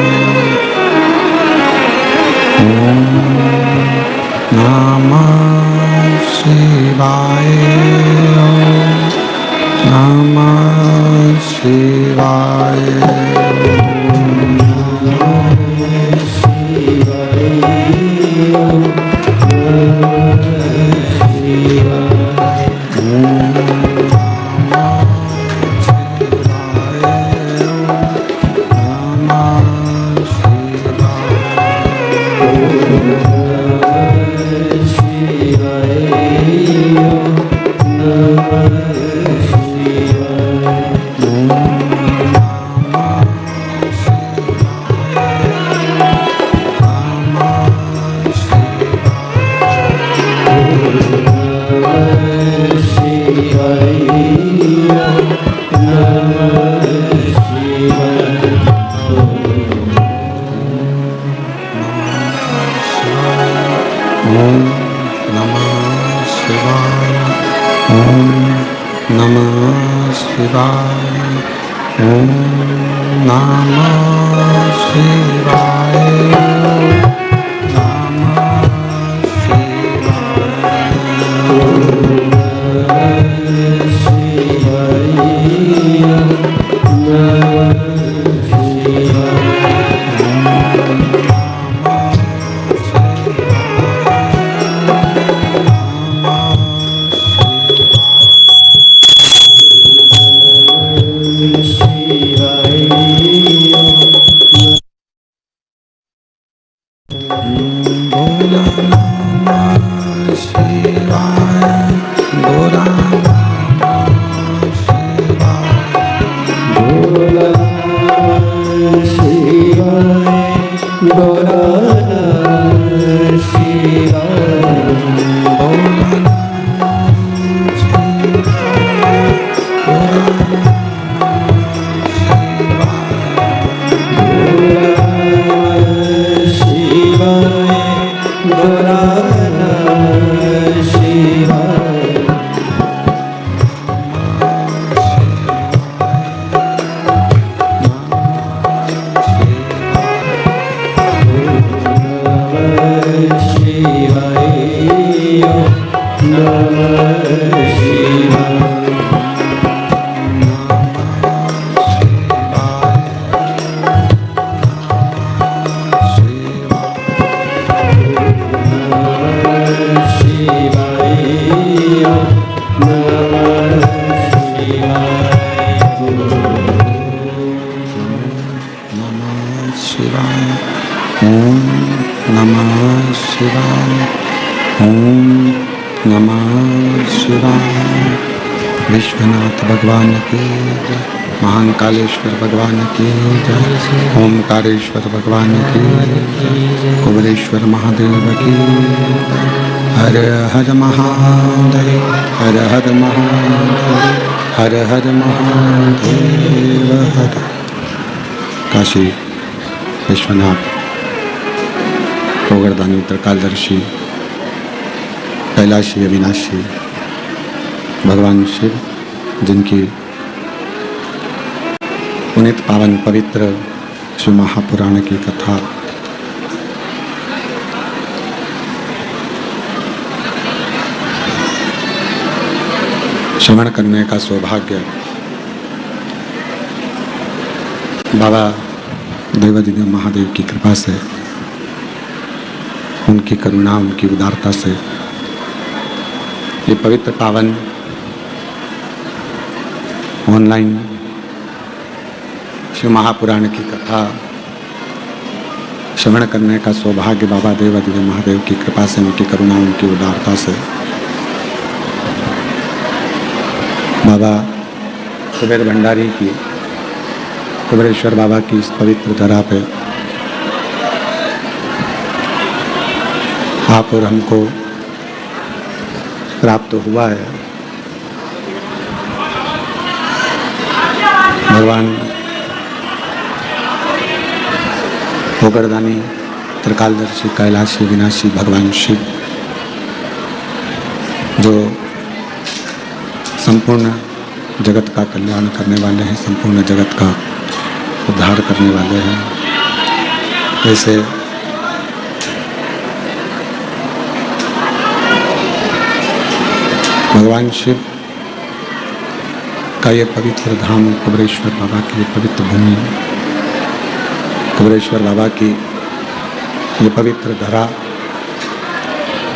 ओम नमः शिवाय। नमः शिवाय। विश्वनाथ भगवान की जय। महाकालेश्वर भगवान की जय। ओमकारेश्वर भगवान की जय। कुबेरेश्वर महादेव की जय। हर हर महादेव हर हर महादेव हर हर महादेव हर। काशी विश्वनाथ गोवर्धनी त्रिकालदर्शी कैलाशी अविनाशी भगवान शिव, जिनकी पुनीत पावन पवित्र शिव महापुराण की कथा श्रवण करने का सौभाग्य बाबा देवाधिदेव महादेव की कृपा से उनकी करुणा, उनकी उदारता से ये पवित्र पावन ऑनलाइन शिव महापुराण की कथा श्रवण करने का सौभाग्य बाबा देवादिदेव महादेव की कृपा से, उनकी करुणा, उनकी उदारता से बाबा कुबेर भंडारी की, कुबेरेश्वर बाबा की इस पवित्र धरा पे आप और हमको प्राप्त हुआ है। भगवान ओगरदानी, त्रिकालदर्शी, कैलाशी, विनाशी भगवान शिव जो संपूर्ण जगत का कल्याण करने वाले हैं, संपूर्ण जगत का उद्धार करने वाले हैं, जैसे भगवान शिव का ये पवित्र धाम, कुबेरेश्वर बाबा की ये पवित्र भूमि, कुबेरेश्वर बाबा की ये पवित्र धरा,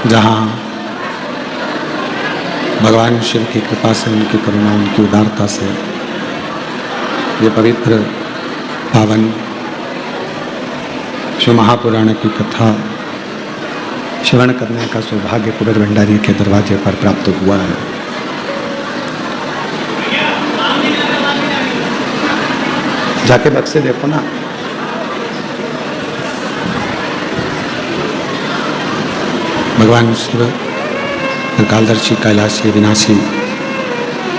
जहाँ भगवान शिव की कृपा से, उनकी करुणा, उनकी उदारता से ये पवित्र पावन शिव महापुराण की कथा श्रवण करने का सौभाग्य कुबेर भंडारी के दरवाजे पर प्राप्त हुआ है। जाके बक्से देखो ना, भगवान शिव, त्रिकालदर्शी, कैलाशी, विनाशी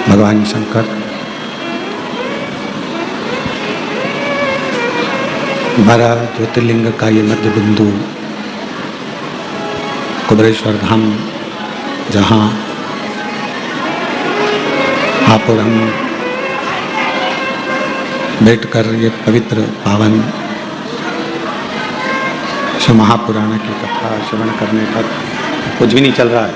भगवान शंकर, 12 ज्योतिर्लिंग का ये मध्य बिंदु कुबेरेश्वर धाम, जहाँ आप और हम बैठकर ये पवित्र पावन शिव महापुराण की कथा श्रवण करने का कुछ भी नहीं चल रहा है।